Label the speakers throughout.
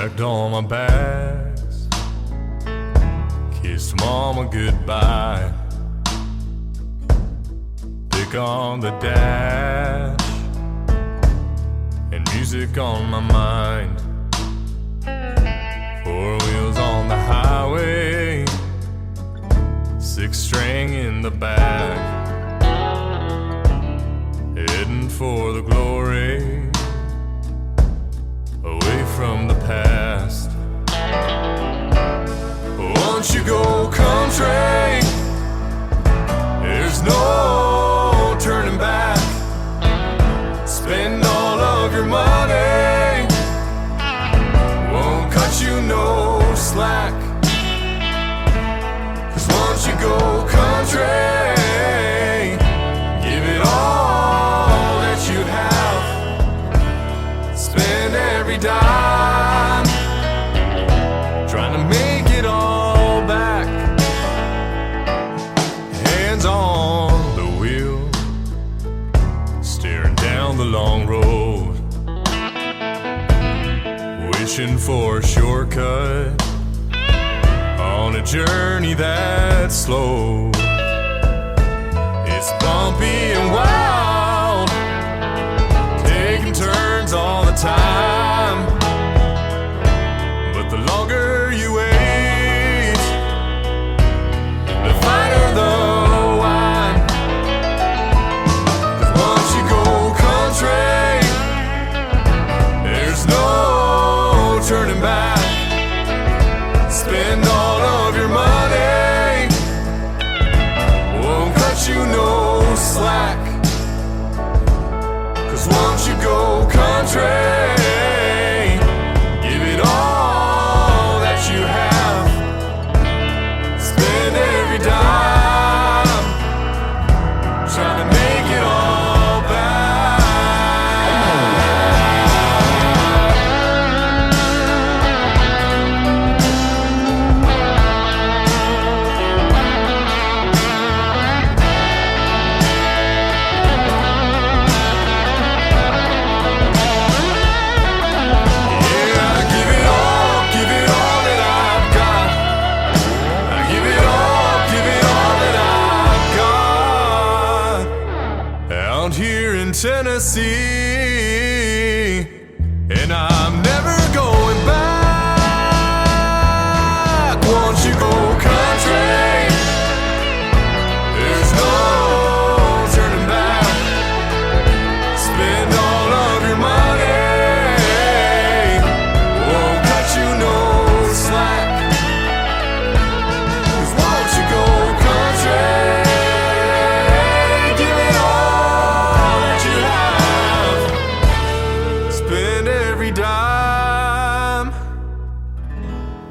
Speaker 1: Packed all my bags, kissed mama goodbye. Pick on the dash, and music on my mind. Four wheels on the highway, six string in the back, heading for the glory, away from the past. Once you go country, there's no turning back. Spend all of your money, won't cut you no slack. 'Cause once you go country, give it all that you have. Spend every dime, trying to make it all back. Hands on the wheel, staring down the long road, wishing for a shortcut on a journey that's slow. It's bumpy and wild, taking turns all the time. But the longer you wait, the finer the wine. 'Cause once you go country, there's no turning back. Spend all of your money, won't cut you no slack. 'Cause once you go country, give it all that you have. Spend every dime, trying to make it all back. Tennessee, and I'm never going back. Once you go country, there's no turning back. Spend all of your money, won't cut you no slack. 'Cause once you go country,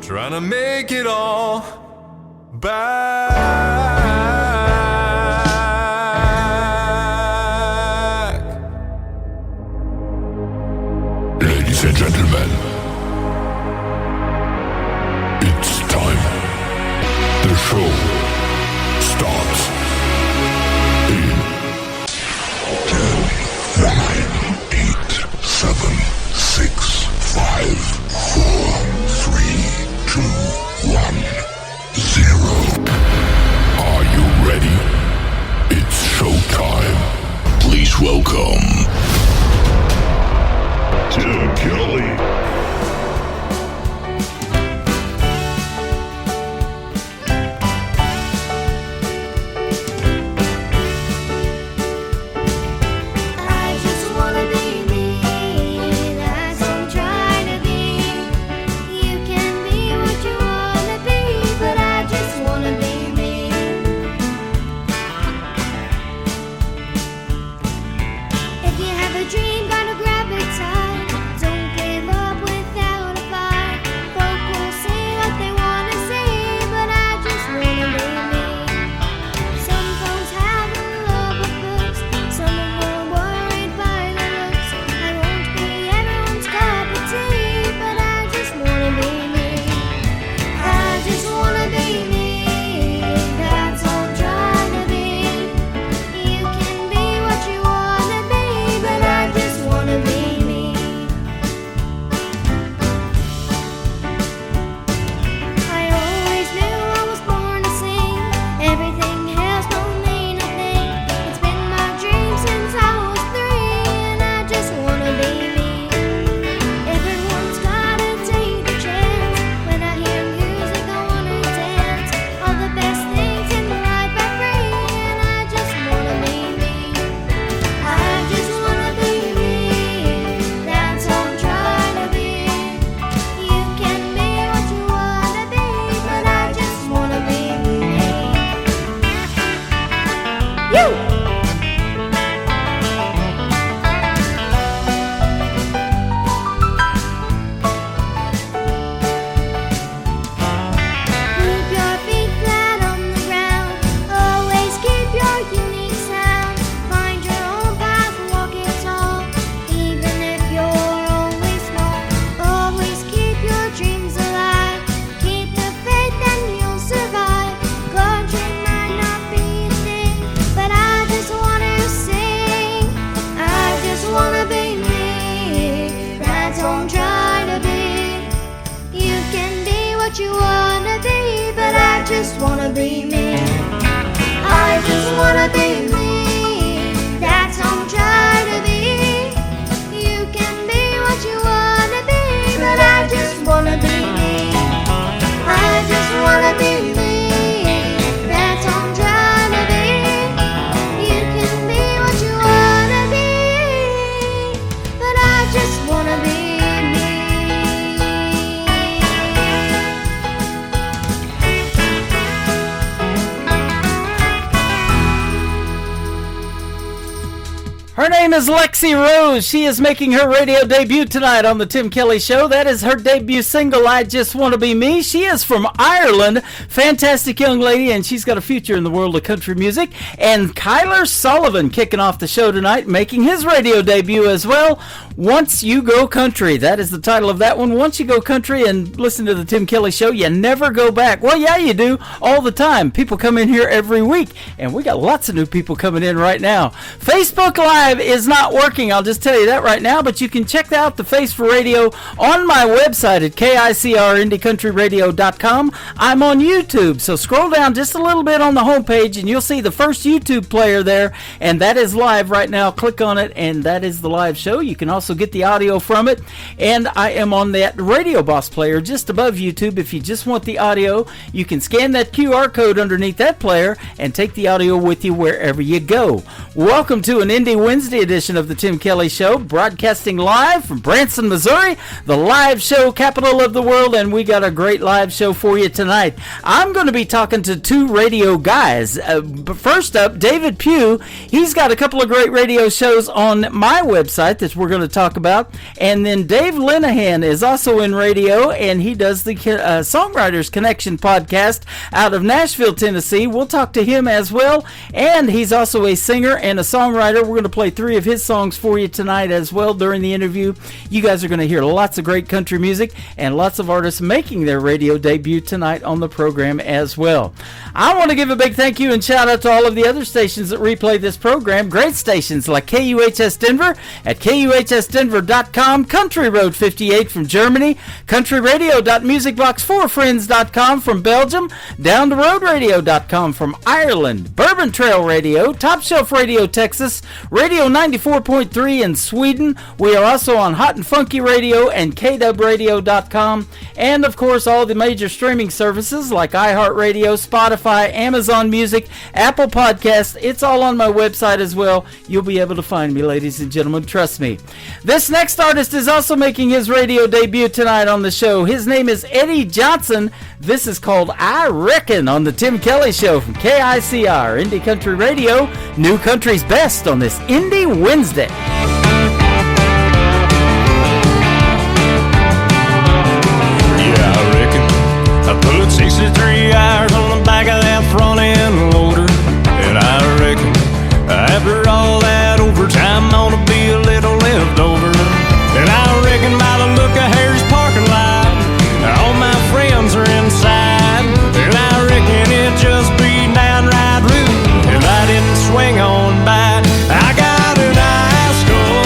Speaker 1: trying to make it all back.
Speaker 2: Ladies and gentlemen, it's time. The show starts in 10, 9, 8, 7, 6, 5, 4, 3, 2, 1, 0. Are you ready? It's showtime. Please welcome Tim Kelly.
Speaker 3: don't try to be. You can be what you wanna be, but I just wanna be me. I just wanna be me. That's don't try to be. You can be what you wanna be, but I just wanna be me. I just wanna be me. That's all I'm trying to be. You can be what you wanna be, but I just wanna be me.
Speaker 4: Her name is Lexi Rose. She is making her radio debut tonight on the Tim Kelly Show. That is her debut single, I Just Want to Be Me. She is from Ireland. Fantastic young lady, and she's got a future in the world of country music. And Kyler Sullivan kicking off the show tonight, making his radio debut as well. Once You Go Country. That is the title of that one. Once you go country and listen to the Tim Kelly Show, you never go back. Well, yeah, you do all the time. People come in here every week, and we got lots of new people coming in right now. Facebook Live is not working. I'll just tell you that right now, but you can check out the Face for Radio on my website at KICRIndieCountryRadio.com. I'm on YouTube, so scroll down just a little bit on the homepage, and you'll see the first YouTube player there, and that is live right now. Click on it, and that is the live show. You can also get the audio from it, and I am on that Radio Boss player just above YouTube. If you just want the audio, you can scan that QR code underneath that player and take the audio with you wherever you go. Welcome to an Indie Wednesday edition of the Tim Kelly Show, broadcasting live from Branson, Missouri, the live show capital of the world, and we got a great live show for you tonight. I'm going to be talking to two radio guys. But first up, David Pugh. He's got a couple of great radio shows on my website that we're going to talk about. And then Dave Linehan is also in radio, and he does the Songwriters Connection podcast out of Nashville, Tennessee. We'll talk to him as well. And he's also a singer and a songwriter. We're going to play three of his songs for you tonight as well during the interview. You guys are going to hear lots of great country music and lots of artists making their radio debut tonight on the program as well. I want to give a big thank you and shout out to all of the other stations that replay this program. Great stations like KUHS Denver at KUHSdenver.com, Country Road 58 from Germany, countryradio.musicbox4friends.com from Belgium, downtheroadradio.com from Ireland, Bourbon Trail Radio, Top Shelf Radio Texas, Radio 94.3 in Sweden. We are also on Hot and Funky Radio and KWradio.com, and of course all the major streaming services like iHeartRadio, Spotify, Amazon Music, Apple Podcasts. It's all on my website as well. You'll be able to find me, ladies and gentlemen. Trust me. This next artist is also making his radio debut tonight on the show. His name is Eddie Johnson. This is called I Reckon on the Tim Kelly Show from KICR, Indie Country Radio, New Country's Best on this Indie Wednesday.
Speaker 5: Yeah, I reckon I put 63 hours on the back of that front end loader. And I reckon after all that overtime ought to be a little left over. And I reckon by the look of Harry's parking lot, all my friends are inside. And I reckon it just be downright rude if I didn't swing on by. I got an ice cold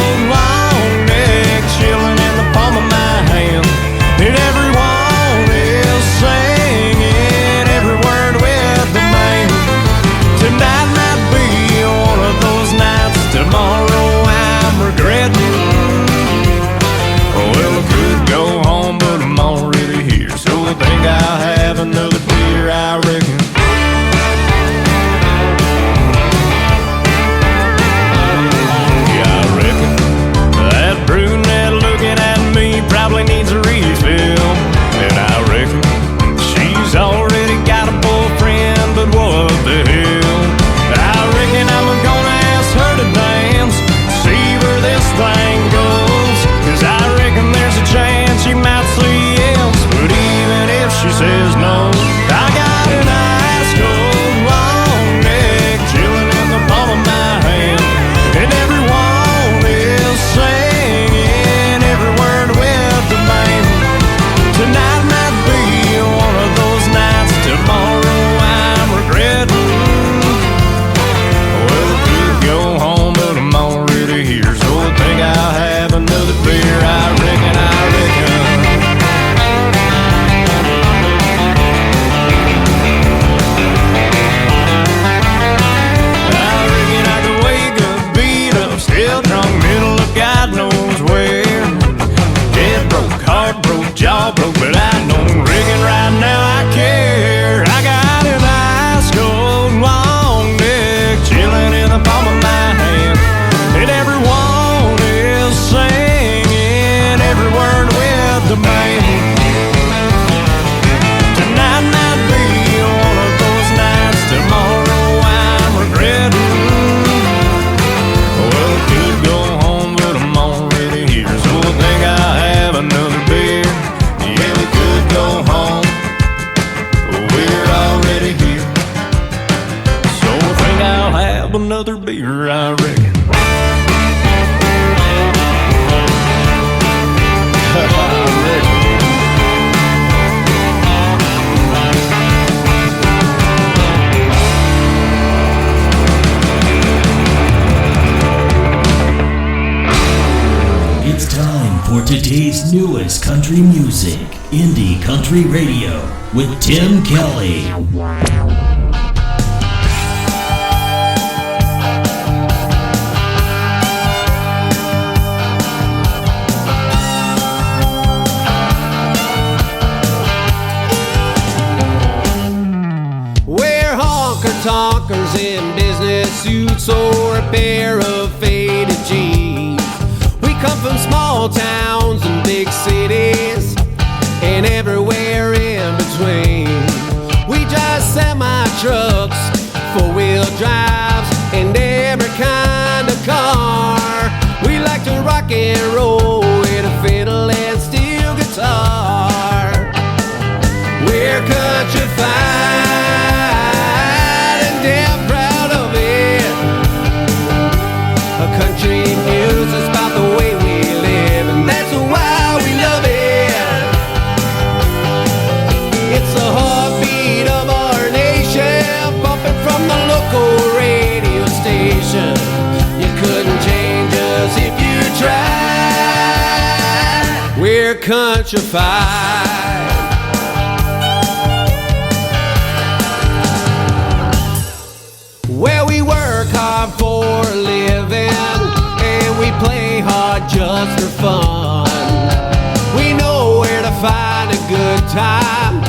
Speaker 5: jaw broke, but I don't reckon right now I care. I got an ice cold long neck chilling in the palm of my hand, and everyone is singing every word with the band. Tonight might be one of those nights, tomorrow I'm regretting. Well, I could go home, but I'm already here, so I think I'll have another beer. Yeah, we could go home, we're already here, so I think I'll have another beer, I reckon.
Speaker 6: It's time for today's newest country music, Indie Country Radio, with Tim Kelly.
Speaker 7: We're honker-tonkers in business suits or a pair of faded jeans. We come from small towns and big cities and everywhere in between. We drive semi-trucks, four-wheel drives, and every kind of car. We like to rock and roll with a fiddle and steel guitar. We're countrified and damn proud of it. A country music's about the way we live, and that's why we love it. It's the heartbeat of our nation, pumping from the local radio station. You couldn't change us if you tried. We're countrified. Well, we work hard for a living, and we play hard just for fun. We know where to find a good time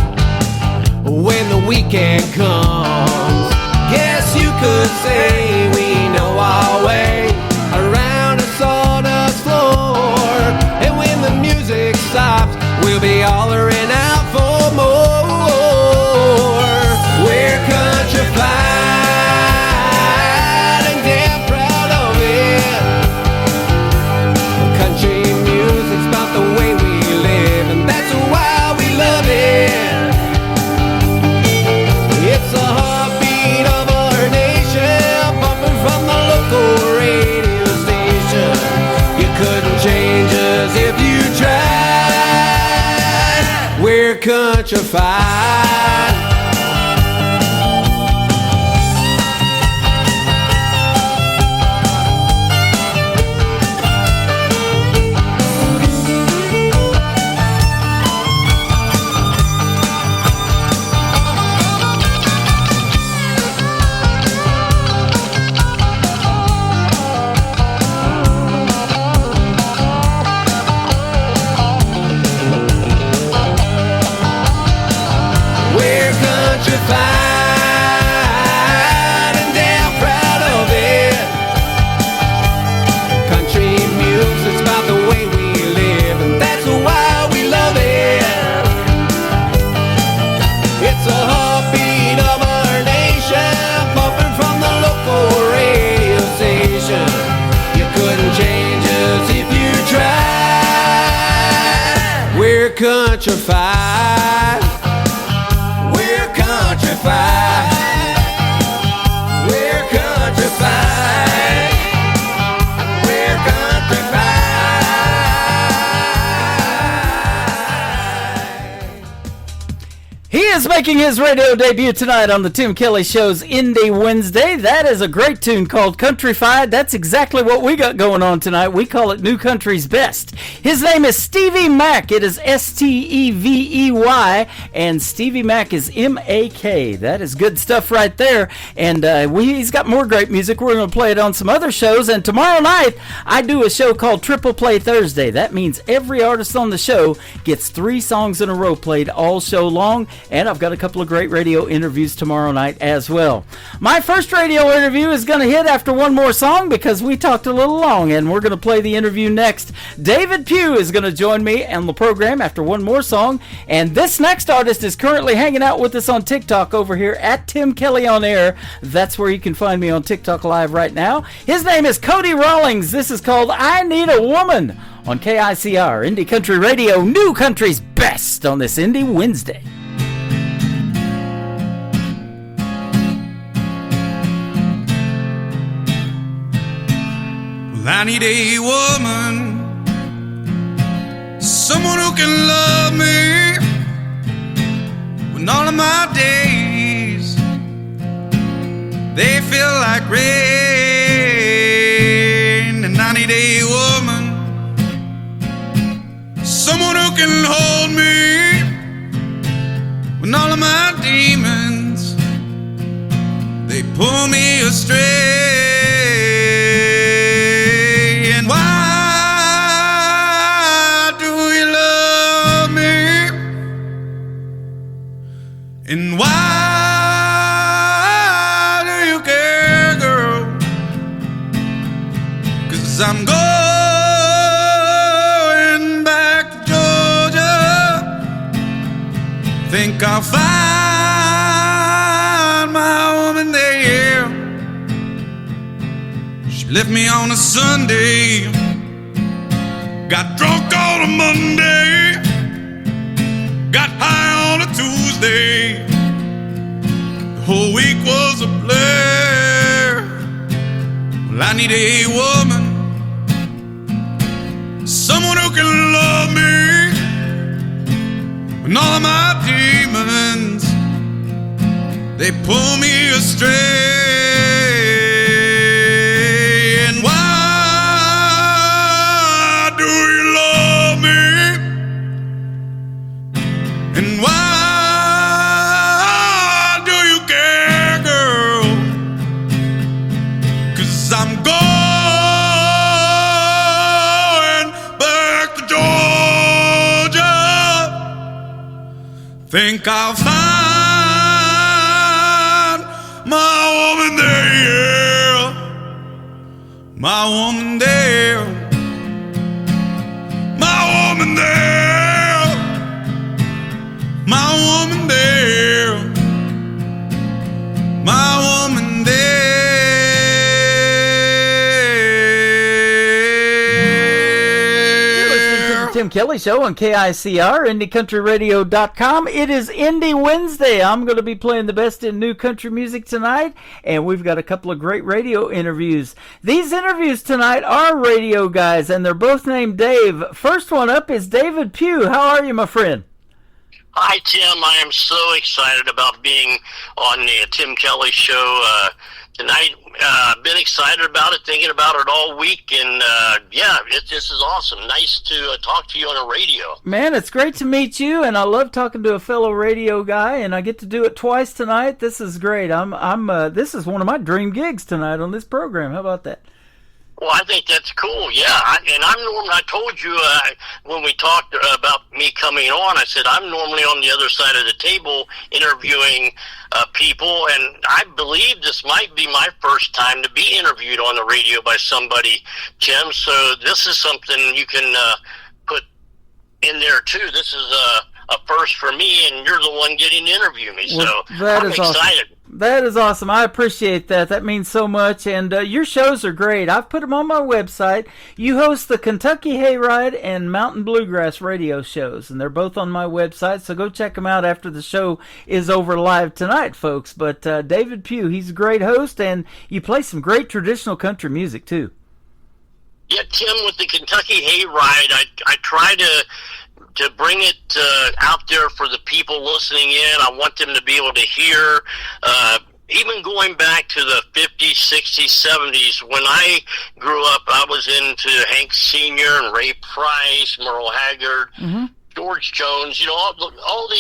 Speaker 7: when the weekend comes. Guess you could say we know our way around a sawdust floor, and when the music stops, we'll be hollering out for more. We're countrified. Countrified. And damn proud of it. Country music's about the way we live, and that's why we love it. It's a heartbeat of our nation, pumping from the local radio station. You couldn't change us if you tried. We're countrified. We're countrified. We're countrified. We're countrified.
Speaker 4: is making his radio debut tonight on the Tim Kelly Show's Indie Wednesday. That is a great tune called Countryfied. That's exactly what we got going on tonight. We call it New Country's Best. His name is Stevie Mack. It is Stevey, and Stevie Mack is M-A-K. That is good stuff right there. And he's got more great music. We're going to play it on some other shows. And tomorrow night, I do a show called Triple Play Thursday. That means every artist on the show gets 3 songs in a row played all show long. And I've got a couple of great radio interviews tomorrow night as well. My first radio interview is going to hit after one more song because we talked a little long, and we're going to play the interview next. David Pugh is going to join me on the program after one more song, and this next artist is currently hanging out with us on TikTok over here at Tim Kelly on Air. That's where you can find me on TikTok Live right now. His name is Cody Rawlings. This is called I Need a Woman on KICR, Indie Country Radio, New Country's Best on this Indie Wednesday.
Speaker 8: I need a woman, someone who can love me when all of my days they feel like rain. And I need a woman, someone who can hold me when all of my demons they pull me astray. And why do you care, girl? 'Cause I'm going back to Georgia. Think I'll find my woman there. She left me on a Sunday, got drunk on a Monday, got high on a Tuesday. The whole week was a blur. Well, I need a woman, someone who can love me when all of my demons they pull me astray. And why do you love me? And why do you care, girl? 'Cause I'm going back to Georgia. Think I'll find my woman there. My woman there. My woman there. My woman there, my woman there.
Speaker 4: You're listening to the Tim Kelly Show on KICR, IndieCountryRadio.com. It is Indie Wednesday. I'm going to be playing the best in new country music tonight, and we've got a couple of great radio interviews. These interviews tonight are radio guys, and they're both named Dave. First one up is David Pugh. How are you, my friend?
Speaker 9: Hi, Tim. I am so excited about being on the Tim Kelly Show tonight. I've been excited about it, thinking about it all week, and this is awesome. Nice to talk to you on the radio.
Speaker 4: Man, it's great to meet you, and I love talking to a fellow radio guy, and I get to do it twice tonight. This is great. This is one of my dream gigs tonight on this program. How about that?
Speaker 9: Well, I think that's cool, yeah. I told you when we talked about me coming on, I said I'm normally on the other side of the table interviewing people, and I believe this might be my first time to be interviewed on the radio by somebody, Tim. So this is something you can put in there, too. This is a first for me, and you're the one getting to interview me, so I'm excited.
Speaker 4: Awesome. That is awesome. I appreciate that. That means so much. And your shows are great. I've put them on my website. You host the Kentucky Hayride and Mountain Bluegrass radio shows, and they're both on my website. So go check them out after the show is over live tonight, folks. But David Pugh, he's a great host, and you play some great traditional country music, too.
Speaker 9: Yeah, Tim, with the Kentucky Hayride, I try to to bring it out there for the people listening in. I want them to be able to hear. Even going back to the 50s, 60s, 70s, when I grew up, I was into Hank Sr. and Ray Price, Merle Haggard, George Jones, you know, all the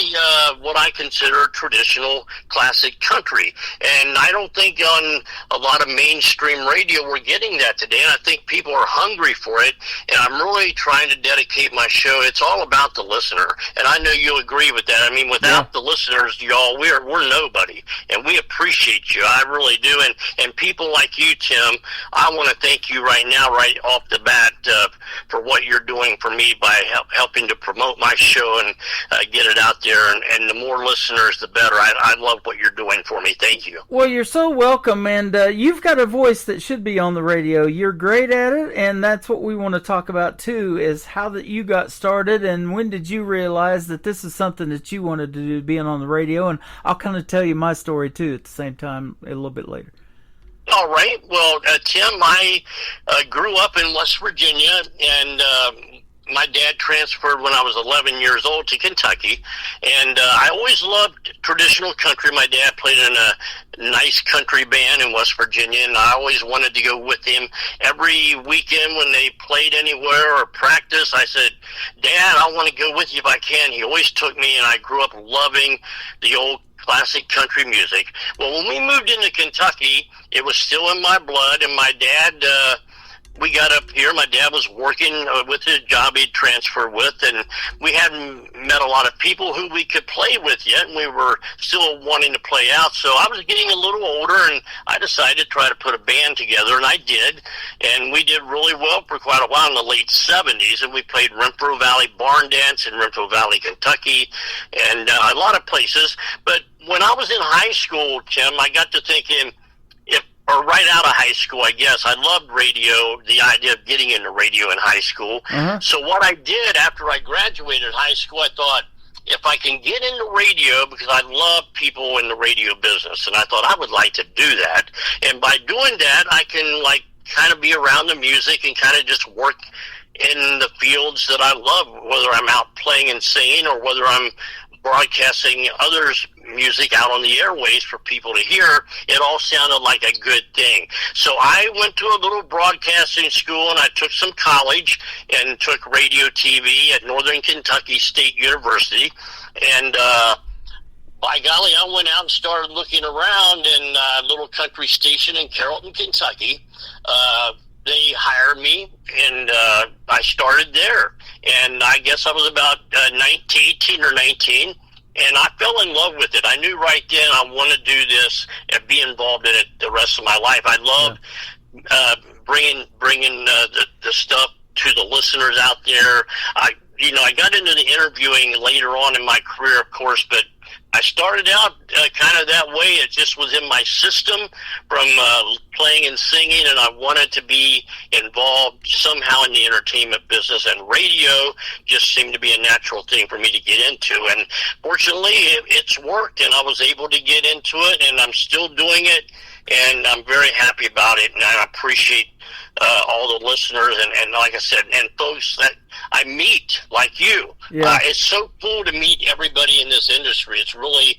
Speaker 9: what I consider traditional classic country. And I don't think on a lot of mainstream radio we're getting that today, and I think people are hungry for it, and I'm really trying to dedicate my show. It's all about the listener, and I know you'll agree with that. I mean, without the listeners, y'all, we're nobody, and we appreciate you. I really do, and people like you, Tim, I want to thank you right now, right off the bat, for what you're doing for me by helping to promote my show and get it out there, and the more listeners the better. I love what you're doing for me. Thank you.
Speaker 4: Well, you're so welcome, and you've got a voice that should be on the radio. You're great at it, and that's what we want to talk about too, is how that you got started, and when did you realize that this is something that you wanted to do, being on the radio. And I'll kind of tell you my story too at the same time a little bit later.
Speaker 9: All right. Well, Tim, I grew up in West Virginia, and my dad transferred when I was 11 years old to Kentucky, and I always loved traditional country. My dad played in a nice country band in West Virginia, and I always wanted to go with him. Every weekend when they played anywhere or practice, I said, Dad, I want to go with you if I can. He always took me, and I grew up loving the old classic country music. Well, when we moved into Kentucky, it was still in my blood, and my dad, we got up here. My dad was working with his job he'd transferred with, and we hadn't met a lot of people who we could play with yet, and we were still wanting to play out. So I was getting a little older, and I decided to try to put a band together, and I did, and we did really well for quite a while in the late 70s, and we played Renfrew Valley Barn Dance in Renfrew Valley, Kentucky, and a lot of places. But when I was in high school, Tim, I got to thinking, or right out of high school, I guess. I loved radio, the idea of getting into radio in high school. So what I did after I graduated high school, I thought, if I can get into radio, because I love people in the radio business, and I thought I would like to do that. And by doing that, I can, like, kind of be around the music and kind of just work in the fields that I love, whether I'm out playing and singing or whether I'm broadcasting others' music out on the airways for people to hear. It all sounded like a good thing. So I went to a little broadcasting school, and I took some college and took radio TV at Northern Kentucky State University. And by golly, I went out and started looking around in a little country station in Carrollton, Kentucky. They hired me, and I started there. And I guess I was about 18 or 19, and I fell in love with it. I knew right then I wanted to do this and be involved in it the rest of my life. I love bringing the stuff to the listeners out there. I got into the interviewing later on in my career, of course, but I started out kind of that way. It just was in my system from playing and singing, and I wanted to be involved somehow in the entertainment business, and radio just seemed to be a natural thing for me to get into. And fortunately, it's worked, and I was able to get into it, and I'm still doing it, and I'm very happy about it, and I appreciate all the listeners and like I said, and folks that I meet like you. It's so cool to meet everybody in this industry. It's really,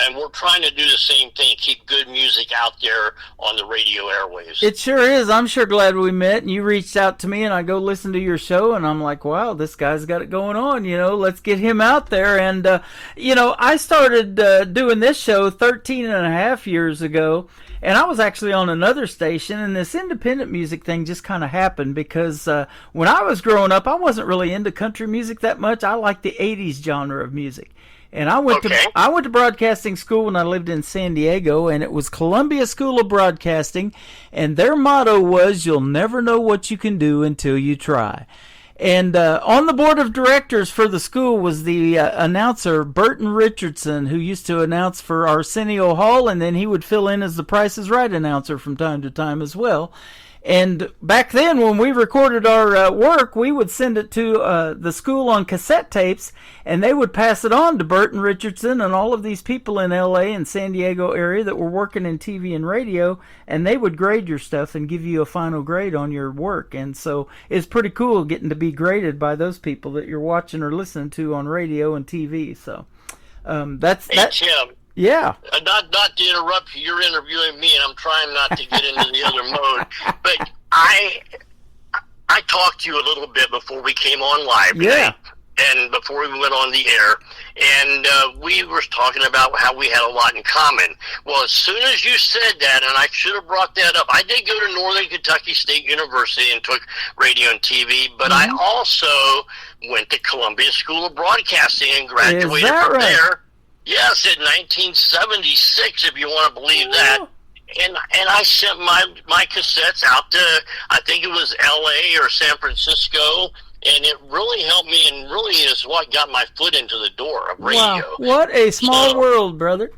Speaker 9: and we're trying to do the same thing, keep good music out there on the radio airwaves.
Speaker 4: It sure is. I'm sure glad we met, and you reached out to me, and I go listen to your show, and I'm like, wow, this guy's got it going on, let's get him out there. And I started doing this show 13 and a half years ago, and I was actually on another station, and this independent music thing just kind of happened because when I was growing up, I wasn't really into country music that much. I liked the 80s genre of music. And I went to broadcasting school when I lived in San Diego, and it was Columbia School of Broadcasting, and their motto was, you'll never know what you can do until you try. And on the board of directors for the school was the announcer, Burton Richardson, who used to announce for Arsenio Hall, and then he would fill in as the Price is Right announcer from time to time as well. And back then, when we recorded our work, we would send it to the school on cassette tapes, and they would pass it on to Burton Richardson and all of these people in L.A. and San Diego area that were working in TV and radio, and they would grade your stuff and give you a final grade on your work. And so it's pretty cool getting to be graded by those people that you're watching or listening to on radio and TV. So that's
Speaker 9: Hey, Tim.
Speaker 4: Yeah.
Speaker 9: Not to interrupt you, you're interviewing me, and I'm trying not to get into the other mode. But I talked to you a little bit before we came on live today, and before we went on the air, and we were talking about how we had a lot in common. Well, as soon as you said that, and I should have brought that up, I did go to Northern Kentucky State University and took radio and TV, but I also went to Columbia School of Broadcasting and graduated from there. Yes, in 1976, if you want to believe that. And I sent my cassettes out to, I think it was L.A. or San Francisco, and it really helped me and really is what got my foot into the door of radio.
Speaker 4: Wow, what a small world, brother.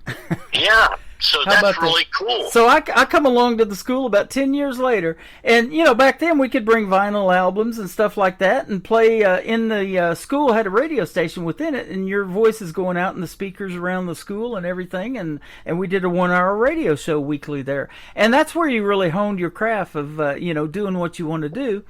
Speaker 9: Yeah. So that's really cool.
Speaker 4: So I come along to the school about 10 years later, and back then we could bring vinyl albums and stuff like that and play in the school had a radio station within it, and your voice is going out in the speakers around the school and everything, and we did a 1-hour radio show weekly there, and that's where you really honed your craft of doing what you want to do.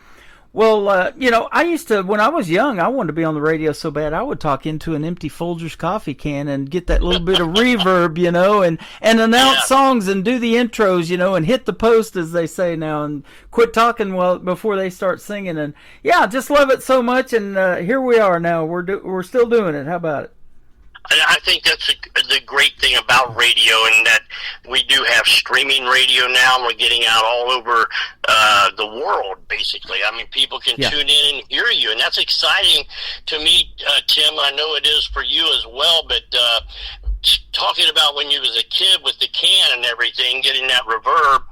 Speaker 4: Well, I used to, when I was young, I wanted to be on the radio so bad, I would talk into an empty Folgers coffee can and get that little bit of reverb, and announce songs and do the intros, and hit the post, as they say now, and quit talking before they start singing. And yeah, just love it so much. And here we are now. We're still doing it. How about it?
Speaker 9: I think that's the great thing about radio, and that we do have streaming radio now, and we're getting out all over the world, basically. I mean, people can tune in and hear you, and that's exciting to me, Tim. I know it is for you as well, but talking about when you was a kid with the can and everything, getting that reverb,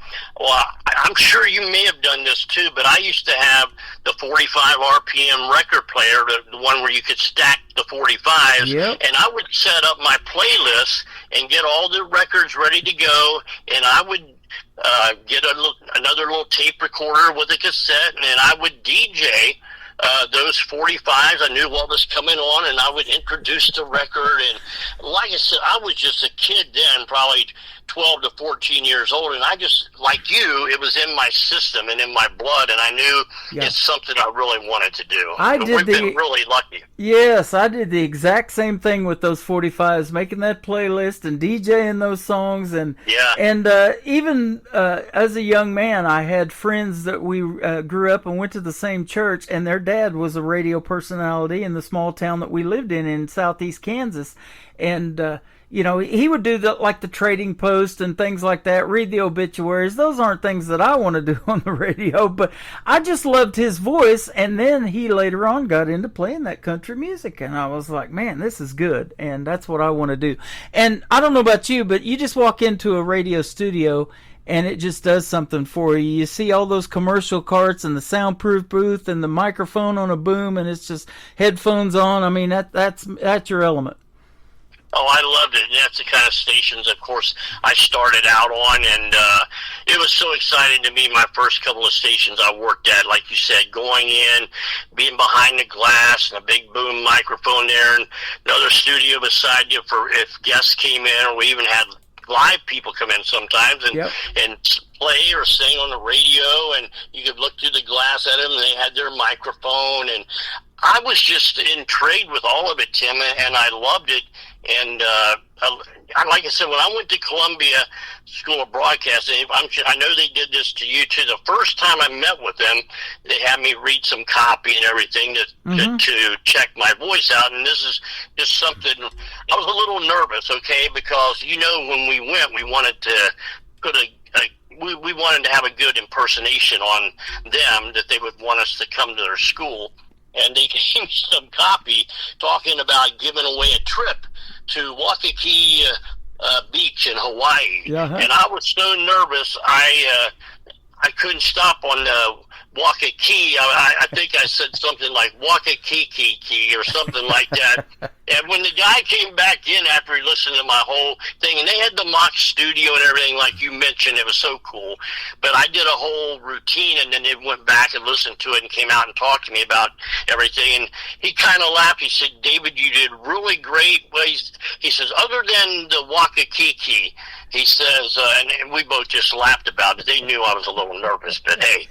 Speaker 9: well, I'm sure you may have done this too, but I used to have the 45 RPM record player, the one where you could stack the 45s, and I would set up my playlist and get all the records ready to go, and I would get another little tape recorder with a cassette, and I would DJ those 45s. I knew what was coming on, and I would introduce the record. And like I said, I was just a kid then, probably 12 to 14 years old, and I just, like you, it was in my system and in my blood, and I knew it's something I really wanted to do. We've been really lucky.
Speaker 4: Yes, I did the exact same thing with those 45s, making that playlist and DJing those songs, and even as a young man, I had friends that we grew up and went to the same church, and their dad was a radio personality in the small town that we lived in southeast Kansas, and he would do the Trading Post and things like that, read the obituaries. Those aren't things that I want to do on the radio, but I just loved his voice. And then he later on got into playing that country music, and I was like, man, this is good, and that's what I want to do. And I don't know about you, but you just walk into a radio studio and it just does something for you. You see all those commercial carts and the soundproof booth and the microphone on a boom, and it's just headphones on. I mean, that's your element.
Speaker 9: Oh, I loved it. And that's the kind of stations, of course, I started out on, and it was so exciting to me, my first couple of stations I worked at, like you said, going in, being behind the glass, and a big boom microphone there, and another studio beside you for if guests came in, or we even had live people come in sometimes and play or sing on the radio, and you could look through the glass at them, and they had their microphone, and I was just intrigued with all of it, Tim, and I loved it. And like I said, when I went to Columbia School of Broadcasting, I know they did this to you too. The first time I met with them, they had me read some copy and everything to check my voice out. And this is just something, I was a little nervous, okay, because, when we went, we wanted to put we wanted to have a good impersonation on them, that they would want us to come to their school. And they gave me some copy talking about giving away a trip to Waikiki Beach in Hawaii. And I was so nervous, I couldn't stop on Waikiki. I think I said something like Waikiki or something like that. And when the guy came back in after he listened to my whole thing, and they had the mock studio and everything, like you mentioned, it was so cool. But I did a whole routine, and then they went back and listened to it and came out and talked to me about everything. And he kind of laughed. He said, David, you did really great. Well, he says, other than the Waikiki, he says, and we both just laughed about it. They knew I was a little nervous, but hey,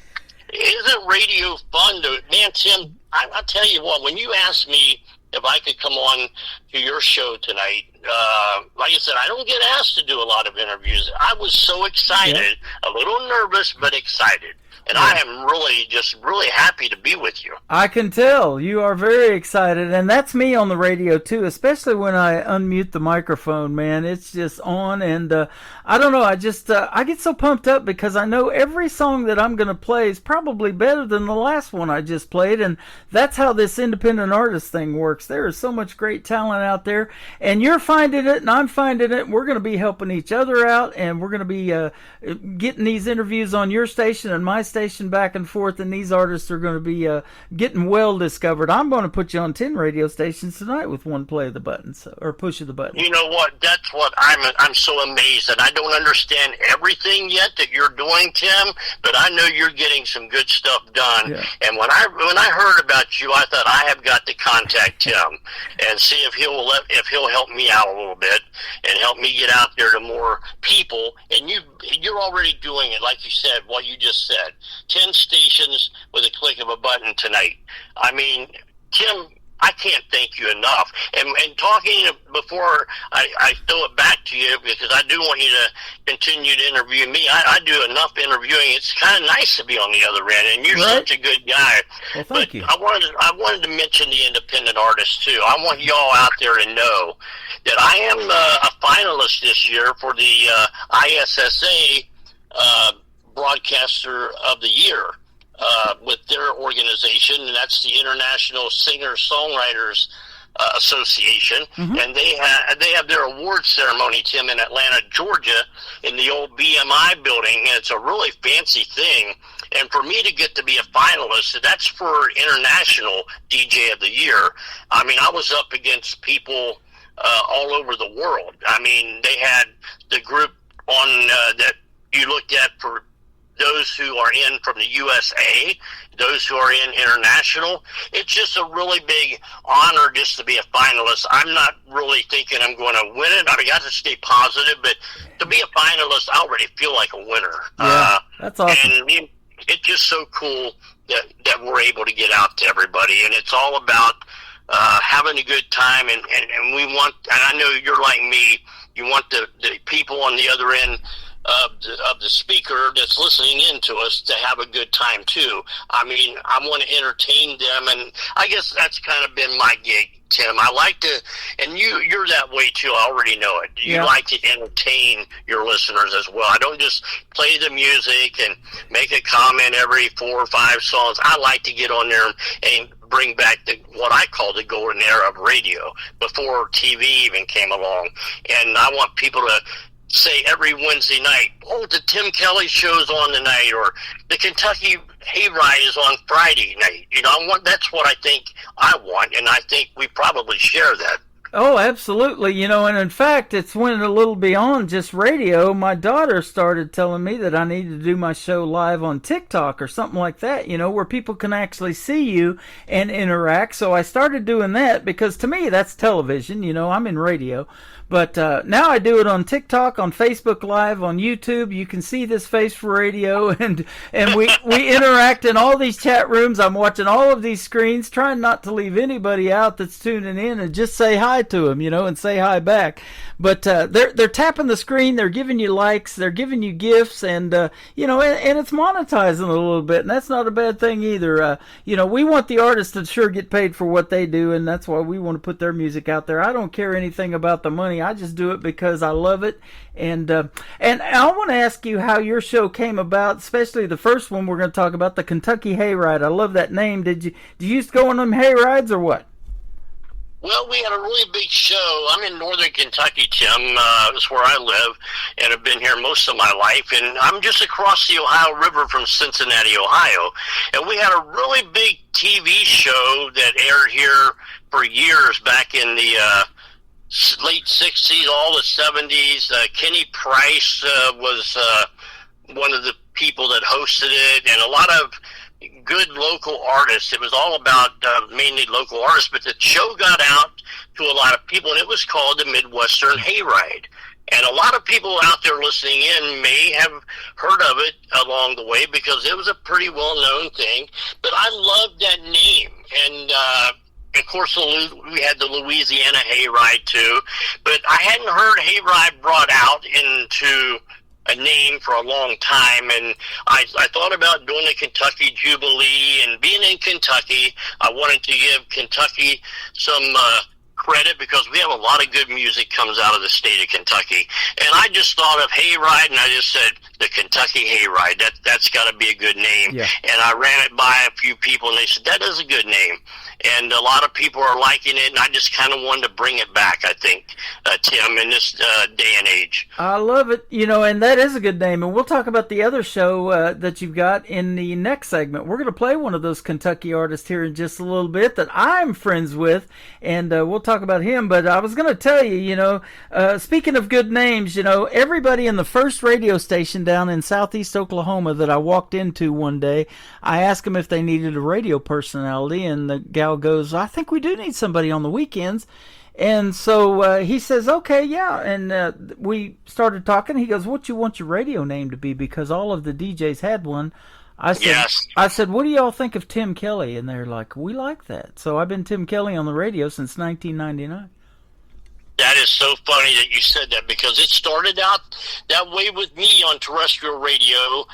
Speaker 9: isn't radio fun? Man, Tim, I'll tell you what, when you asked me if I could come on to your show tonight, like I said, I don't get asked to do a lot of interviews. I was so excited, a little nervous, but excited. And I am really happy to be with you.
Speaker 4: I can tell you are very excited, and that's me on the radio too, especially when I unmute the microphone, man. It's just on, and I don't know, I get so pumped up because I know every song that I'm going to play is probably better than the last one I just played, and that's how this independent artist thing works. There is so much great talent out there, and you're finding it, and I'm finding it, and we're going to be helping each other out, and we're going to be getting these interviews on your station and my station back and forth, and these artists are going to be getting well discovered. I'm going to put you on 10 radio stations tonight with one play of the button, or push of the button.
Speaker 9: You know what? That's what I'm so amazed, and I don't understand everything yet that you're doing, Tim, but I know you're getting some good stuff done. Yeah. And when I heard about you, I thought I have got to contact Tim and see if he'll help me out a little bit and help me get out there to more people. And you're already doing it, like you said, what you just said. 10 stations with a click of a button tonight. I mean, Tim, I can't thank you enough. And talking before I throw it back to you, because I do want you to continue to interview me. I do enough interviewing. It's kind of nice to be on the other end, and you're such a good guy.
Speaker 4: Well, thank you.
Speaker 9: I wanted to mention the independent artists too. I want y'all out there to know that I am a finalist this year for the ISSA Broadcaster of the Year with their organization, and that's the International Singer-Songwriters Association, and they have their award ceremony, Tim, in Atlanta, Georgia, in the old BMI building, and it's a really fancy thing. And for me to get to be a finalist, that's for International DJ of the Year. I mean, I was up against people all over the world. I mean, they had the group on that you looked at for those who are in from the USA, those who are in international. It's just a really big honor just to be a finalist. I'm not really thinking I'm going to win it. I mean, I got to stay positive, but to be a finalist, I already feel like a winner.
Speaker 4: Yeah, that's awesome.
Speaker 9: And it's just so cool that we're able to get out to everybody, and it's all about having a good time, and we want, and I know you're like me, you want the people on the other end of the speaker that's listening in to us to have a good time too. I mean, I want to entertain them, and I guess that's kind of been my gig, Tim. I like to, and you're that way too. I already know it. You like to entertain your listeners as well. I don't just play the music and make a comment every 4 or 5 songs. I like to get on there and bring back what I call the golden era of radio before TV even came along. And I want people to say every Wednesday night, oh, the Tim Kelly show's on tonight, or the Kentucky Hayride is on Friday night. You know, that's what I think I want, and I think we probably share that.
Speaker 4: Oh, absolutely. You know, and in fact, it's went a little beyond just radio. My daughter started telling me that I need to do my show live on TikTok or something like that, you know, where people can actually see you and interact. So I started doing that because to me, that's television. You know, I'm in radio. But now I do it on TikTok, on Facebook Live, on YouTube. You can see this face for radio, and we interact in all these chat rooms. I'm watching all of these screens, trying not to leave anybody out that's tuning in, and just say hi to them, you know, and say hi back. But they're tapping the screen, they're giving you likes, they're giving you gifts, and you know, and it's monetizing a little bit, and that's not a bad thing either. You know, we want the artists to sure get paid for what they do, and that's why we want to put their music out there. I don't care anything about the money. I just do it because I love it, and I want to ask you how your show came about, especially the first one we're going to talk about, the Kentucky Hayride. I love that name. Did you used to go on them hayrides or what?
Speaker 9: Well, we had a really big show. I'm in northern Kentucky, Tim. That's where I live, and have been here most of my life. And I'm just across the Ohio River from Cincinnati, Ohio. And we had a really big TV show that aired here for years back in the late 60s, all the 70s. Kenny Price was one of the people that hosted it, and a lot of good local artists. It was all about mainly local artists, but the show got out to a lot of people, and it was called the Midwestern Hayride. And a lot of people out there listening in may have heard of it along the way because it was a pretty well-known thing. But I loved that name. And, of course, we had the Louisiana Hayride, too. But I hadn't heard Hayride brought out into a name for a long time, and I thought about doing the Kentucky Jubilee, and being in Kentucky, I wanted to give Kentucky some credit because we have a lot of good music comes out of the state of Kentucky. And I just thought of Hayride, and I just said the Kentucky Hayride. That's got to be a good name. Yeah. And I ran it by a few people, and they said that is a good name. And a lot of people are liking it, and I just kind of wanted to bring it back, I think, Tim, in this day and age.
Speaker 4: I love it, and that is a good name. And we'll talk about the other show that you've got in the next segment. We're going to play one of those Kentucky artists here in just a little bit that I'm friends with, and we'll talk about him. But I was going to tell you, speaking of good names, everybody in the first radio station down in southeast Oklahoma that I walked into one day, I asked them if they needed a radio personality, and the gal goes, I think we do need somebody on the weekends. And so he says, okay, yeah. And we started talking. He goes, what you want your radio name to be? Because all of the DJs had one. I said, yes. I said, what do y'all think of Tim Kelly? And they're like, we like that. So I've been Tim Kelly on the radio since 1999.
Speaker 9: That is so funny that you said that, because it started out that way with me on terrestrial radio,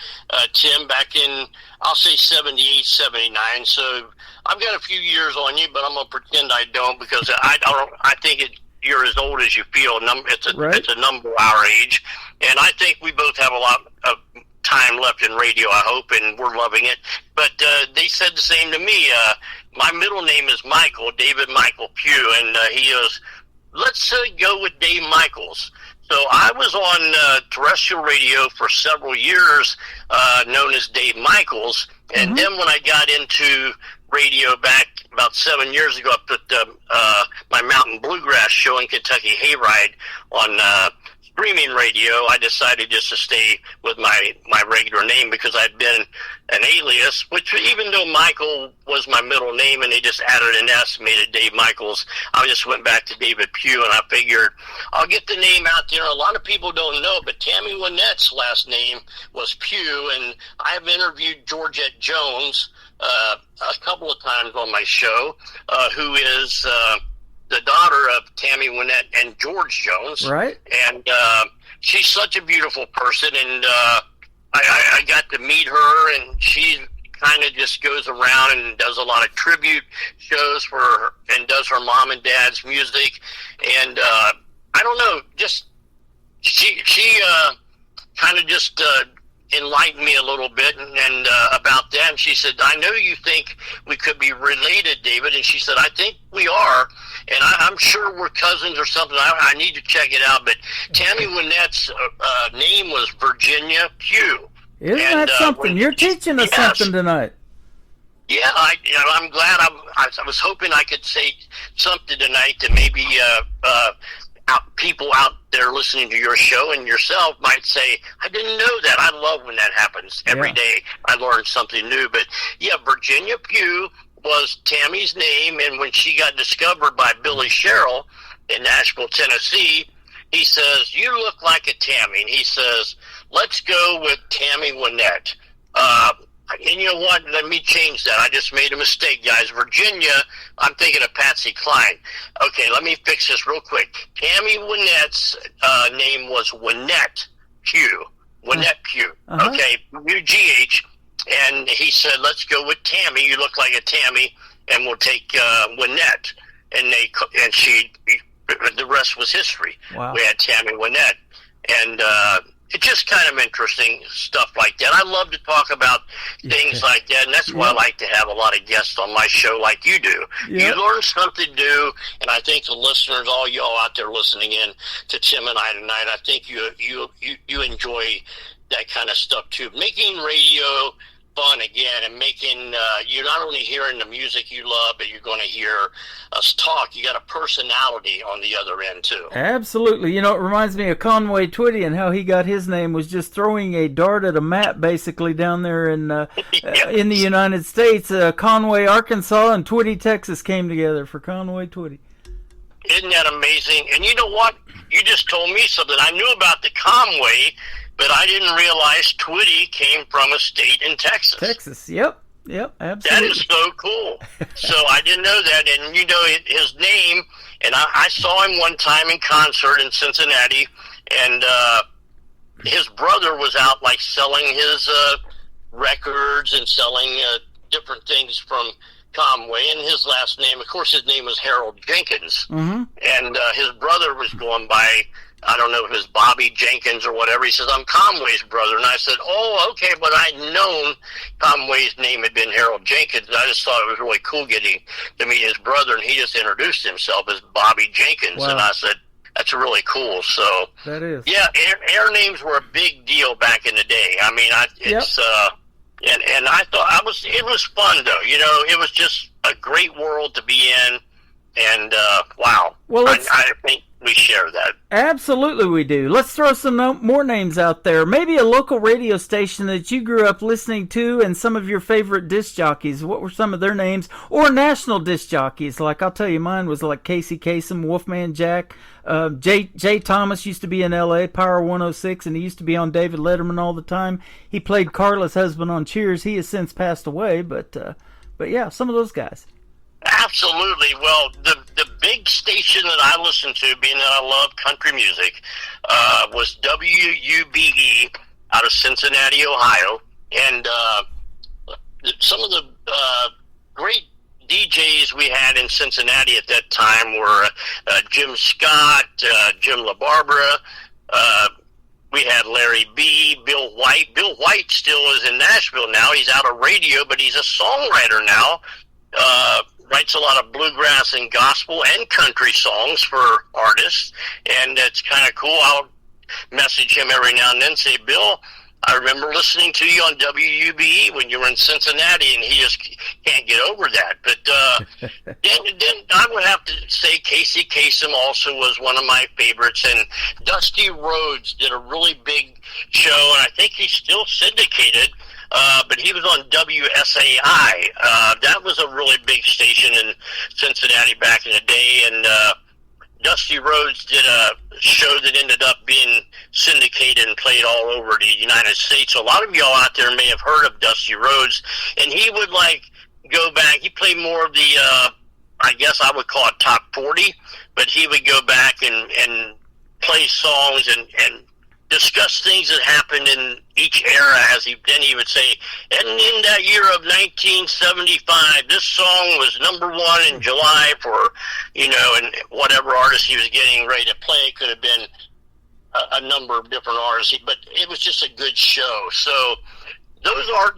Speaker 9: Tim, back in, I'll say 78, 79. So I've got a few years on you, but I'm going to pretend I don't, because I think you're as old as you feel. It's a number our age. And I think we both have a lot of time left in radio, I hope, and we're loving it. But they said the same to me. My middle name is Michael, David Michael Pugh, and he goes, let's go with Dave Michaels. So I was on terrestrial radio for several years, known as Dave Michaels. And then when I got into radio back about 7 years ago, I put my Mountain Bluegrass show in Kentucky Hayride on streaming radio. I decided just to stay with my regular name because I'd been an alias, which even though Michael was my middle name and they just added an S, made it Dave Michaels, I just went back to David Pugh, and I figured I'll get the name out there. A lot of people don't know, but Tammy Wynette's last name was Pugh, and I've interviewed Georgette Jones a couple of times on my show, who is the daughter of Tammy Wynette and George Jones. Right. And she's such a beautiful person, and I got to meet her, and she kind of just goes around and does a lot of tribute shows for her, and does her mom and dad's music. And I don't know, just she kind of just enlightened me a little bit and about that. And she said, I know you think we could be related, David. And she said, I think we are. And I'm sure we're cousins or something. I need to check it out. But Tammy Wynette's name was Virginia Pugh.
Speaker 4: Isn't that something? You're teaching us something tonight.
Speaker 9: Yeah, I'm glad. I was hoping I could say something tonight that maybe people out there listening to your show and yourself might say, I didn't know that. I love when that happens. Every day I learn something new. But yeah, Virginia Pugh was Tammy's name, and when she got discovered by Billy Sherrill in Nashville, Tennessee, he says, you look like a Tammy. And he says, let's go with Tammy Wynette. And you know what? Let me change that. I just made a mistake, guys. Virginia, I'm thinking of Patsy Cline. Okay, let me fix this real quick. Tammy Wynette's name was Wynette Pugh. Wynette Pugh. Okay, U-G-H. And he said, let's go with Tammy. You look like a Tammy, and we'll take Wynette. And the rest was history. Wow. We had Tammy Wynette. And it's just kind of interesting stuff like that. I love to talk about things like that, and that's why I like to have a lot of guests on my show like you do. You learn something new, and I think the listeners, all y'all out there listening in to Tim and I tonight, I think you enjoy that kind of stuff too. Making radio fun again, and making you're not only hearing the music you love, but you're going to hear us talk. You got a personality on the other end too.
Speaker 4: Absolutely. It reminds me of Conway Twitty and how he got his name was just throwing a dart at a map basically down there in the United States. Conway, Arkansas, and Twitty, Texas came together for Conway Twitty.
Speaker 9: Isn't that amazing? And you know what? You just told me something. I knew about the Conway, but I didn't realize Twitty came from a state in Texas.
Speaker 4: Texas, yep, absolutely.
Speaker 9: That is so cool. So I didn't know that, and his name, and I saw him one time in concert in Cincinnati, and his brother was out like selling his records and selling different things from Conway, and his last name, of course, his name was Harold Jenkins, and his brother was going by, I don't know if it was Bobby Jenkins or whatever. He says, I'm Conway's brother. And I said, oh, okay, but I'd known Conway's name had been Harold Jenkins. I just thought it was really cool getting to meet his brother, and he just introduced himself as Bobby Jenkins. Wow. And I said, that's really cool. So,
Speaker 4: that is.
Speaker 9: Yeah, air names were a big deal back in the day. I mean, it's... And I thought it was fun though. It was just a great world to be in, and wow. Well, I think we share that.
Speaker 4: Absolutely, we do. Let's throw some more names out there. Maybe a local radio station that you grew up listening to, and some of your favorite disc jockeys. What were some of their names? Or national disc jockeys? Like I'll tell you, mine was like Casey Kasem, Wolfman Jack. Jay Thomas used to be in L.A., Power 106, and he used to be on David Letterman all the time. He played Carla's husband on Cheers. He has since passed away, but yeah, some of those guys.
Speaker 9: Absolutely. Well, the big station that I listened to, being that I love country music, was WUBE out of Cincinnati, Ohio, and some of the great DJs we had in Cincinnati at that time were Jim Scott, Jim LaBarbera. We had Larry B., Bill White. Bill White still is in Nashville now. He's out of radio, but he's a songwriter now. Writes a lot of bluegrass and gospel and country songs for artists, and it's kind of cool. I'll message him every now and then, say, Bill, I remember listening to you on WUBE when you were in Cincinnati, and he just can't get over that. But then I would have to say Casey Kasem also was one of my favorites, and Dusty Rhodes did a really big show, and I think he's still syndicated, but he was on WSAI. That was a really big station in Cincinnati back in the day, and Dusty Rhodes did a show that ended up being syndicated and played all over the United States. So a lot of y'all out there may have heard of Dusty Rhodes, and he would go back. He played more of the, I guess I would call it top 40, but he would go back and play songs and discuss things that happened in each era. Then he would say, and in that year of 1975, this song was #1 in July for, and whatever artist he was getting ready to play. Could have been a number of different artists, but it was just a good show. So those are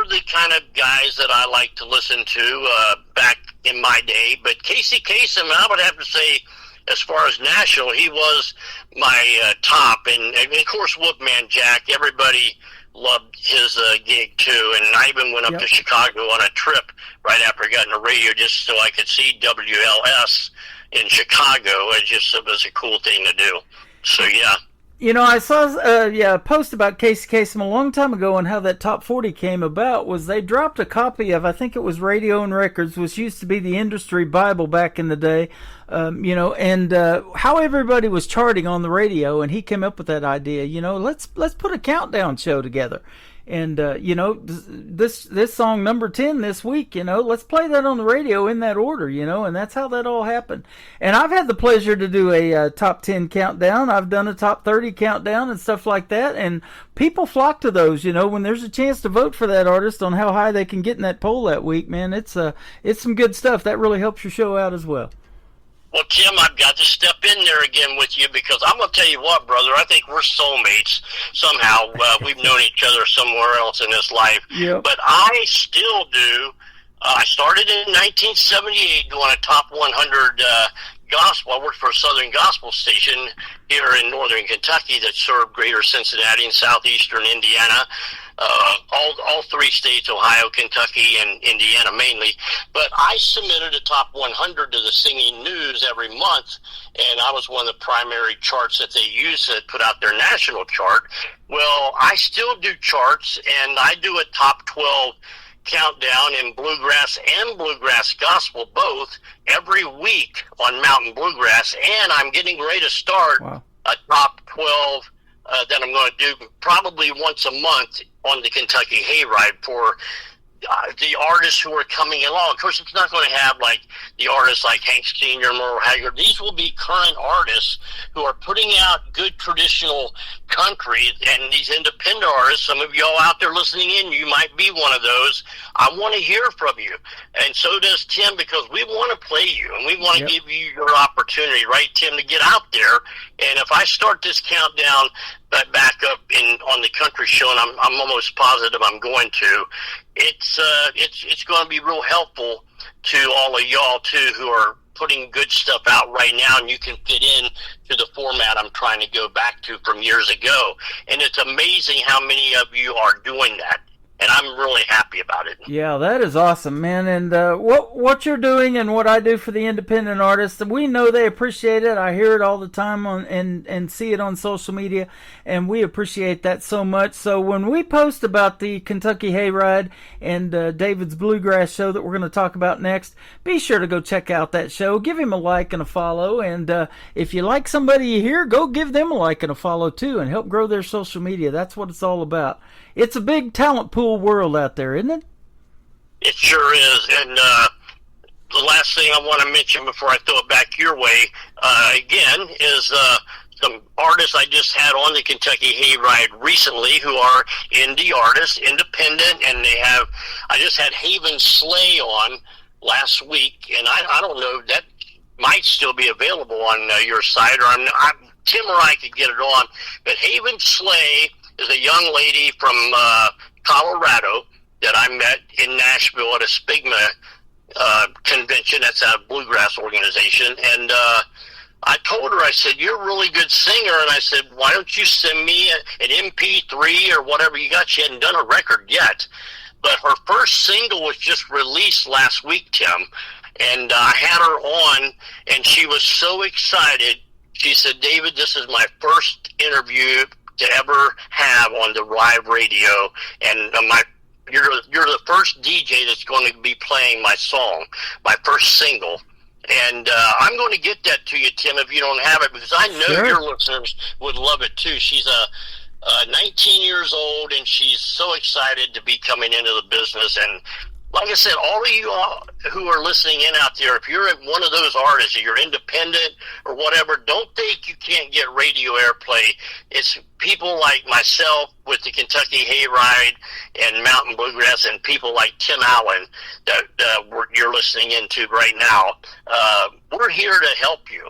Speaker 9: the kind of guys that I like to listen to back in my day. But Casey Kasem, I would have to say, as far as national, he was my top, and of course Wolfman Jack. Everybody loved his gig too, and I even went up to Chicago on a trip right after I got in the radio just so I could see WLS in Chicago. It was a cool thing to do. So yeah.
Speaker 4: I saw a post about Casey Kasem a long time ago, and how that top 40 came about was they dropped a copy of, I think it was Radio and Records, which used to be the industry Bible back in the day, and how everybody was charting on the radio, and he came up with that idea, let's put a countdown show together. And, this song number 10 this week, let's play that on the radio in that order, and that's how that all happened. And I've had the pleasure to do a top 10 countdown. I've done a top 30 countdown and stuff like that. And people flock to those, when there's a chance to vote for that artist on how high they can get in that poll that week, man. It's some good stuff. That really helps your show out as well.
Speaker 9: Well, Tim, I've got to step in there again with you because I'm going to tell you what, brother. I think we're soulmates somehow. We've known each other somewhere else in this life.
Speaker 4: Yep.
Speaker 9: But I still do. I started in 1978 doing a top 100 gospel. I worked for a Southern gospel station here in northern Kentucky that served greater Cincinnati and southeastern Indiana. All three states, Ohio, Kentucky, and Indiana mainly. But I submitted a top 100 to the Singing News every month, and I was one of the primary charts that they use to put out their national chart. Well, I still do charts, and I do a top 12 countdown in bluegrass and bluegrass gospel both every week on Mountain Bluegrass, and I'm getting ready to start a top 12 that I'm going to do probably once a month on the Kentucky Hayride for the artists who are coming along. Of course, it's not going to have like the artists like Hank Sr., Merle Haggard. These will be current artists who are putting out good traditional country, and these independent artists, some of y'all out there listening in, you might be one of those. I want to hear from you, and so does Tim, because we want to play you, and we want to give you your opportunity, right, Tim, to get out there. And if I start this countdown back up on the country show, and I'm almost positive I'm going to, it's going to be real helpful to all of y'all too who are putting good stuff out right now, and you can fit in to the format I'm trying to go back to from years ago. And it's amazing how many of you are doing that, and I'm really happy about it.
Speaker 4: Yeah, that is awesome, man. And what you're doing and what I do for the independent artists, we know they appreciate it. I hear it all the time and see it on social media, and we appreciate that so much. So when we post about the Kentucky Hayride and David's Bluegrass show that we're going to talk about next, be sure to go check out that show. Give him a like and a follow, and if you like somebody you hear, go give them a like and a follow too, and help grow their social media. That's what it's all about. It's a big talent pool world out there, isn't it?
Speaker 9: It sure is. And the last thing I want to mention before I throw it back your way, again, is some artists I just had on the Kentucky Hayride recently who are indie artists, independent, and I just had Haven Slay on last week, and I don't know, that might still be available on your site, or Tim or I could get it on, but Haven Slay is a young lady from Colorado that I met in Nashville at a Spigma convention. That's a bluegrass organization. And I told her, I said, you're a really good singer. And I said, why don't you send me an MP3 or whatever you got? She hadn't done a record yet. But her first single was just released last week, Tim. And I had her on, and she was so excited. She said, David, this is my first interview to ever have on the Rive Radio, and you're the first DJ that's going to be playing my song, my first single, and I'm going to get that to you, Tim, if you don't have it, because I know your listeners would love it too. She's 19 years old, and she's so excited to be coming into the business. And like I said, all of you who are listening in out there, if you're one of those artists, or you're independent or whatever, don't think you can't get radio airplay. It's people like myself with the Kentucky Hayride and Mountain Bluegrass, and people like Tim Allen that you're listening into right now. We're here to help you,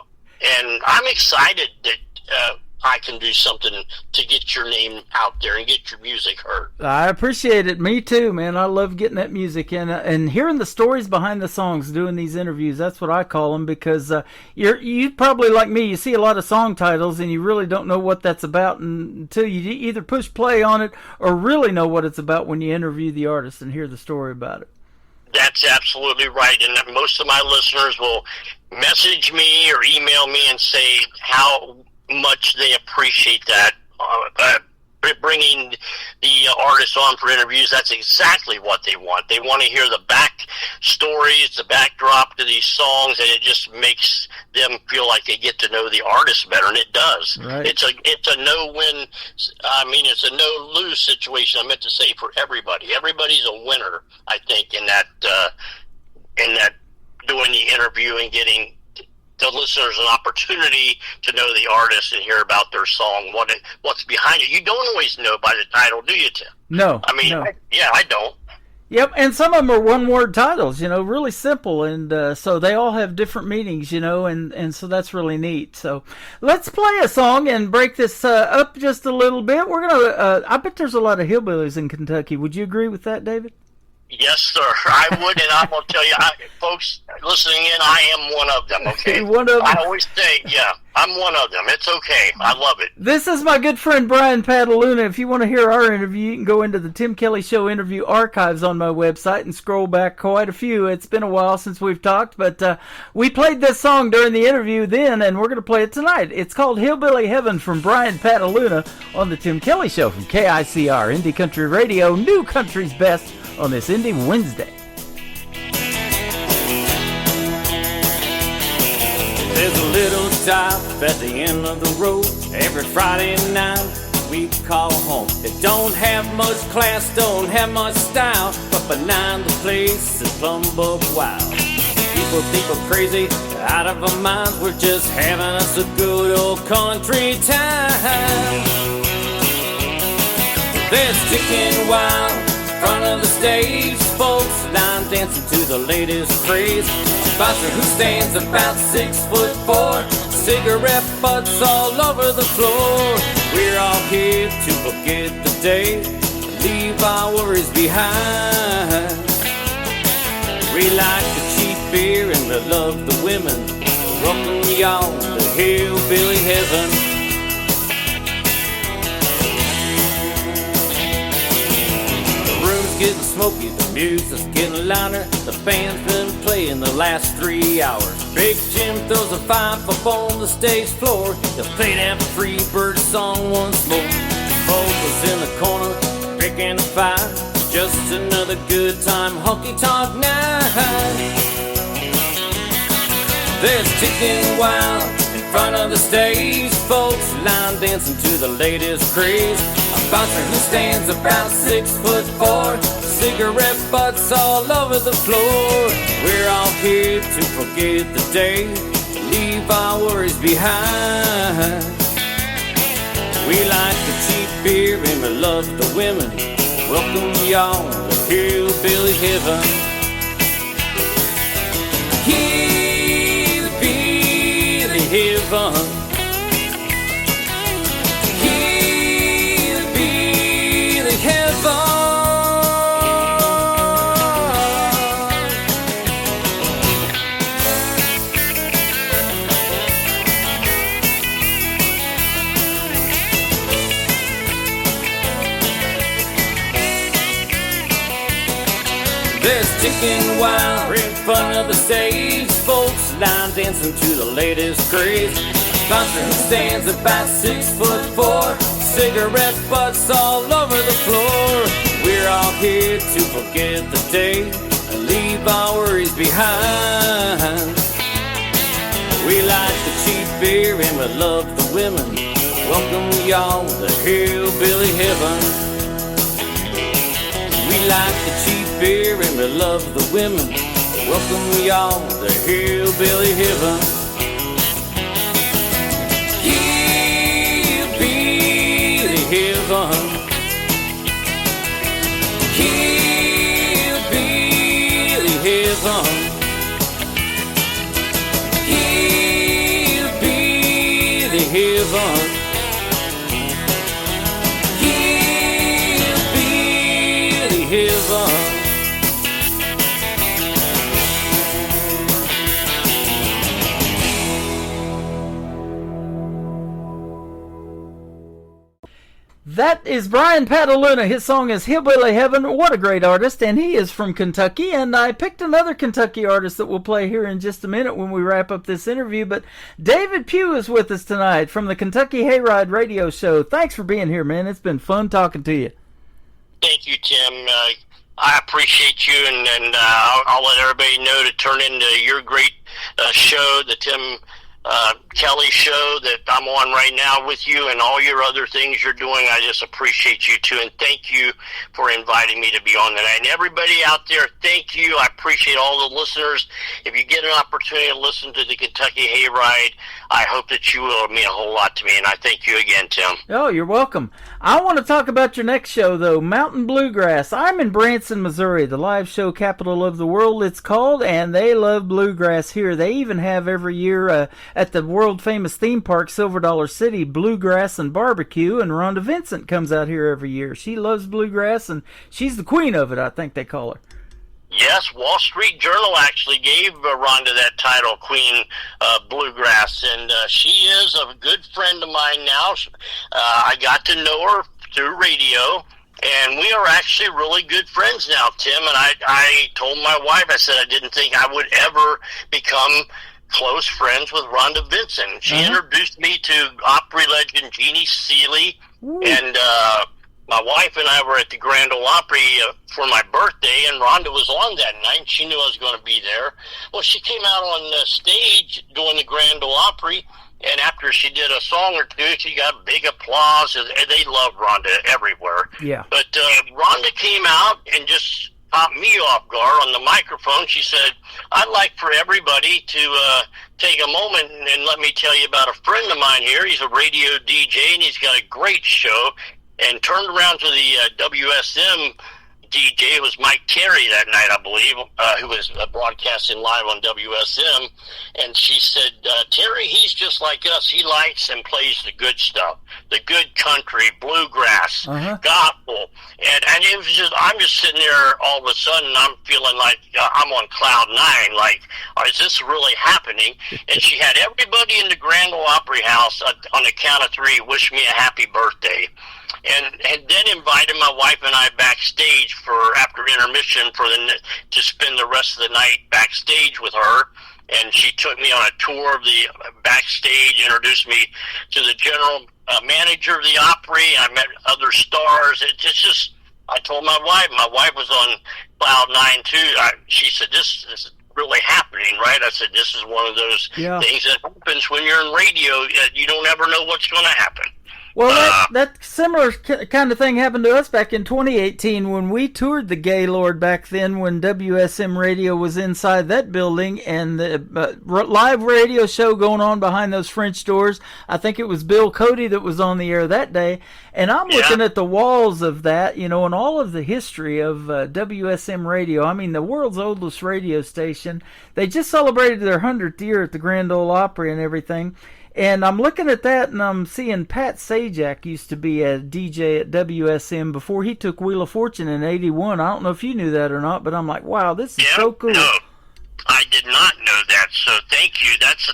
Speaker 9: and I'm excited that I can do something to get your name out there and get your music heard. I
Speaker 4: appreciate it. Me too, man. I love getting that music in and hearing the stories behind the songs, doing these interviews. That's what I call them, because you probably, like me, you see a lot of song titles and you really don't know what that's about until you either push play on it or really know what it's about when you interview the artist and hear the story about it.
Speaker 9: That's absolutely right. And most of my listeners will message me or email me and say how much they appreciate that, bringing the artists on for interviews. That's exactly what they want. They want to hear the back stories, the backdrop to these songs, and it just makes them feel like they get to know the artist better, and it does.
Speaker 4: Right.
Speaker 9: It's a no-win. It's a no-lose situation. I meant to say for everybody. Everybody's a winner, I think, in that doing the interview and getting the listeners an opportunity to know the artist and hear about their song, what's behind it. You don't always know by the title, do you, Tim?
Speaker 4: No.
Speaker 9: I mean,
Speaker 4: no.
Speaker 9: I don't.
Speaker 4: Yep, and some of them are one-word titles, really simple, and so they all have different meanings, and so that's really neat. So let's play a song and break this up just a little bit. We're gonna. I bet there's a lot of hillbillies in Kentucky. Would you agree with that, David?
Speaker 9: Yes, sir. I would, and I'm going to tell you, folks listening in, I am one of them, okay?
Speaker 4: One of them.
Speaker 9: I always say, yeah, I'm one of them. It's okay. I love it.
Speaker 4: This is my good friend Brian Pataluna. If you want to hear our interview, you can go into the Tim Kelly Show interview archives on my website and scroll back quite a few. It's been a while since we've talked, but we played this song during the interview then, and we're going to play it tonight. It's called Hillbilly Heaven from Brian Pataluna on the Tim Kelly Show from KICR, Indie Country Radio, New Country's Best, on this Indie Wednesday.
Speaker 5: There's a little stop at the end of the road every Friday night we call home. It don't have much class, don't have much style, but behind the place is plumb buck wild. People think we're crazy, out of our minds, we're just having us a good old country time. There's ticking wild in front of the stage, folks line dancing to the latest craze. A bouncer who stands about 6'4", cigarette butts all over the floor. We're all here to forget the day, leave our worries behind. We like the cheap beer and we love the women. Welcome y'all to hillbilly heaven. Getting smoky, the music's getting louder. The band's been playing the last 3 hours. Big Jim throws a five up on the stage floor. He'll play that Freebird song once more. Vocals in the corner, picking a fire. Just another good time honky-tonk night. There's ticking wild in front of the stage, folks line dancing to the latest craze. A bouncer who stands about 6'4", cigarette butts all over the floor. We're all here to forget the day, leave our worries behind. We like the cheap beer and we love the women. Welcome y'all to hillbilly heaven. Hillbilly heaven. There's ticking wild in front of the stage, folks line dancing to the latest craze. Bouncer who stands about 6'4", cigarette butts all over the floor. We're all here to forget the day and leave our worries behind. We like the cheap beer and we love the women. Welcome y'all to hillbilly heaven. We like the cheap beer and we love the women. Welcome y'all to hillbilly heaven. Hillbilly heaven. Hillbilly heaven. Hillbilly heaven. Heaven.
Speaker 4: That is Brian Pataluna. His song is Hillbilly Heaven. What a great artist, and he is from Kentucky. And I picked another Kentucky artist that we'll play here in just a minute when we wrap up this interview. But David Pugh is with us tonight from the Kentucky Hayride Radio Show. Thanks for being here, man. It's been fun talking to you.
Speaker 9: Thank you, Tim. I appreciate you, and I'll let everybody know to turn into your great show, the Tim Kelly Show that I'm on right now with you, and all your other things you're doing. I just appreciate you, too, and thank you for inviting me to be on tonight. And everybody out there, thank you. I appreciate all the listeners. If you get an opportunity to listen to the Kentucky Hayride, I hope that you will mean a whole lot to me, and I thank you again, Tim.
Speaker 4: Oh, you're welcome. I want to talk about your next show, though, Mountain Bluegrass. I'm in Branson, Missouri, the live show capital of the world, it's called, and they love bluegrass here. They even have every year at the world-famous theme park, Silver Dollar City, bluegrass and barbecue, and Rhonda Vincent comes out here every year. She loves bluegrass, and she's the queen of it, I think they call her.
Speaker 9: Yes, Wall Street Journal actually gave Rhonda that title, Queen Bluegrass, and she is a good friend of mine now. I got to know her through radio, and we are actually really good friends now, Tim. And I told my wife, I said I didn't think I would ever become close friends with Rhonda Vincent. She introduced me to Opry legend Jeannie Seely, and my wife and I were at the Grand Ole Opry for my birthday, and Rhonda was on that night. She knew I was going to be there. Well, she came out on the stage doing the Grand Ole Opry, and after she did a song or two, she got big applause, and they love Rhonda everywhere.
Speaker 4: Yeah.
Speaker 9: But Rhonda came out and just caught me off guard on the microphone. She said, I'd like for everybody to take a moment and let me tell you about a friend of mine here. He's a radio DJ, and he's got a great show. And turned around to the WSM DJ. It was Mike Terry that night, I believe, who was broadcasting live on WSM. And she said, Terry, he's just like us. He likes and plays the good stuff, the good country, bluegrass, gospel. And it was just, I'm just sitting there all of a sudden, I'm feeling like I'm on cloud nine. Like, is this really happening? And she had everybody in the Grand Ole Opry House on the count of three wish me a happy birthday. And then invited my wife and I backstage for after intermission to spend the rest of the night backstage with her. And she took me on a tour of the backstage, introduced me to the general manager of the Opry. I met other stars. It's just I told my wife was on cloud nine too. She said, this is really happening, right? I said, this is one of those things that happens when you're in radio. You don't ever know what's going to happen.
Speaker 4: Well, that similar kind of thing happened to us back in 2018 when we toured the Gaylord back then when WSM Radio was inside that building and the live radio show going on behind those French doors. I think it was Bill Cody that was on the air that day. And I'm looking at the walls of that, you know, and all of the history of WSM Radio. I mean, the world's oldest radio station. They just celebrated their 100th year at the Grand Ole Opry and everything. And I'm looking at that, and I'm seeing Pat Sajak used to be a DJ at WSM before he took Wheel of Fortune in '81. I don't know if you knew that or not, but I'm like, wow, this is so cool.
Speaker 9: No, I did not know that, so thank you. That's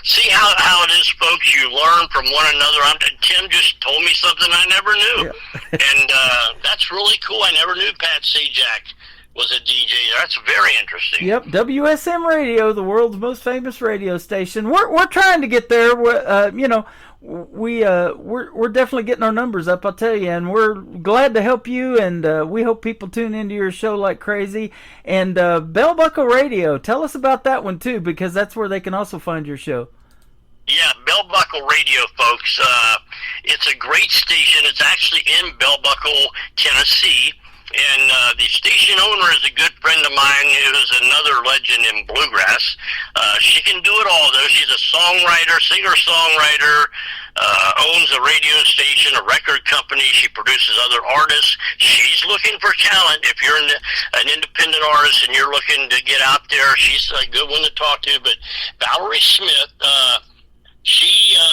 Speaker 9: see how it is, folks. You learn from one another. Tim just told me something I never knew, and that's really cool. I never knew Pat Sajak was a DJ. That's very interesting.
Speaker 4: Yep, WSM Radio, the world's most famous radio station. We're trying to get there. You know, we're definitely getting our numbers up, I'll tell you, and we're glad to help you. And we hope people tune into your show like crazy. And Bell Buckle Radio, tell us about that one too, because that's where they can also find your show.
Speaker 9: Yeah, Bell Buckle Radio, folks. It's a great station. It's actually in Bell Buckle, Tennessee. And the station owner is a good friend of mine who's another legend in bluegrass. She can do it all, though. She's a songwriter, singer-songwriter, owns a radio station, a record company. She produces other artists. She's looking for talent. If you're an independent artist and you're looking to get out there, she's a good one to talk to. But Valerie Smith,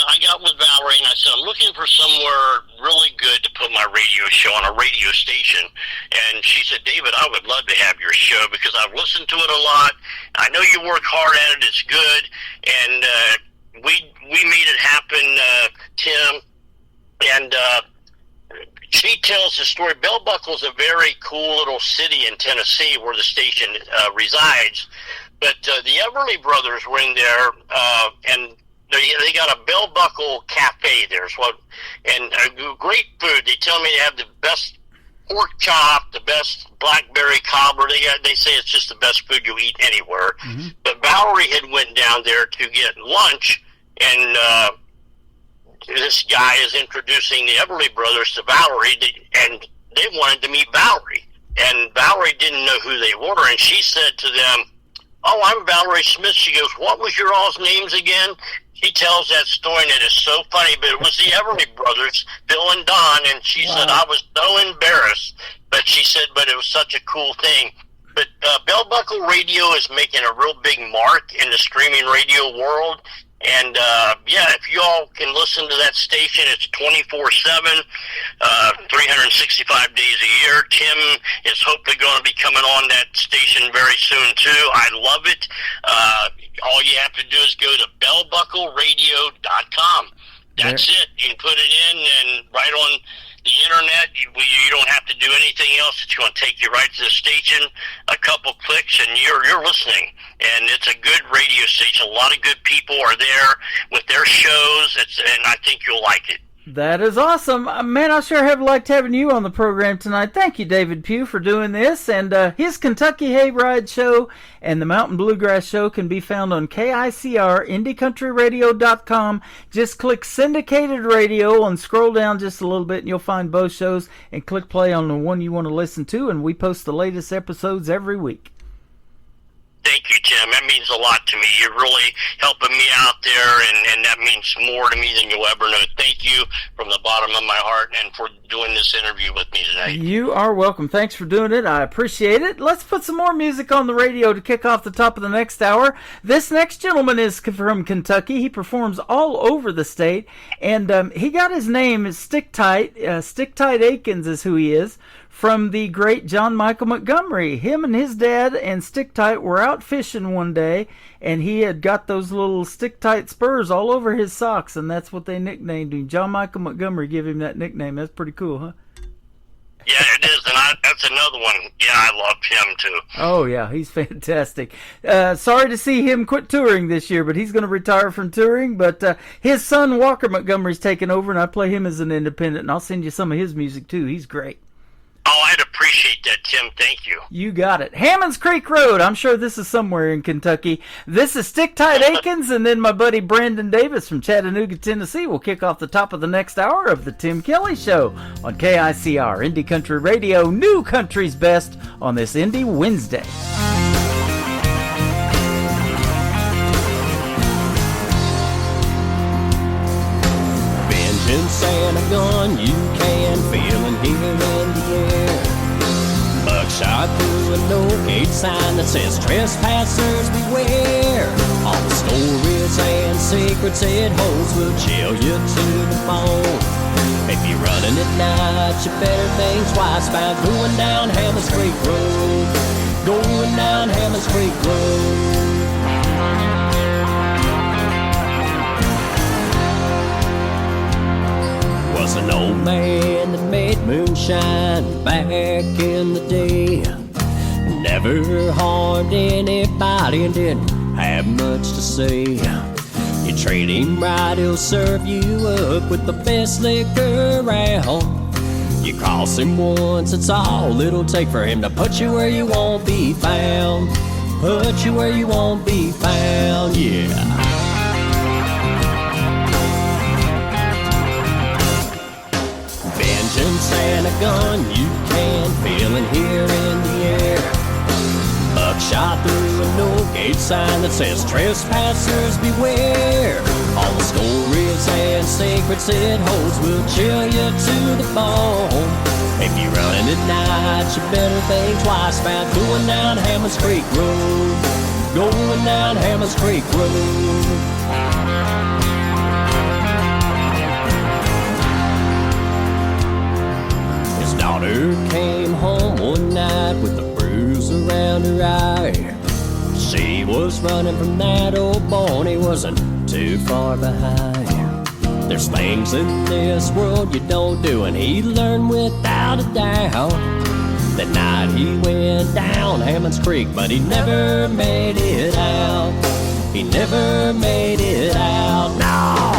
Speaker 9: I got with Valerie and I said, I'm looking for somewhere really good to put my radio show on a radio station. And she said, David, I would love to have your show because I've listened to it a lot. I know you work hard at it. It's good. And we made it happen, Tim. And she tells the story. Bell Buckle is a very cool little city in Tennessee where the station resides. But the Everly Brothers were in there, and they got a Bell Buckle cafe there, and great food. They tell me they have the best pork chop, the best blackberry cobbler. They say it's just the best food you eat anywhere. Mm-hmm. But Valerie had went down there to get lunch, and this guy is introducing the Everly Brothers to Valerie, and they wanted to meet Valerie. And Valerie didn't know who they were, and she said to them, oh, I'm Valerie Smith. She goes, what was your all's names again? He tells that story, and it is so funny. But it was the Everly brothers, Bill and Don, and she said, I was so embarrassed. But she said, but it was such a cool thing. But Bell Buckle Radio is making a real big mark in the streaming radio world. And, if you all can listen to that station, it's 24/7, 365 days a year. Tim is hopefully going to be coming on that station very soon, too. I love it. All you have to do is go to bellbuckleradio.com. That's it. You can put it in, and right on the internet, you don't have to do anything else. It's going to take you right to the station, a couple clicks, and you're listening. And it's a good radio station. A lot of good people are there with their shows, and I think you'll like it.
Speaker 4: That is awesome. Man, I sure have liked having you on the program tonight. Thank you, David Pugh, for doing this. And his Kentucky Hayride Show and the Mountain Bluegrass Show can be found on KICR, IndieCountryRadio.com. Just click Syndicated Radio and scroll down just a little bit, and you'll find both shows, and click play on the one you want to listen to, and we post the latest episodes every week.
Speaker 9: Thank you, Tim. That means a lot to me. You're really helping me out there, and that means more to me than you'll ever know. Thank you from the bottom of my heart, and for doing this interview with me tonight.
Speaker 4: You are welcome. Thanks for doing it. I appreciate it. Let's put some more music on the radio to kick off the top of the next hour. This next gentleman is from Kentucky. He performs all over the state, and he got his name, Stick Tight. Stick Tight Akins is who he is, from the great John Michael Montgomery. Him and his dad and Stick Tight were out fishing one day, and he had got those little Stick Tight spurs all over his socks, and that's what they nicknamed him. John Michael Montgomery gave him that nickname. That's pretty cool, huh?
Speaker 9: Yeah, it is, and that's another one. Yeah, I love him, too.
Speaker 4: Oh, yeah, he's fantastic. Sorry to see him quit touring this year, but he's going to retire from touring. But his son, Walker Montgomery's taken over, and I play him as an independent, and I'll send you some of his music, too. He's great.
Speaker 9: Oh, I'd appreciate that, Tim. Thank you.
Speaker 4: You got it. Hammonds Creek Road. I'm sure this is somewhere in Kentucky. This is Stick Tight Akins, and then my buddy Brandon Davis from Chattanooga, Tennessee will kick off the top of the next hour of the Tim Kelly Show on KICR, Indie Country Radio, New Country's Best on this Indie Wednesday.
Speaker 10: Vengeance and a gun you can feel and hear in the air. Buckshot through a no-gate sign that says trespassers beware. All the stories and secrets it holds will chill you to the bone. If you're running at night, you better think twice about going down Hammonds Creek Road. Going down Hammonds Creek Road. Was an old man that made moonshine back in the day. Never harmed anybody and didn't have much to say. You treat him right, he'll serve you up with the best liquor around. You cross him once, it's all it'll take for him to put you where you won't be found. Put you where you won't be found, yeah. Vengeance and a gun you can feel and hear in the air. Buckshot through a no-gate sign that says trespassers beware. All the stories and secrets it holds will chill you to the bone. If you're running at night, you better think twice about going down Hammonds Creek Road. Going down Hammonds Creek Road. Daughter came home one night with a bruise around her eye. She was running from that old boy, he wasn't too far behind. There's things in this world you don't do, and he learned without a doubt. That night he went down Hammonds Creek, but he never made it out. He never made it out, no!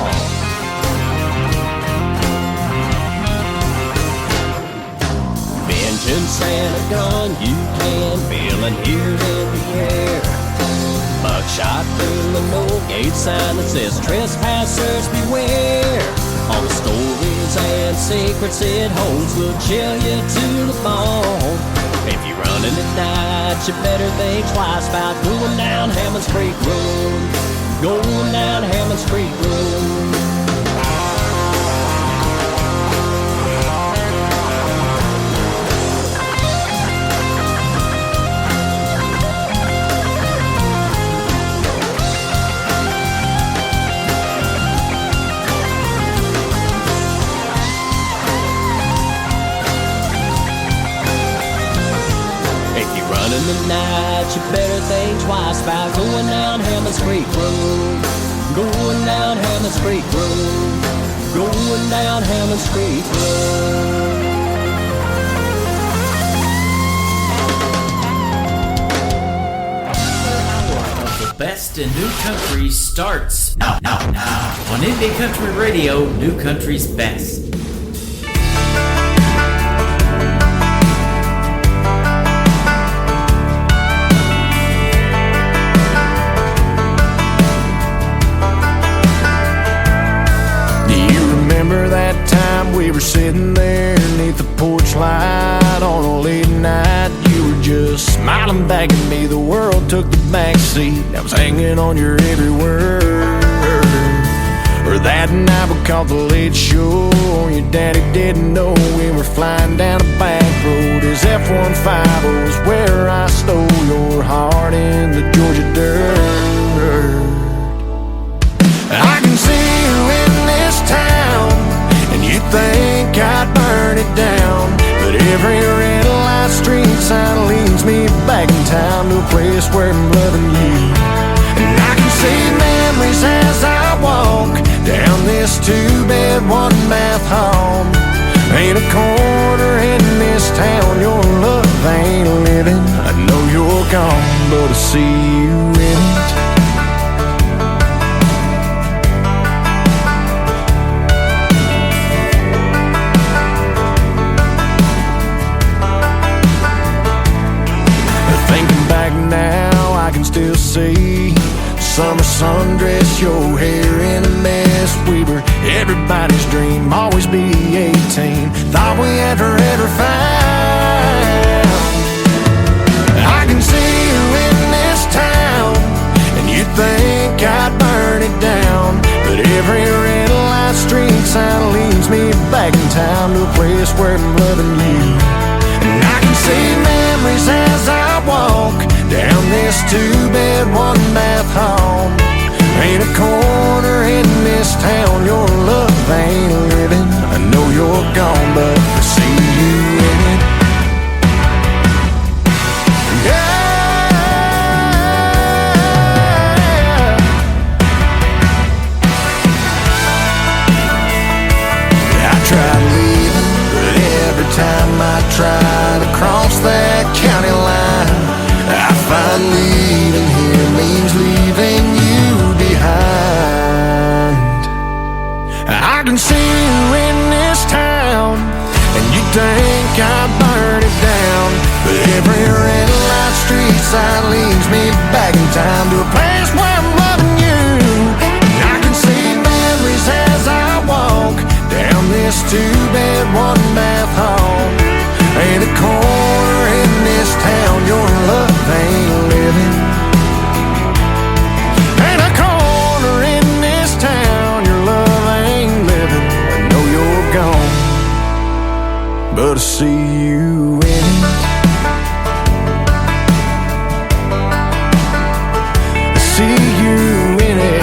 Speaker 10: Vengeance and a gun you can feel and hear in the air. Buckshot through a no-gate sign that says trespassers beware. All the stories and secrets it holds will chill you to the bone. If you're running at night, you better think twice about going down Hammonds Creek Road. going down Hammond Street Road. In the night, you better think twice about going down Hammond Street Road. Going down Hammond Street Road. Going down Hammond Street
Speaker 6: Road. The best in new country starts now. On Indie Country Radio, New Country's Best.
Speaker 5: Remember that time we were sitting there beneath the porch light on a late night? You were just smiling back at me. The world took the back seat. I was hanging on your every word. Or that night we caught the late show. Your daddy didn't know we were flying down a back road. His F-150 was where I stole your heart in the Georgia dirt. I can see you in this town, and you think I'd burn it down. But every red light street sign leads me back in time to a place where I'm loving you. And I can see memories as I walk down this 2-bed, 1-bath home. Ain't a corner in this town your love ain't living. I know you're gone, but I see you in it. Now I can still see summer sundress, your hair in a mess. We were everybody's dream, always be 18. Thought we had forever found. I can see you in this town, and you think I'd burn it down. But every red light street sign leads me back in time to a place where I'm loving you. And I can see memories as I walk down this 2-bed, 1-bath home. Ain't a corner in this town your love ain't living. I know you're gone, but I see you in it. I tried leaving, but every time I try to cross that county line, I find leaving here means leaving you behind. I can see you in this town, and you think I'd burn it down. But every red light street sign leads me back in time to a place where I'm loving you. And I can see memories as I walk down this 2-bed, 1-bath home. Ain't a corner in this town your love ain't living. Ain't a corner in this town your love ain't living. I know you're gone, but I see you in it. I see you in it.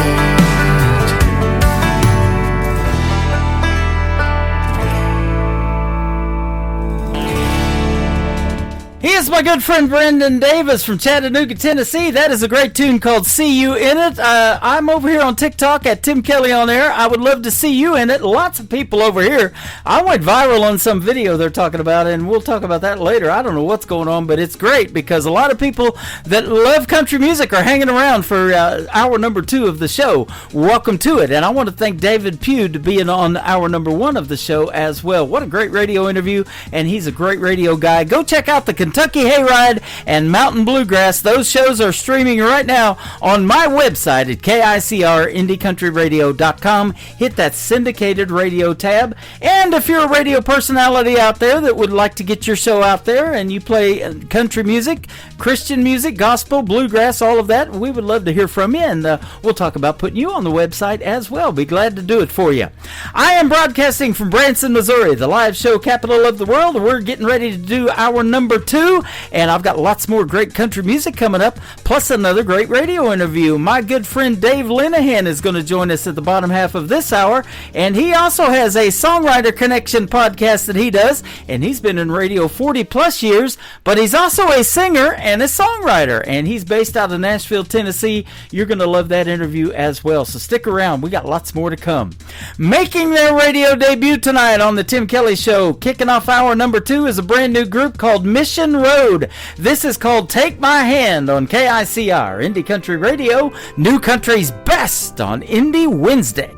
Speaker 4: He is my good friend Brendan Davis from Chattanooga, Tennessee. That is a great tune called See You In It. I'm over here on TikTok at Tim Kelly on Air. I would love to see you in it. Lots of people over here. I went viral on some video they're talking about, and we'll talk about that later. I don't know what's going on, but it's great because a lot of people that love country music are hanging around for hour number 2 of the show. Welcome to it. And I want to thank David Pugh to being on hour number 1 of the show as well. What a great radio interview, and he's a great radio guy. Go check out the Kentucky Yankee Hayride and Mountain Bluegrass. Those shows are streaming right now on my website at KICRIndieCountryRadio.com. Hit that syndicated radio tab. And if you're a radio personality out there that would like to get your show out there and you play country music, Christian music, gospel, bluegrass, all of that, we would love to hear from you, and we'll talk about putting you on the website as well. Be glad to do it for you. I am broadcasting from Branson, Missouri, the live show capital of the world. We're getting ready to do our number 2, and I've got lots more great country music coming up, plus another great radio interview. My good friend Dave Linehan is going to join us at the bottom half of this hour, and he also has a Songwriter Connection podcast that he does, and he's been in radio 40 plus years, but he's also a singer and a songwriter, and he's based out of Nashville, Tennessee. You're going to love that interview as well, so stick around. We got lots more to come. Making their radio debut tonight on the Tim Kelly Show, kicking off hour number 2, is a brand new group called Mission Road. This is called Take My Hand on KICR Indie Country Radio, New Country's best on Indie Wednesday.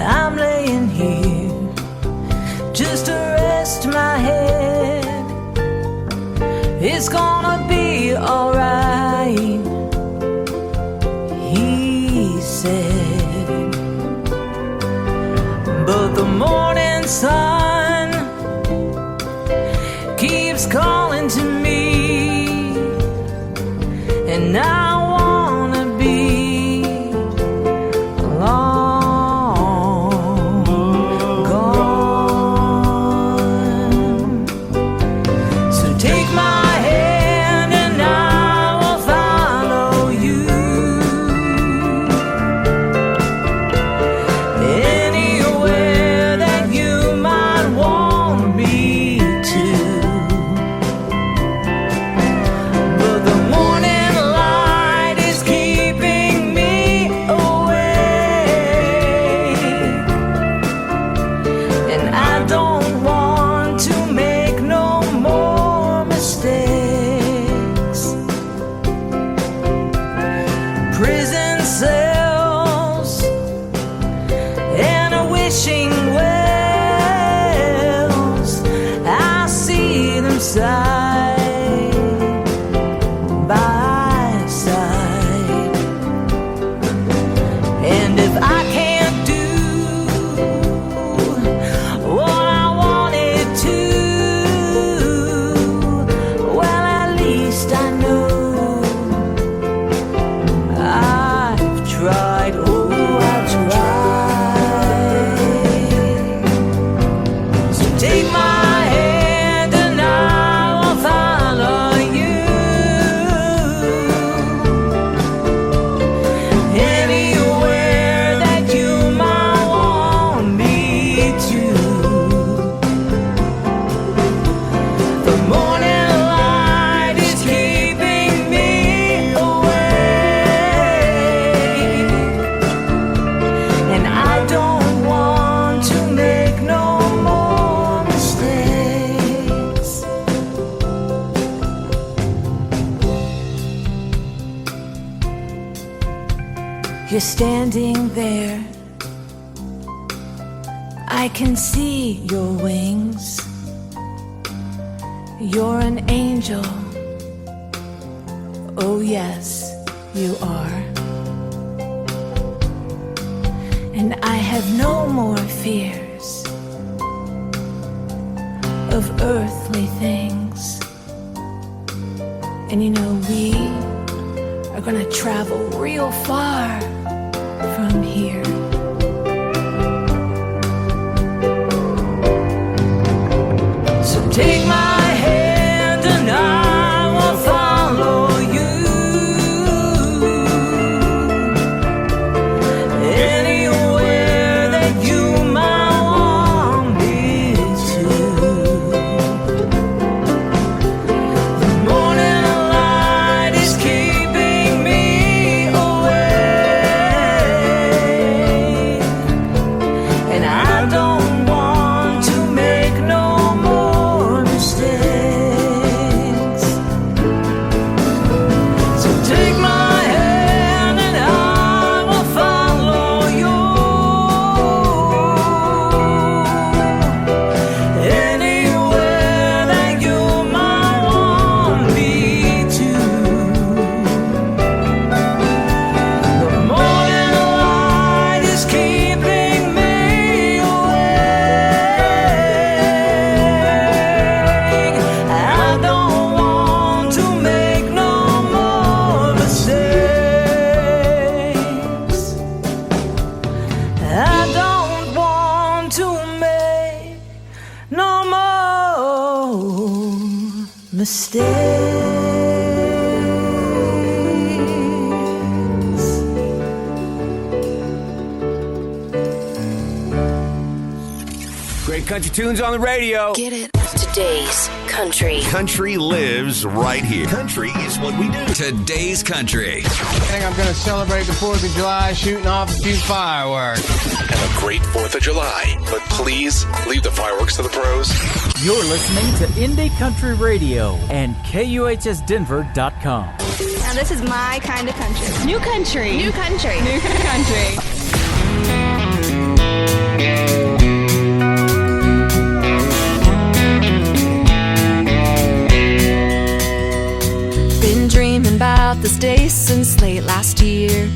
Speaker 11: I'm laying here just to rest my head. It's gonna be alright, he said. But the morning sun keeps calling to me, and I wanna be long gone. So take my hand and I will follow you anywhere that you might want me to. But the morning light is keeping me awake, and I don't want to make no more mistakes. Prison cells and a wishing wells, I see them side by side. And if I can't do what I wanted to, well, at least I know I've tried. Oh, I've tried. So take my hand and I will follow you anywhere that you might want me to. The morning light is keeping me awake, and I don't want to make no more mistakes. You're standing there, I can see your wings. You're an angel, oh yes, you are. And I have no more fears of earthly things. And you know, we are gonna travel real far from here. So take my hand and I will follow you anywhere that you might want me to. The morning light is keeping me awake, and I don't want to make no more mistakes. mistakes.
Speaker 7: Great country tunes on the radio.
Speaker 12: Get it? Today's country.
Speaker 13: Country lives right here. Country is what we do. Today's country.
Speaker 7: I think I'm going to celebrate the 4th of July shooting off a few fireworks.
Speaker 14: Have a great 4th of July, but please leave the fireworks to the pros.
Speaker 4: You're listening to Indie Country Radio and KUHSdenver.com.
Speaker 15: Now this is my kind of country. New country. New country. New country.
Speaker 11: Been dreaming about this day since late last year.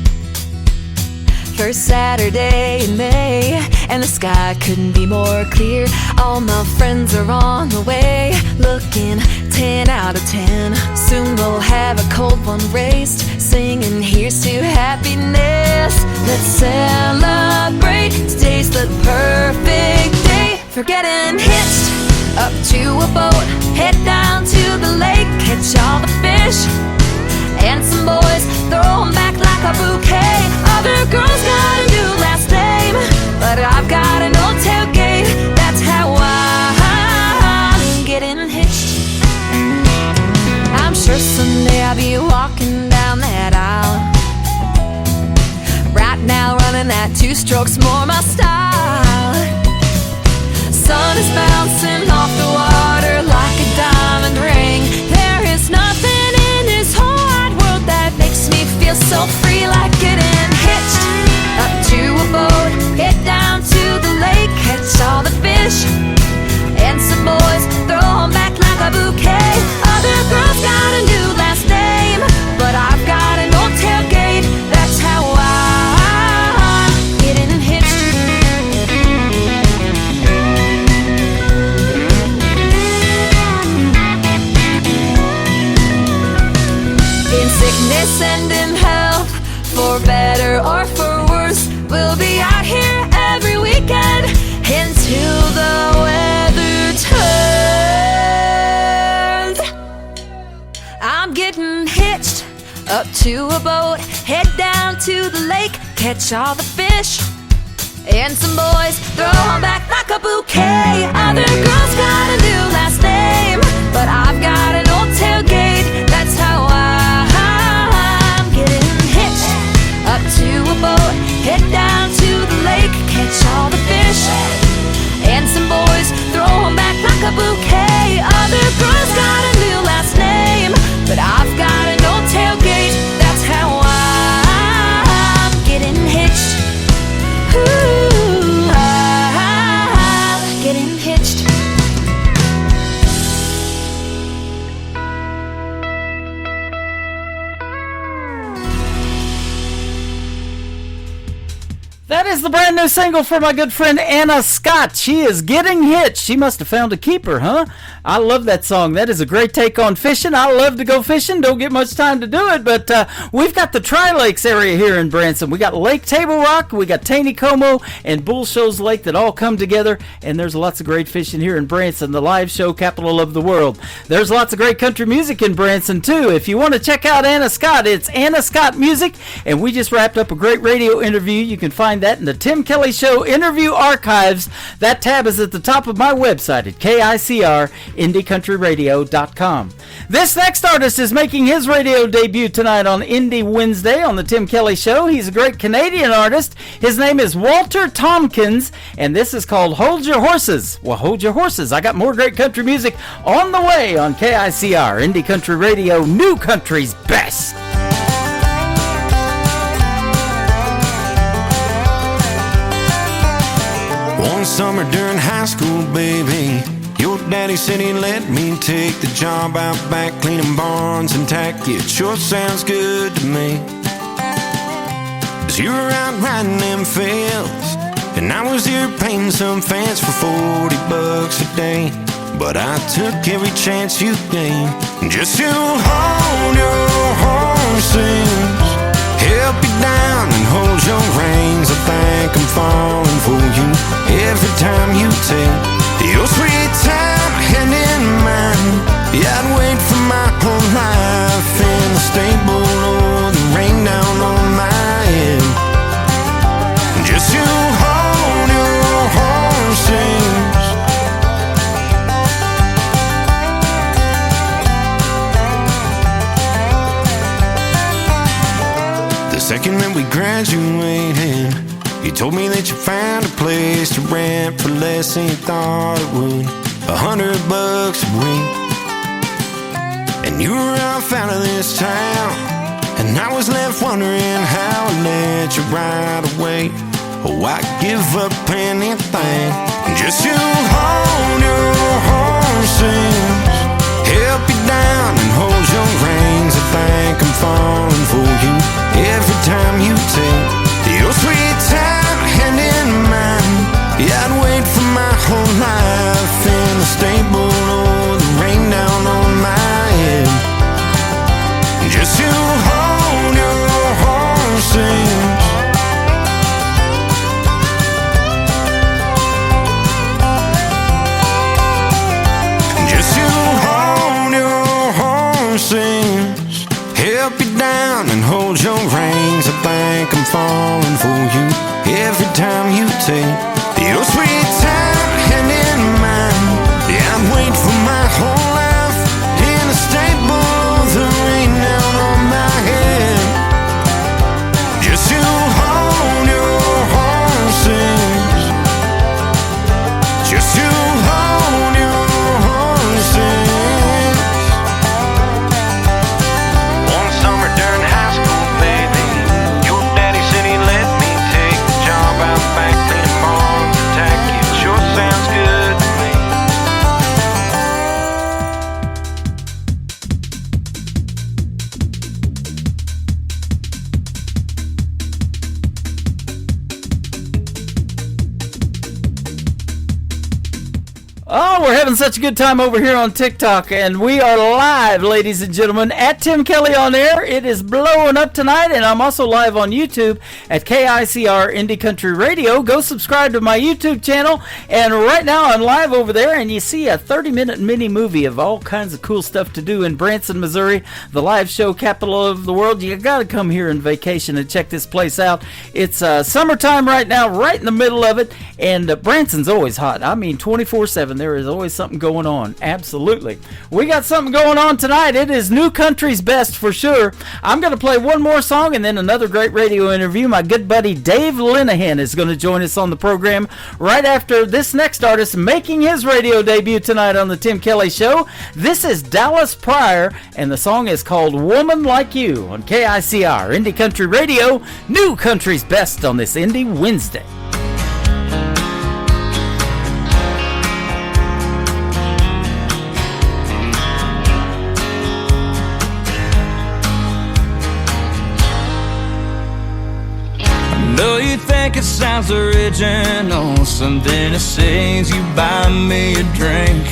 Speaker 11: First Saturday in May, and the sky couldn't be more clear. All my friends are on the way, looking 10 out of 10. Soon we'll have a cold one raised, singing here's to happiness. Let's celebrate, today's the perfect day for getting hitched up to a boat, head down to the lake, catch all the fish and some boys, throw 'em back like a bouquet. Other girls got a new last name, but I've got an old tailgate. That's how I'm getting hitched. I'm sure someday I'll be walking down that aisle. Right now running that 2 strokes more my style. Sun is bouncing off the water like a diamond ring. There is nothing in this whole wide world that makes me feel so free, like getting hitched up to a boat, head down to the lake, catch all the fish and some boys, throw 'em back like a bouquet. Other girls got a new last name, but I've got an old tailgate. That's how I'm getting hitched. In sickness and in health, for better or for worse, we'll be out here every weekend until the weather turns. I'm getting hitched up to a boat, head down to the lake, catch all the fish and some boys, throw 'em back like a bouquet. Other girls got a new last name, but I've got an old tailgate. That's how I'm getting hitched up to a boat, head down to the lake, catch all the fish and some boys, throw 'em back like a bouquet. Other girls got a new last name, but I've got an old tailgate. That's how I'm getting hitched. Ooh, I'm getting hitched.
Speaker 4: That is the brand new single for my good friend Anna Scott. She is getting hitched. She must have found a keeper, huh? I love that song. That is a great take on fishing. I love to go fishing. Don't get much time to do it, but we've got the Tri-Lakes area here in Branson. We got Lake Table Rock, we got Taneycomo, and Bull Shoals Lake that all come together, and there's lots of great fishing here in Branson, the live show capital of the world. There's lots of great country music in Branson, too. If you want to check out Anna Scott, it's Anna Scott Music, and we just wrapped up a great radio interview. You can find that in the Tim Kelly Show interview archives. That tab is at the top of my website at KICR, IndieCountryRadio.com. This next artist is making his radio debut tonight on Indie Wednesday on the Tim Kelly Show. He's a great Canadian artist. His name is Walter Tompkins, and this is called Hold Your Horses. Well, hold your horses. I got more great country music on the way on KICR, Indie Country Radio, New Country's Best.
Speaker 5: One summer during high school, baby, your daddy said he'd let me take the job out back cleaning barns and tack. It sure sounds good to me. 'Cause you were out riding them fields, and I was here painting some fence for $40 a day. But I took every chance you gave, just to hold your horses, help you down and hold your reins. I think I'm falling for you every time you take your sweet time hand in mine. Yeah, I'd wait
Speaker 16: told me that you found a place to rent for less than you thought it would, $100 a week. And you were off out of this town, and I was left wondering how I let you right away. Oh, I'd give up anything just to hold your horses, help you down and hold your reins. I think I'm falling for you every time you take your sweet time hand in mine. Yeah, I'd wait for my whole life in the stable or the rain down on my head just to hold your horses. Help you down and hold your reins. I think I'm falling for you every time you take your sweet time hand in mine. Yeah, I'd wait for my whole life in the stable, the rain down on my head just to hold your horses, just to hold your horses.
Speaker 4: Oh, we're having such a good time over here on TikTok, and we are live, ladies and gentlemen, at Tim Kelly on Air. It is blowing up tonight, and I'm also live on YouTube at KICR Indie Country Radio. Go subscribe to my YouTube channel, and right now I'm live over there, and you see a 30-minute mini movie of all kinds of cool stuff to do in Branson, Missouri, the live show capital of the world. You got to come here on vacation and check this place out. It's summertime right now, right in the middle of it, and Branson's always hot. I mean, 24/7. There is always something going on. Absolutely. We got something going on tonight. It is New Country's best for sure. I'm going to play one more song and then another great radio interview. My good buddy Dave Linehan is going to join us on the program right after this next artist making his radio debut tonight on the Tim Kelly Show. This is Dallas Pryor, and the song is called Woman Like You on KICR Indie Country Radio. New Country's best on this Indie Wednesday.
Speaker 5: Though you think it sounds original, something to say is you buy me a drink.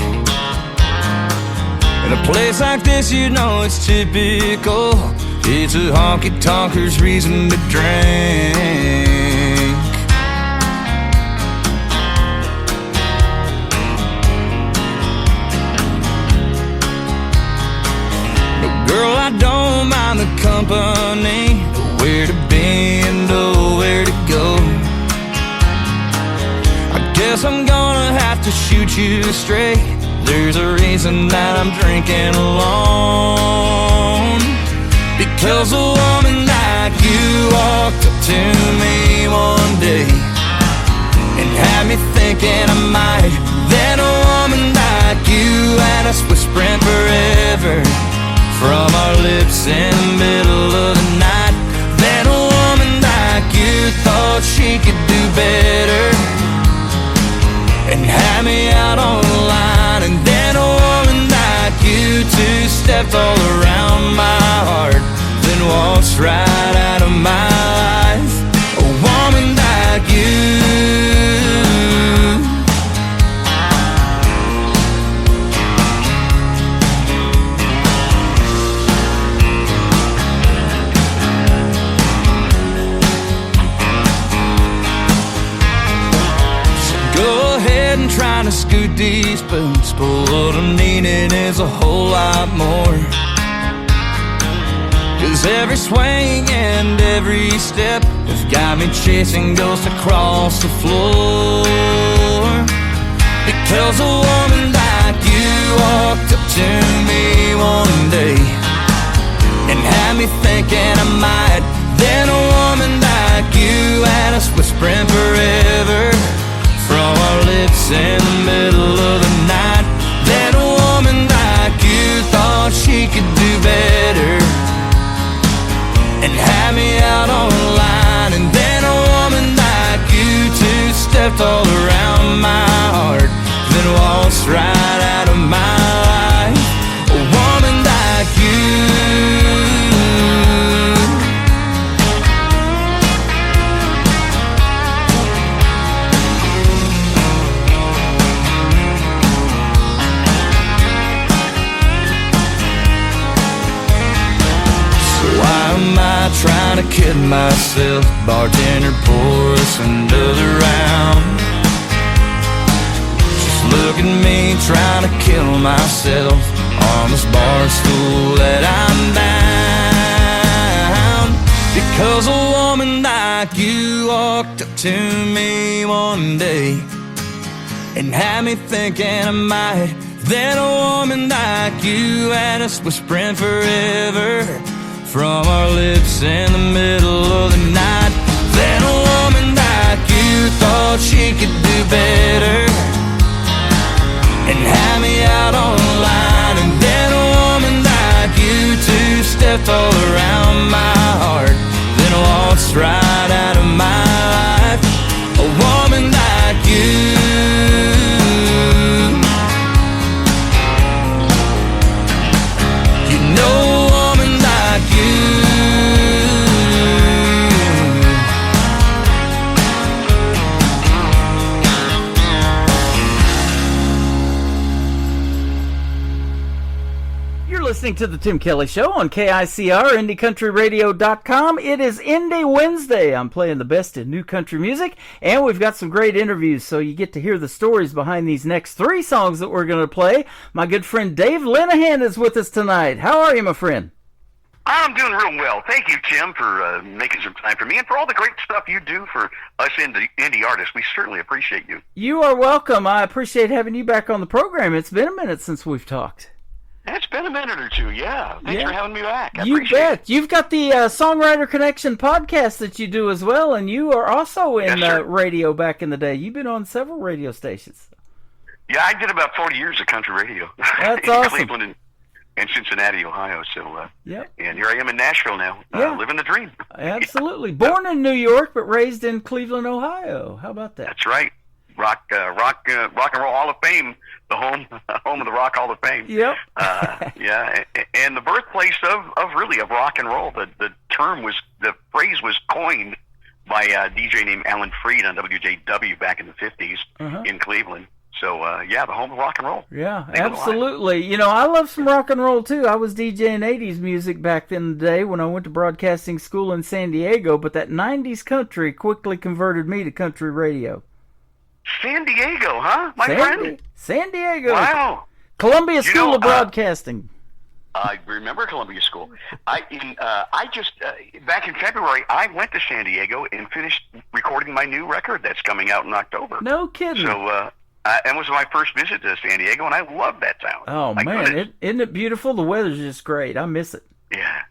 Speaker 5: In a place like this, you know it's typical. It's a honky-tonker's reason to drink. But girl, I don't mind the company, where to be and nowhere to go. I guess I'm gonna have to shoot you straight. There's a reason that I'm drinking alone. Because a woman like you walked up to me one day and had me thinking I might. Then a woman like you had us whispering forever from our lips in the middle of the night. Then a woman like you thought she could do better and had me out on the line. And then a woman like you two-stepped all around my heart, then waltzed right out of my life. A woman like you. Trying to scoot these boots, but what I'm needing is a whole lot more. 'Cause every swing and every step has got me chasing ghosts across the floor. Because a woman like you walked up to me one day and had me thinking I might. Then a woman like you had us whispering for myself, bartender, pour us another round. Just look at me trying to kill myself on this bar stool that I'm down. Because a woman like you walked up to me one day and had me thinking I might. Then a woman like you had us whispering forever from our lips in the middle of the night. Then a woman like you thought she could do better and had me out on the line. And then a woman like you two stepped all around my heart, then waltzed right out of my life. A woman like you. You know, a woman like you.
Speaker 4: Listening to the Tim Kelly Show on KICR, IndieCountryRadio.com. It is Indie Wednesday. I'm playing the best in new country music, and we've got some great interviews, so you get to hear the stories behind these next 3 songs that we're going to play. My good friend Dave Linehan is with us tonight. How are you, my friend?
Speaker 17: I'm doing real well. Thank you, Tim, for making some time for me and for all the great stuff you do for us indie artists. We certainly appreciate you.
Speaker 4: You are welcome. I appreciate having you back on the program. It's been a minute since we've talked.
Speaker 17: It's been a minute or two, yeah. Thanks for having me back.
Speaker 4: You bet. It. You've got the Songwriter Connection podcast that you do as well, and you are also in radio back in the day. You've been on several radio stations.
Speaker 17: Yeah, I did about 40 years of country radio.
Speaker 4: That's
Speaker 17: in
Speaker 4: awesome.
Speaker 17: Cleveland and Cincinnati, Ohio. So,
Speaker 4: yep.
Speaker 17: And here I am in Nashville now, living the dream.
Speaker 4: Absolutely. Born in New York, but raised in Cleveland, Ohio. How about that?
Speaker 17: That's right. Rock and Roll Hall of Fame, the home of the Rock Hall of Fame.
Speaker 4: Yep.
Speaker 17: Yeah, and the birthplace of rock and roll. The phrase was coined by a DJ named Alan Freed on WJW back in the 50s in Cleveland. So, the home of rock and roll.
Speaker 4: Yeah, absolutely. You know, I love some rock and roll, too. I was DJing 80s music back in the day when I went to broadcasting school in San Diego, but that 90s country quickly converted me to country radio.
Speaker 17: San Diego, huh, my friend?
Speaker 4: San Diego.
Speaker 17: Wow.
Speaker 4: Columbia School of Broadcasting.
Speaker 17: I remember Columbia School. I just back in February, I went to San Diego and finished recording my new record that's coming out in October.
Speaker 4: No kidding.
Speaker 17: So, it was my first visit to San Diego, and I love that town.
Speaker 4: Oh, man, isn't it beautiful? The weather's just great. I miss it.
Speaker 17: Yeah.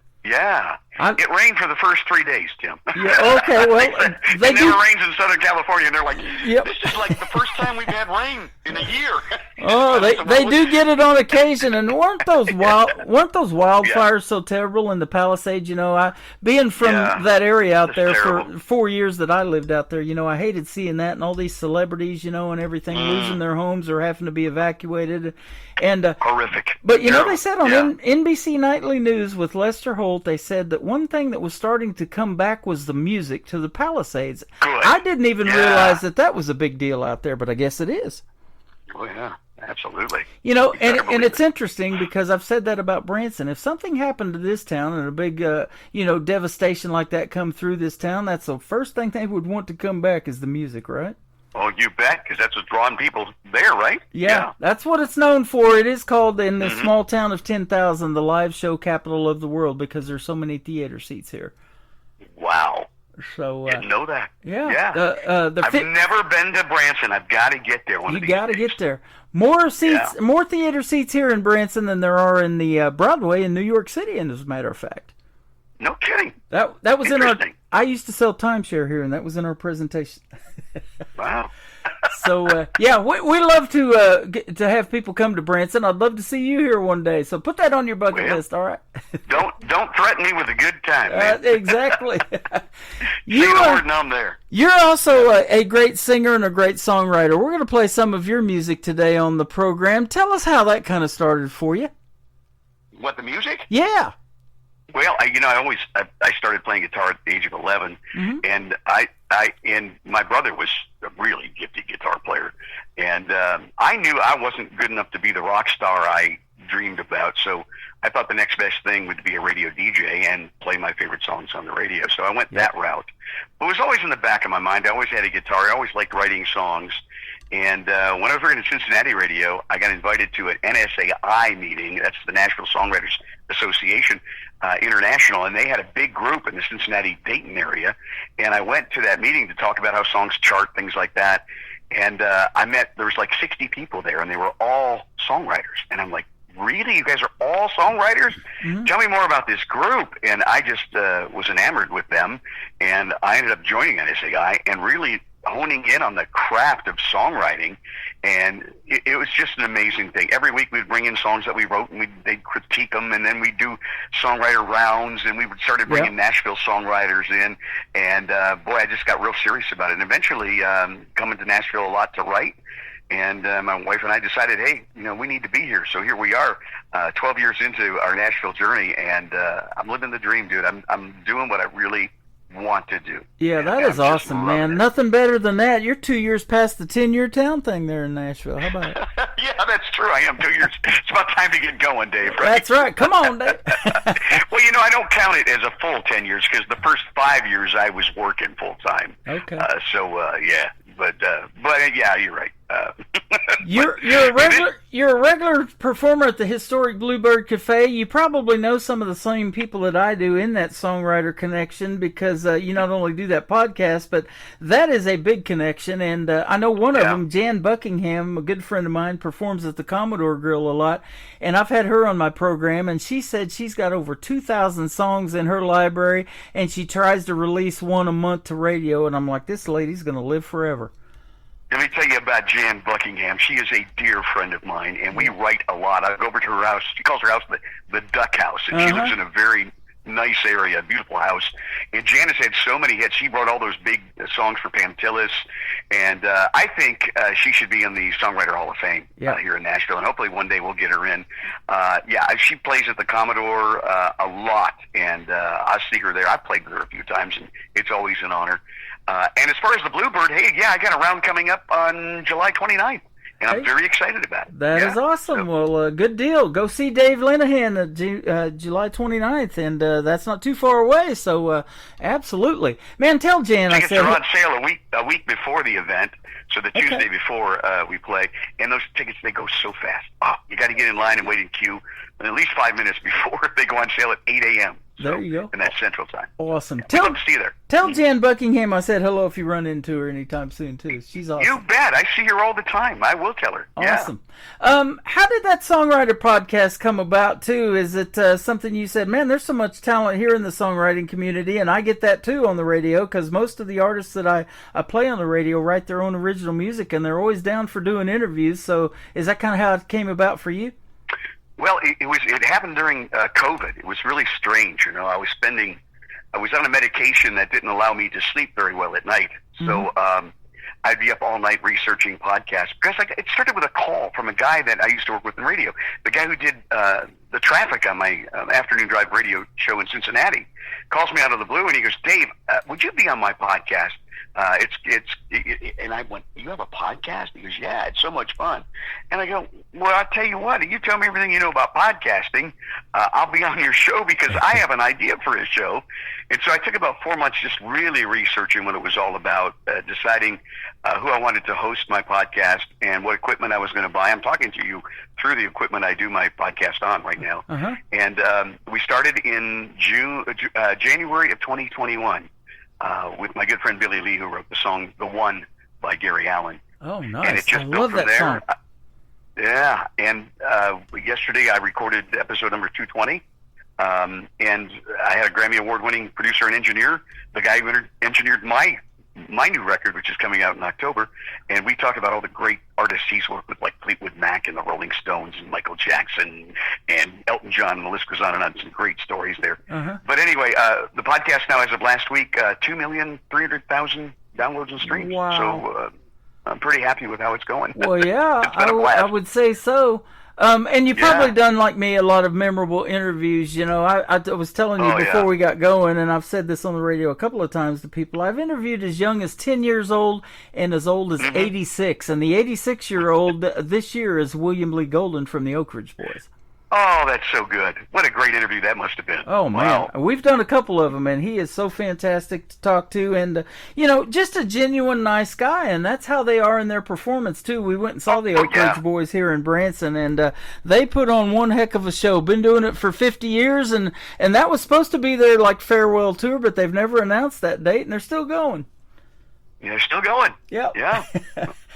Speaker 17: It rained for the first 3 days, Tim.
Speaker 4: Yeah, okay, well,
Speaker 17: it never rains in Southern California, and they're like, this is like the first time we've had rain in a year.
Speaker 4: Oh, they do get it on occasion, and weren't those wildfires so terrible in the Palisades? You know, being from that area out there for 4 years that I lived out there, you know, I hated seeing that and all these celebrities, you know, and everything losing their homes or having to be evacuated. And
Speaker 17: horrific.
Speaker 4: But you know, they said on NBC Nightly News with Lester Holt, they said that one thing that was starting to come back was the music to the Palisades.
Speaker 17: Good.
Speaker 4: I didn't even realize that was a big deal out there, but I guess it is.
Speaker 17: Oh yeah, absolutely.
Speaker 4: You know, and it's interesting because I've said that about Branson. If something happened to this town and a big, devastation like that come through this town, that's the first thing they would want to come back is the music, right?
Speaker 17: Oh, you bet, because that's what's drawing people there, right?
Speaker 4: Yeah, that's what it's known for. It is called, in the small town of 10,000, the live show capital of the world, because there's so many theater seats here.
Speaker 17: Wow.
Speaker 4: So
Speaker 17: didn't know that.
Speaker 4: Yeah.
Speaker 17: I've never been to Branson. I've got to get there one of these days.
Speaker 4: You got to get there. More seats, more theater seats here in Branson than there are in the Broadway in New York City, as a matter of fact.
Speaker 17: No kidding.
Speaker 4: That was in our. I used to sell timeshare here, and that was in our presentation.
Speaker 17: Wow.
Speaker 4: So we love to have people come to Branson. I'd love to see you here one day. So put that on your bucket list, all right?
Speaker 17: Don't threaten me with a good time, man.
Speaker 4: Exactly.
Speaker 17: I'm there.
Speaker 4: You're also a great singer and a great songwriter. We're going to play some of your music today on the program. Tell us how that kind of started for you.
Speaker 17: What, the music?
Speaker 4: Yeah.
Speaker 17: Well, I started playing guitar at the age of 11, and and my brother was a really gifted guitar player, and I knew I wasn't good enough to be the rock star I dreamed about. So I thought the next best thing would be a radio DJ and play my favorite songs on the radio. So I went that route. But it was always in the back of my mind. I always had a guitar. I always liked writing songs. And when I was working at Cincinnati Radio, I got invited to an NSAI meeting. That's the Nashville Songwriters Association International. And they had a big group in the Cincinnati-Dayton area. And I went to that meeting to talk about how songs chart, things like that. And there was like 60 people there, and they were all songwriters. And I'm like, really? You guys are all songwriters? Tell me more about this group. And I just was enamored with them, and I ended up joining NSAI and really honing in on the craft of songwriting. And it was just an amazing thing. Every week we'd bring in songs that we wrote, and they'd critique them, and then we'd do songwriter rounds, and we started bringing Nashville songwriters in. And boy, I just got real serious about it. And eventually coming to Nashville a lot to write. And my wife and I decided, hey, we need to be here. So here we are, 12 years into our Nashville journey, and I'm living the dream, dude. I'm doing what I really want to do.
Speaker 4: Yeah, that is awesome, man. Nothing better than that. You're 2 years past the 10-year town thing there in Nashville. How about it?
Speaker 17: Yeah, that's true. I am 2 years. It's about time to get going, Dave. Right?
Speaker 4: That's right. Come on, Dave.
Speaker 17: Well, I don't count it as a full 10 years because the first 5 years I was working full time.
Speaker 4: Okay.
Speaker 17: Yeah. But yeah, you're right.
Speaker 4: You're a regular performer at the historic Bluebird Cafe. You probably know some of the same people that I do in that songwriter connection because you not only do that podcast, but that is a big connection. And I know one of them, Jan Buckingham, a good friend of mine, performs at the Commodore Grill a lot. And I've had her on my program, and she said she's got over 2,000 songs in her library, and she tries to release one a month to radio. And I'm like, this lady's going to live forever.
Speaker 17: Let me tell you about Jan Buckingham. She is a dear friend of mine, and we write a lot. I go over to her house. She calls her house the Duck House, and she lives in a very nice area, a beautiful house. And Jan has had so many hits. She wrote all those big songs for Pantillis, and I think she should be in the Songwriter Hall of Fame here in Nashville, and hopefully one day we'll get her in. She plays at the Commodore a lot, and I see her there. I've played with her a few times, and it's always an honor. And as far as the Bluebird, I got a round coming up on July 29th, and I'm very excited about it.
Speaker 4: That is awesome. Well, good deal. Go see Dave Linehan July 29th, and that's not too far away, so absolutely. Man, tell Jan
Speaker 17: tickets are on sale a week before the event, so the Tuesday before we play, and those tickets, they go so fast. You got to get in line and wait in queue at least 5 minutes before they go on sale at 8 a.m.
Speaker 4: There you go.
Speaker 17: And that's Central Time.
Speaker 4: Awesome.
Speaker 17: We'd love to see you there.
Speaker 4: Tell Jan Buckingham I said hello if you run into her anytime soon, too. She's awesome.
Speaker 17: You bet. I see her all the time. I will tell her.
Speaker 4: Awesome. Yeah. How did that Songwriter podcast come about, too? Is it something you said, man, there's so much talent here in the songwriting community, and I get that, too, on the radio, because most of the artists that I play on the radio write their own original music, and they're always down for doing interviews. So is that kind of how it came about for you?
Speaker 17: Well, it happened during COVID. It was really strange. I was on a medication that didn't allow me to sleep very well at night. So I'd be up all night researching podcasts. Because it started with a call from a guy that I used to work with in radio. The guy who did the traffic on my afternoon drive radio show in Cincinnati calls me out of the blue, and he goes, Dave, would you be on my podcast? And I went, you have a podcast? He goes, yeah, it's so much fun. And I go, well, I'll tell you what, you tell me everything you know about podcasting, I'll be on your show because I have an idea for a show. And so I took about 4 months just really researching what it was all about, deciding who I wanted to host my podcast and what equipment I was going to buy. I'm talking to you through the equipment I do my podcast on right now. And we started in January of 2021. With my good friend Billy Lee, who wrote the song "The One" by Gary Allan.
Speaker 4: Oh, nice!
Speaker 17: And it just built from there. Song. Yeah, and yesterday I recorded episode number 220, and I had a Grammy Award-winning producer and engineer, the guy who engineered my new record, which is coming out in October, and we talked about all the great artists he's worked with, like Fleetwood Mac and the Rolling Stones and Michael Jackson and Elton John, and the list goes on and on. Some great stories there. But anyway, the podcast now, as of last week, 2,300,000 downloads and streams.
Speaker 4: Wow.
Speaker 17: So I'm pretty happy with how it's going.
Speaker 4: Well, yeah, I would say so. And you've probably done, like me, a lot of memorable interviews. I was telling you before we got going, and I've said this on the radio a couple of times to people, I've interviewed as young as 10 years old and as old as 86. And the 86-year-old this year is William Lee Golden from the Oak Ridge Boys.
Speaker 17: that's so good. What a great interview that must have been.
Speaker 4: Oh, man.
Speaker 17: Wow.
Speaker 4: We've done a couple of them, and he is so fantastic to talk to. And, just a genuine nice guy, and that's how they are in their performance, too. We went and saw the Oak Ridge Boys here in Branson, and they put on one heck of a show. Been doing it for 50 years, and that was supposed to be their, farewell tour, but they've never announced that date, and they're still going.
Speaker 17: Yeah, they're still going.
Speaker 4: Yep.
Speaker 17: Yeah.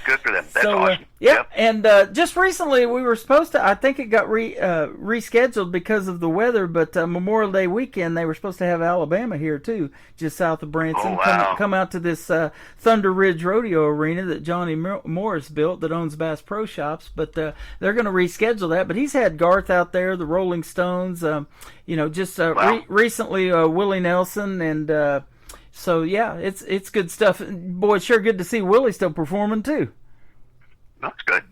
Speaker 17: Good for them. That's awesome.
Speaker 4: Yep. And just recently, we were supposed to, I think it got rescheduled because of the weather, but Memorial Day weekend, they were supposed to have Alabama here, too, just south of Branson.
Speaker 17: Oh, wow.
Speaker 4: Come out to this Thunder Ridge Rodeo Arena that Johnny Morris built that owns Bass Pro Shops, but they're going to reschedule that. But he's had Garth out there, the Rolling Stones, recently Willie Nelson, and... So yeah, it's good stuff. Boy, it's sure good to see Willie still performing too.
Speaker 17: That's good.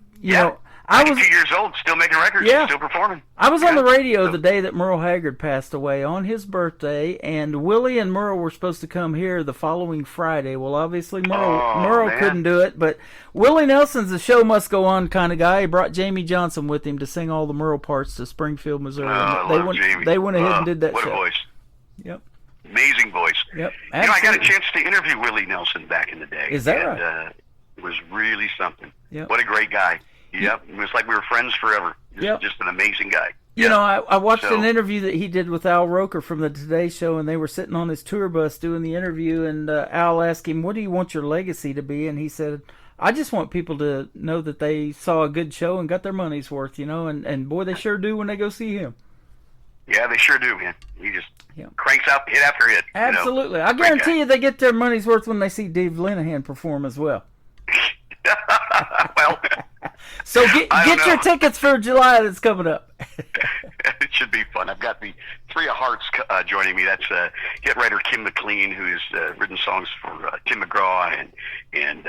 Speaker 4: I was
Speaker 17: 2 years old, still making records, still performing.
Speaker 4: I was on the radio the day that Merle Haggard passed away on his birthday, and Willie and Merle were supposed to come here the following Friday. Well, obviously Merle couldn't do it, but Willie Nelson's a show must go on kind of guy. He brought Jamie Johnson with him to sing all the Merle parts to Springfield, Missouri.
Speaker 17: Jamie.
Speaker 4: They went ahead and did that
Speaker 17: what
Speaker 4: show.
Speaker 17: What a voice.
Speaker 4: Yep.
Speaker 17: Amazing voice.
Speaker 4: Yep.
Speaker 17: I got a chance to interview Willie Nelson back in the day.
Speaker 4: Is that right?
Speaker 17: It was really something.
Speaker 4: Yep.
Speaker 17: What a great guy. Yep. It was like we were friends forever. Just an amazing guy.
Speaker 4: I watched an interview that he did with Al Roker from the Today Show, and they were sitting on his tour bus doing the interview, and Al asked him, "What do you want your legacy to be?" And he said, "I just want people to know that they saw a good show and got their money's worth, and boy, they sure do when they go see him."
Speaker 17: Yeah, they sure do, man. He just cranks out hit after hit.
Speaker 4: Absolutely. I guarantee you they get their money's worth when they see Dave Linehan perform as well.
Speaker 17: Well,
Speaker 4: so get your tickets for July that's coming up.
Speaker 17: It should be fun. I've got the Three of Hearts joining me. That's hit writer Kim McLean, who's written songs for Tim McGraw and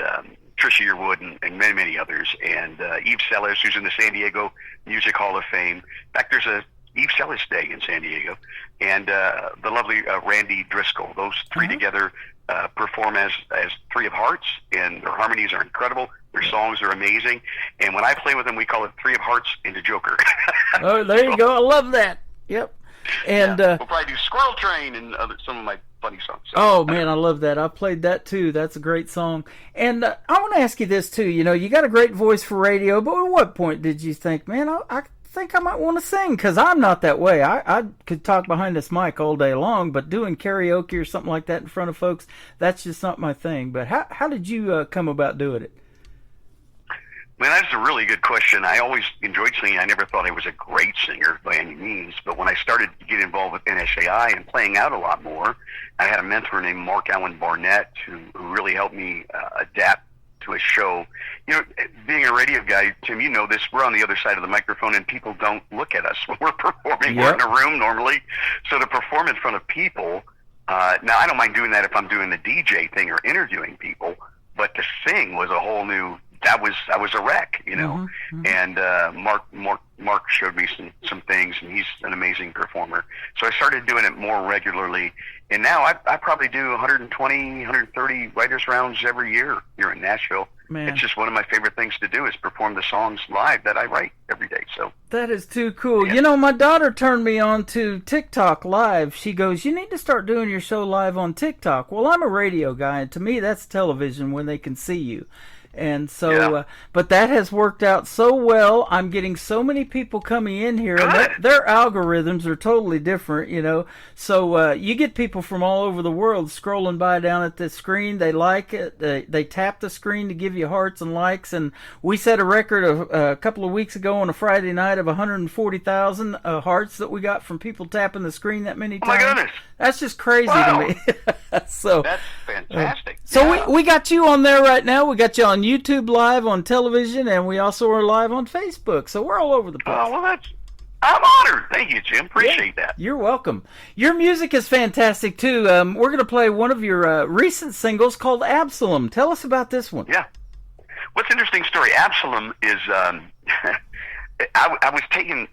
Speaker 17: Trisha Yearwood and many, many others. And Eve Sellers, who's in the San Diego Music Hall of Fame. In fact, there's a Eve Sellers Day in San Diego, and the lovely Randy Driscoll. Those three together perform as Three of Hearts, and their harmonies are incredible. Their songs are amazing, and when I play with them, we call it Three of Hearts into Joker.
Speaker 4: Oh, there you go. I love that. Yep. And
Speaker 17: we'll probably do Squirrel Train and some of my funny songs. So.
Speaker 4: Oh, man, I love that. I played that, too. That's a great song. And I want to ask you this, too. You got a great voice for radio, but at what point did you think, man, I think I might want to sing? Because I'm not that way. I could talk behind this mic all day long, but doing karaoke or something like that in front of folks, that's just not my thing. But how did you come about doing it?
Speaker 17: Man, that's a really good question. I always enjoyed singing. I never thought I was a great singer by any means, but when I started to get involved with NSAI and playing out a lot more, I had a mentor named Mark Allen Barnett who really helped me adapt to a show. Being a radio guy, Tim, you know this, we're on the other side of the microphone and people don't look at us when we're performing. We're in a room normally. So to perform in front of people, now I don't mind doing that if I'm doing the DJ thing or interviewing people, but to sing was a whole new, I was a wreck,
Speaker 4: Mm-hmm.
Speaker 17: and Mark showed me some things, and he's an amazing performer. So I started doing it more regularly, and now I probably do 120, 130 writers rounds every year here in Nashville.
Speaker 4: Man.
Speaker 17: It's just one of my favorite things to do is perform the songs live that I write every day. So
Speaker 4: that is too cool. Yeah. My daughter turned me on to TikTok Live. She goes, "You need to start doing your show live on TikTok." Well, I'm a radio guy, and to me that's television when they can see you. And so, but that has worked out so well. I'm getting so many people coming in here, and their algorithms are totally different, So you get people from all over the world scrolling by down at the screen. They like it. They tap the screen to give you hearts and likes. And we set a record of a couple of weeks ago on a Friday night of 140,000 hearts that we got from people tapping the screen that many times.
Speaker 17: Oh my goodness!
Speaker 4: That's just crazy to me. So
Speaker 17: that's fantastic.
Speaker 4: So we got you on there right now. We got you on YouTube Live, on television, and we also are live on Facebook. So we're all over the place.
Speaker 17: Oh, well, I'm honored. Thank you, Jim. Appreciate that.
Speaker 4: You're welcome. Your music is fantastic, too. We're going to play one of your recent singles called Absalom. Tell us about this one.
Speaker 17: Yeah. What's an interesting story? Absalom is, I was taking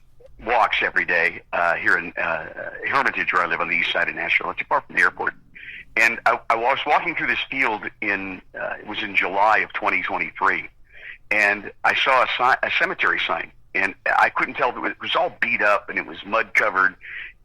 Speaker 17: walks every day here in Hermitage, where I live on the east side of Nashville. It's far from the airport. And I was walking through this field it was in July of 2023, and I saw a cemetery sign and I couldn't tell if it was all beat up and it was mud covered,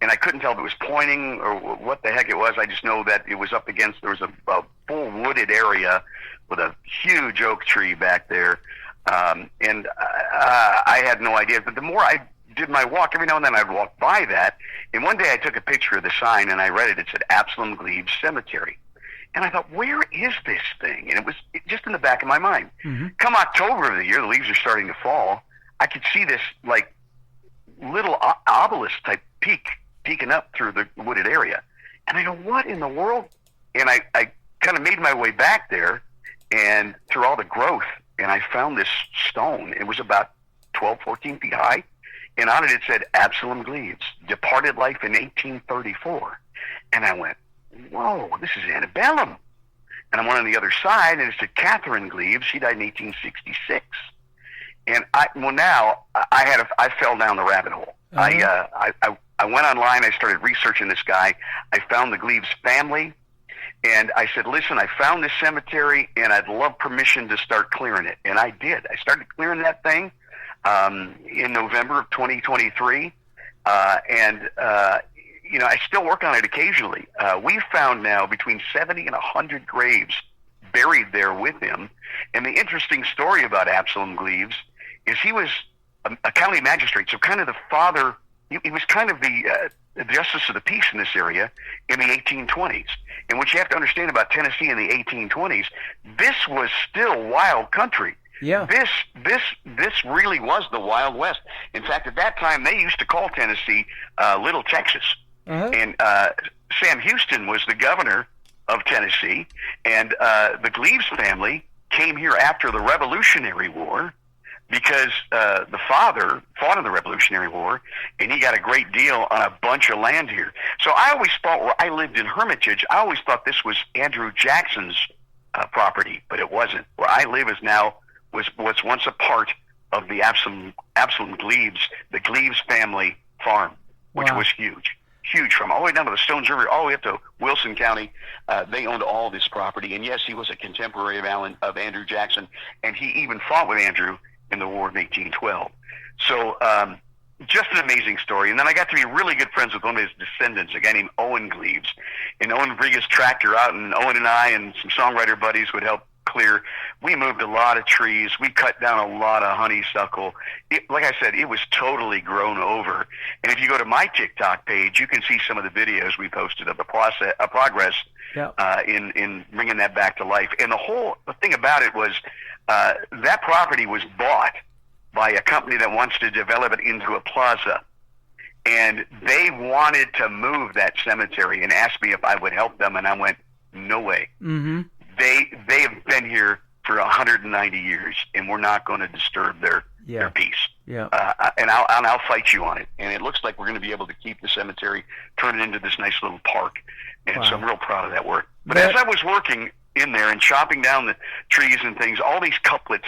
Speaker 17: and I couldn't tell if it was pointing or what the heck it was. I just know that it was up against, there was a full wooded area with a huge oak tree back there, and I had no idea. But the more I did my walk, every now and then I'd walk by that, and one day I took a picture of the sign and I read it. It said Absalom Gleaves Cemetery. And I thought, where is this thing? And it was just in the back of my mind. Come October of the year, the leaves are starting to fall. I could see this like little obelisk type peeking up through the wooded area. And I go, what in the world? And I kind of made my way back there and through all the growth, and I found this stone. It was about 12, 14 feet high. And on it said Absalom Gleaves, departed life in 1834. And I went, whoa, this is antebellum. And I went on the other side, and it said Catherine Gleaves. She died in 1866. And I fell down the rabbit hole. I went online. I started researching this guy. I found the Gleaves family, and I said, listen, I found this cemetery, and I'd love permission to start clearing it. And I did. I started clearing that thing in November of 2023, I still work on it occasionally. We've found now between 70 and 100 graves buried there with him. And the interesting story about Absalom Gleaves is he was a county magistrate, so kind of the father. He was kind of the justice of the peace in this area in the 1820s. And what you have to understand about Tennessee in the 1820s, this was still wild country.
Speaker 4: Yeah.
Speaker 17: This really was the Wild West. In fact, at that time, they used to call Tennessee Little Texas. And Sam Houston was the governor of Tennessee, and the Gleaves family came here after the Revolutionary War because the father fought in the Revolutionary War, and he got a great deal on a bunch of land here. So I always thought, where I lived in Hermitage, I always thought this was Andrew Jackson's property, but it wasn't. Where I live is now was once a part of the Absalom Gleaves, the Gleaves family farm, which was huge from all the way down to the Stones River, all the way up to Wilson County. They owned all this property, and yes, he was a contemporary of Andrew Jackson, and he even fought with Andrew in the War of 1812. So just an amazing story. And then I got to be really good friends with one of his descendants, a guy named Owen Gleaves. And Owen would bring his tractor out, and Owen and I and some songwriter buddies would help clear. We moved a lot of trees. We cut down a lot of honeysuckle. Like I said, it was totally grown over. And if you go to my TikTok page, you can see some of the videos we posted of the progress in bringing that back to life. And the thing about it was that property was bought by a company that wants to develop it into a plaza. And they wanted to move that cemetery and asked me if I would help them. And I went, no way.
Speaker 4: Mm-hmm.
Speaker 17: They have been here for 190 years, and we're not going to disturb their peace.
Speaker 4: Yeah.
Speaker 17: And I'll fight you on it. And it looks like we're going to be able to keep the cemetery, turn it into this nice little park. And so I'm real proud of that work. But as I was working in there and chopping down the trees and things, all these couplets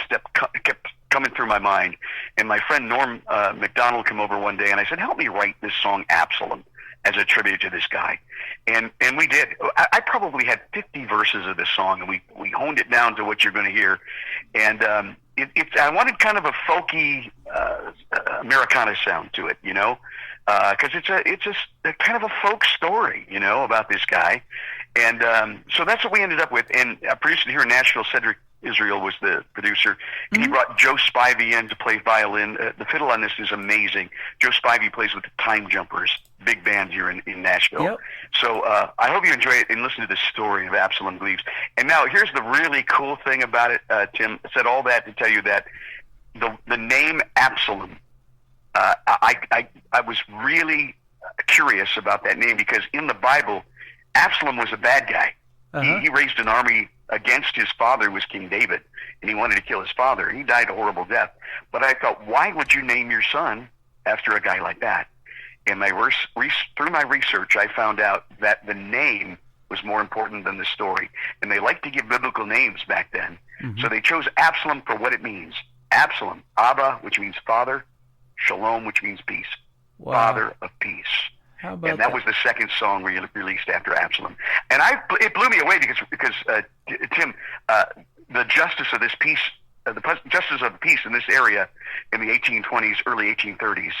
Speaker 17: kept coming through my mind. And my friend Norm McDonald came over one day, and I said, help me write this song Absalom as a tribute to this guy. And we did. I probably had 50 verses of this song, and we honed it down to what you're going to hear. And I wanted kind of a folky Americana sound to it, because it's a kind of a folk story, about this guy. And so that's what we ended up with. And I produced it here in Nashville. Cedric Israel was the producer. And he brought Joe Spivey in to play violin. The fiddle on this is amazing. Joe Spivey plays with the Time Jumpers, big band here in Nashville. Yep. So I hope you enjoy it and listen to this story of Absalom Gleaves. And now here's the really cool thing about it, Tim. I said all that to tell you that the name Absalom, I was really curious about that name because in the Bible, Absalom was a bad guy. He raised an army against his father, who was King David, and he wanted to kill his father. He died a horrible death. But I thought, why would you name your son after a guy like that? And through my research, I found out that the name was more important than the story. And they liked to give biblical names back then. Mm-hmm. So they chose Absalom for what it means. Absalom, Abba, which means father, Shalom, which means peace. Wow. Father of peace. And that was the second song we released after Absalom. And it blew me away because Tim, the justice of this peace justice of the peace in this area in the 1820s, early 1830s.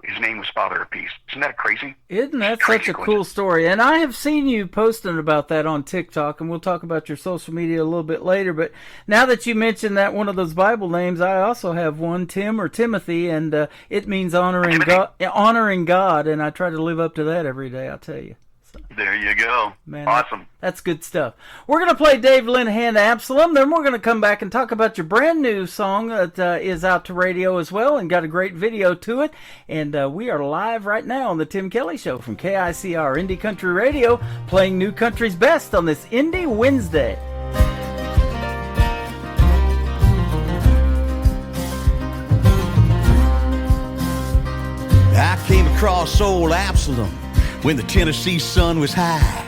Speaker 17: His name was Father of Peace. Isn't that crazy?
Speaker 4: Isn't that such a cool story? And I have seen you posting about that on TikTok, and we'll talk about your social media a little bit later. But now that you mentioned that one of those Bible names, I also have one, Tim or Timothy, and it means honoring God, and I try to live up to that every day, I'll tell you.
Speaker 17: There you go.
Speaker 4: Man,
Speaker 17: awesome.
Speaker 4: That's good stuff. We're going to play Dave Linehan, Absalom. Then we're going to come back and talk about your brand new song that is out to radio as well and got a great video to it. And we are live right now on the Tim Kelly Show from KICR Indie Country Radio, playing New Country's Best on this Indie Wednesday.
Speaker 18: I came across old Absalom when the Tennessee sun was high.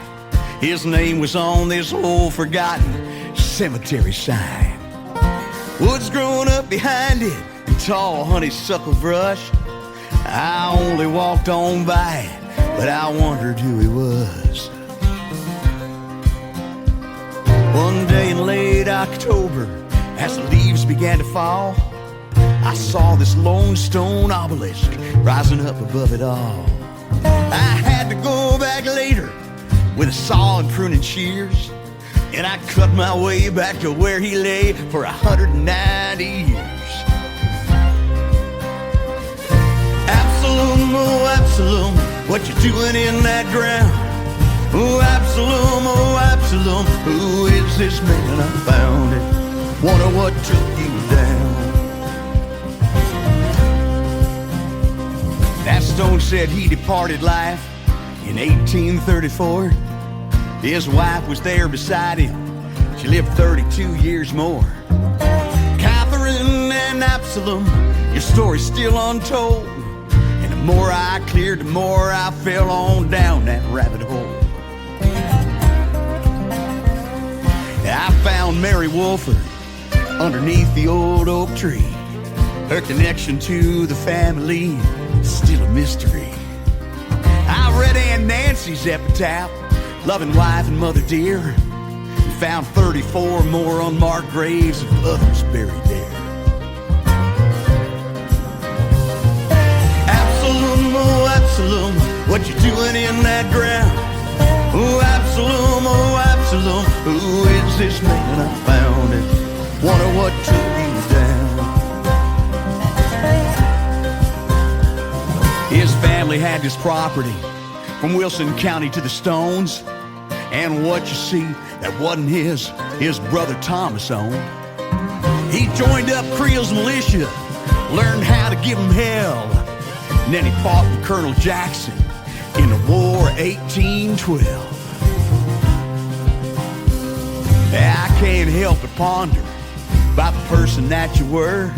Speaker 18: His name was on this old forgotten cemetery sign. Woods growing up behind it and tall honeysuckle brush. I only walked on by it, but I wondered who he was. One day in late October, as the leaves began to fall, I saw this lone stone obelisk rising up above it all. I had to go back later with a saw and pruning shears, and I cut my way back to where he lay for 190 years. Absalom, oh Absalom, what you doing in that ground? Oh Absalom, who is this man I found? And wonder what took you down. That stone said he departed life in 1834. His wife was there beside him. She lived 32 years more. Catherine and Absalom, your story's still untold. And the more I cleared, the more I fell on down that rabbit hole. I found Mary Wolford underneath the old oak tree. Her connection to the family is still a mystery. I read Aunt Nancy's epitaph, loving wife and mother dear, and found 34 more unmarked graves of others buried there. Absalom, oh Absalom, what you doing in that ground? Oh Absalom, who is this man I found? And wonder what took you down. His family had this property from Wilson County to the Stones, and what you see that wasn't his brother Thomas owned. He joined up Creel's militia, learned how to give him hell, and then he fought with Colonel Jackson in the War of 1812. I can't help but ponder about the person that you were,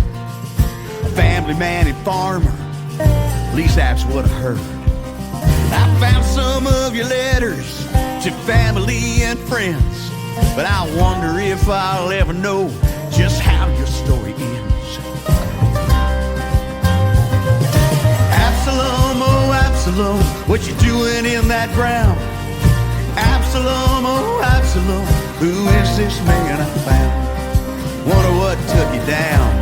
Speaker 18: a family man and farmer. At least that's what I heard. I found some of your letters to family and friends, but I wonder if I'll ever know just how your story ends. Absalom, oh Absalom, what you doing in that ground? Absalom, oh Absalom, who is this man I found? Wonder what took you down.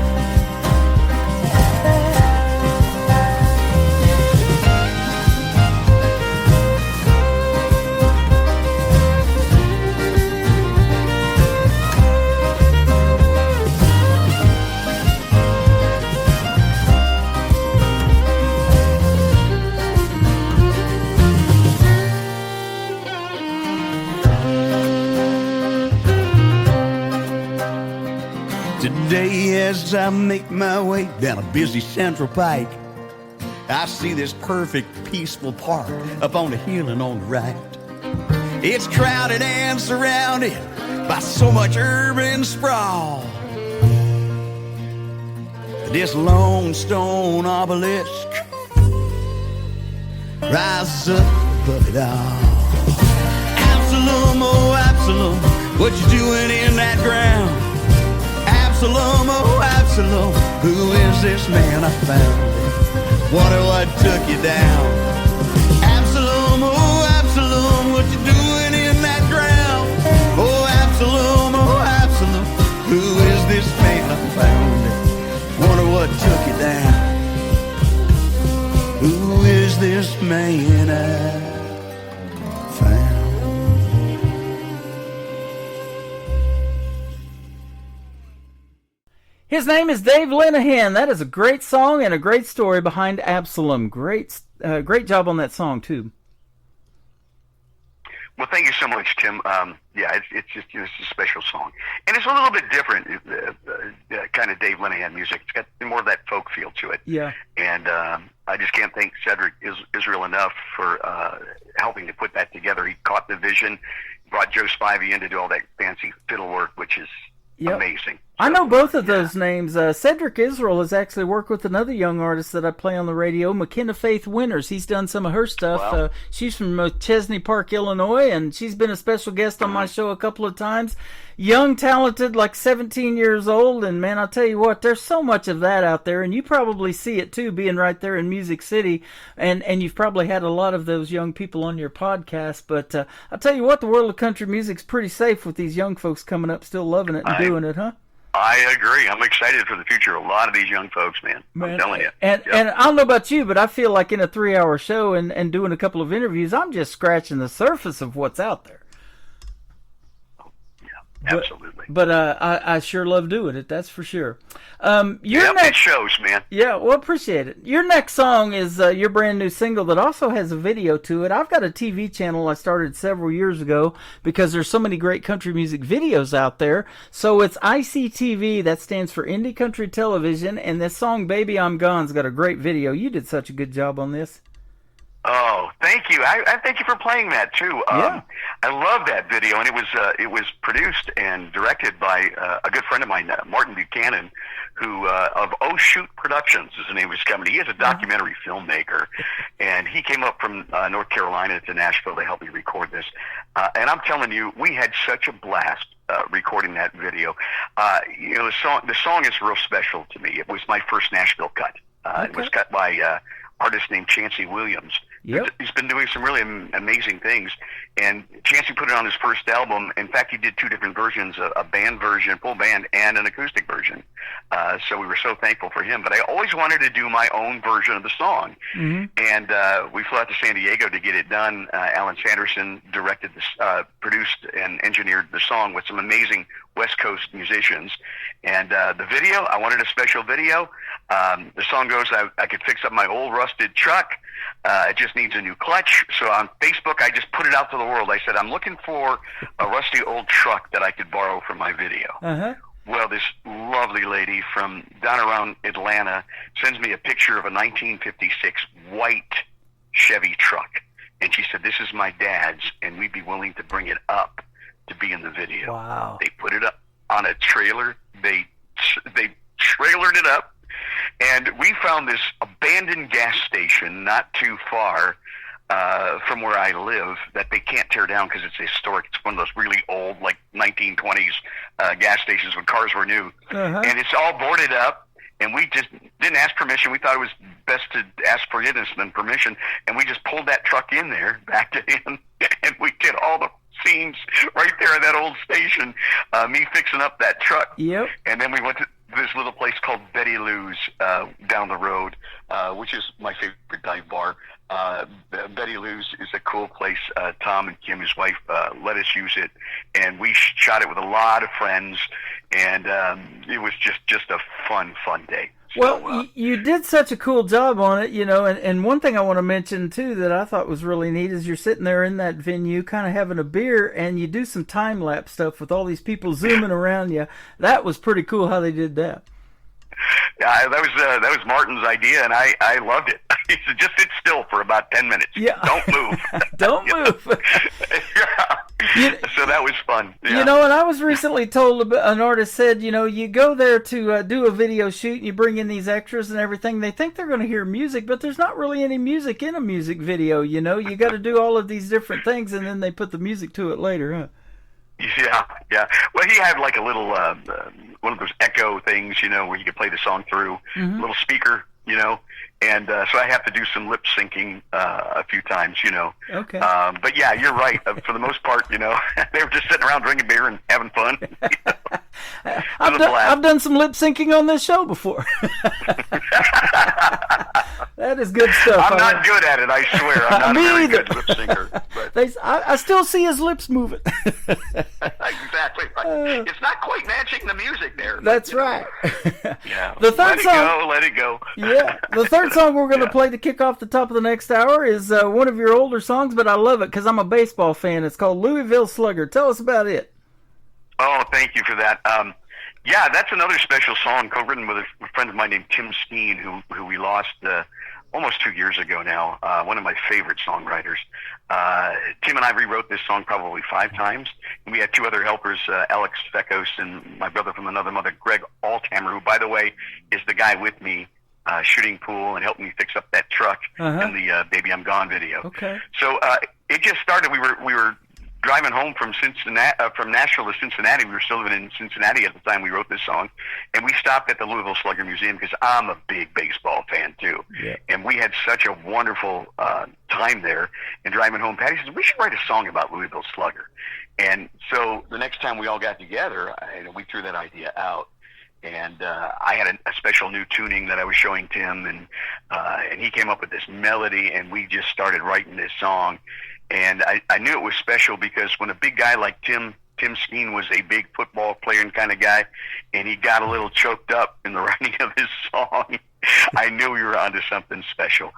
Speaker 18: Today as I make my way down a busy Central Pike, I see this perfect peaceful park up on the hill and on the right. It's crowded and surrounded by so much urban sprawl. This lone stone obelisk rises up above it all. Absalom, oh Absalom, what you doing in that ground? Absalom, oh Absalom, who is this man I found? Wonder what took you down. Absalom, oh Absalom, what you doing in that ground? Oh Absalom, who is this man I found? is this man I found?
Speaker 4: His name is Dave Linehan. That is a great song and a great story behind Absalom. Great job on that song too.
Speaker 17: Well, thank you so much, Tim. Yeah, it's just it's a special song, and it's a little bit different, kind of Dave Linehan music. It's got more of that folk feel to it.
Speaker 4: Yeah.
Speaker 17: And I just can't thank Cedric Israel enough for helping to put that together. He caught the vision, brought Joe Spivey in to do all that fancy fiddle work, which is amazing.
Speaker 4: I know both of those names. Cedric Israel has actually worked with another young artist that I play on the radio, McKenna Faith Winters. He's done some of her stuff.
Speaker 17: Wow.
Speaker 4: She's from Chesney Park, Illinois, and she's been a special guest on my show a couple of times. Young, talented, like 17 years old, and man, I'll tell you what, there's so much of that out there, and you probably see it too, being right there in Music City, and you've probably had a lot of those young people on your podcast, but I'll tell you what, the world of country music's pretty safe with these young folks coming up, still loving it and doing it, huh?
Speaker 17: I agree. I'm excited for the future of a lot of these young folks, man. I'm telling you.
Speaker 4: And I don't know about you, but I feel like in a 3-hour show and doing a couple of interviews, I'm just scratching the surface of what's out there.
Speaker 17: Absolutely.
Speaker 4: But I sure love doing it, that's for sure.
Speaker 17: It shows, man.
Speaker 4: Yeah, well, appreciate it. Your next song is your brand new single that also has a video to it. I've got a TV channel I started several years ago because there's so many great country music videos out there. So it's ICTV, that stands for Indie Country Television, and this song, Baby I'm Gone's got a great video. You did such a good job on this.
Speaker 17: Oh, thank you. I thank you for playing that too. I love that video, and it was produced and directed by a good friend of mine, Martin Buchanan, who of Oh Shoot Productions is the name of his company. He is a documentary filmmaker, and he came up from North Carolina to Nashville to help me record this. And I'm telling you, we had such a blast recording that video. The song is real special to me. It was my first Nashville cut. It was cut by artist named Chancey Williams.
Speaker 4: Yep.
Speaker 17: He's been doing some really amazing things, and Chancey put it on his first album. In fact, he did 2 different versions, a band version, full band, and an acoustic version. So we were so thankful for him. But I always wanted to do my own version of the song.
Speaker 4: Mm-hmm.
Speaker 17: And we flew out to San Diego to get it done. Alan Sanderson directed this, produced and engineered the song with some amazing West Coast musicians. And the video, I wanted a special video. The song goes, I could fix up my old rusted truck. It just needs a new clutch. So on Facebook, I just put it out to the world. I said, I'm looking for a rusty old truck that I could borrow for my video.
Speaker 4: Uh-huh.
Speaker 17: Well, this lovely lady from down around Atlanta sends me a picture of a 1956 white Chevy truck. And she said, this is my dad's, and we'd be willing to bring it up to be in the video.
Speaker 4: Wow.
Speaker 17: They put it up on a trailer. They trailered it up. And we found this abandoned gas station not too far from where I live that they can't tear down because it's historic. It's one of those really old, like 1920s gas stations when cars were new.
Speaker 4: Uh-huh.
Speaker 17: And it's all boarded up, and we just didn't ask permission. We thought it was best to ask forgiveness than permission, and we just pulled that truck in there, backed it in, and we did all the scenes right there in that old station, me fixing up that truck.
Speaker 4: Yep.
Speaker 17: And then we went to this little place called Betty Lou's down the road, which is my favorite dive bar. Betty Lou's is a cool place. Tom and Kim, his wife, let us use it, and we shot it with a lot of friends, and it was just a fun day.
Speaker 4: Well, you did such a cool job on it, and one thing I want to mention, too, that I thought was really neat is you're sitting there in that venue kind of having a beer, and you do some time-lapse stuff with all these people zooming around you. That was pretty cool how they did that.
Speaker 17: Yeah, that was Martin's idea, and I loved it. He said, just sit still for about 10 minutes.
Speaker 4: Yeah.
Speaker 17: Don't move.
Speaker 4: Don't move.
Speaker 17: So that was fun. Yeah.
Speaker 4: And I was recently told, an artist said, you go there to do a video shoot and you bring in these extras and everything. They think they're going to hear music, but there's not really any music in a music video. You got to do all of these different things, and then they put the music to it later, huh?
Speaker 17: Yeah. Well, he had like a little one of those echo things, where you could play the song through,
Speaker 4: Mm-hmm.
Speaker 17: a little speaker, and so I have to do some lip syncing a few times,
Speaker 4: Okay.
Speaker 17: But yeah, you're right. For the most part, they were just sitting around drinking beer and having fun.
Speaker 4: I've done some lip syncing on this show before. That is good stuff.
Speaker 17: I'm not good at it, I swear. I'm not a very good lip syncer. But
Speaker 4: I still see his lips moving.
Speaker 17: Exactly right. It's not quite matching the music there.
Speaker 4: That's right.
Speaker 17: Yeah.
Speaker 4: The third
Speaker 17: Let it go.
Speaker 4: Yeah. The third song we're going to play to kick off the top of the next hour is one of your older songs, but I love it because I'm a baseball fan. It's called Louisville Slugger. Tell us about it.
Speaker 17: Oh, thank you for that. Yeah, that's another special song co-written with a friend of mine named Tim Skeen, who we lost almost 2 years ago now. One of my favorite songwriters. Tim and I rewrote this song probably 5 times. And we had 2 other helpers, Alex Fekos and my brother from another mother, Greg Althammer, who, by the way, is the guy with me shooting pool and helping me fix up that truck in the Baby I'm Gone video.
Speaker 4: Okay.
Speaker 17: So it just started. We were driving home from Nashville to Cincinnati. We were still living in Cincinnati at the time we wrote this song, and we stopped at the Louisville Slugger Museum because I'm a big baseball fan too.
Speaker 4: Yeah.
Speaker 17: And we had such a wonderful time there. And driving home, Patty says we should write a song about Louisville Slugger. And so the next time we all got together, we threw that idea out. And I had a special new tuning that I was showing Tim, and he came up with this melody, and we just started writing this song. And I knew it was special because when a big guy like Tim Skeen was a big football player and kind of guy, and he got a little choked up in the writing of his song, I knew we were onto something special.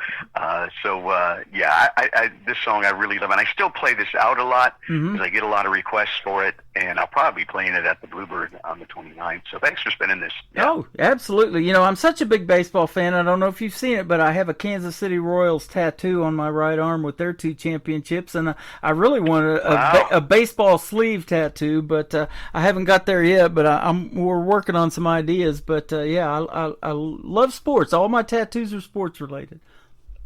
Speaker 17: This song I really love, and I still play this out a lot because I get a lot of requests for it, and I'll probably be playing it at the Bluebird on the 29th. So thanks for spinning this. Yeah.
Speaker 4: Oh, absolutely. You know, I'm such a big baseball fan. I don't know if you've seen it, but I have a Kansas City Royals tattoo on my right arm with their 2 championships, and I really want a baseball sleeve tattoo, but I haven't got there yet. But we're working on some ideas. But I love sports. All my tattoos are sports related.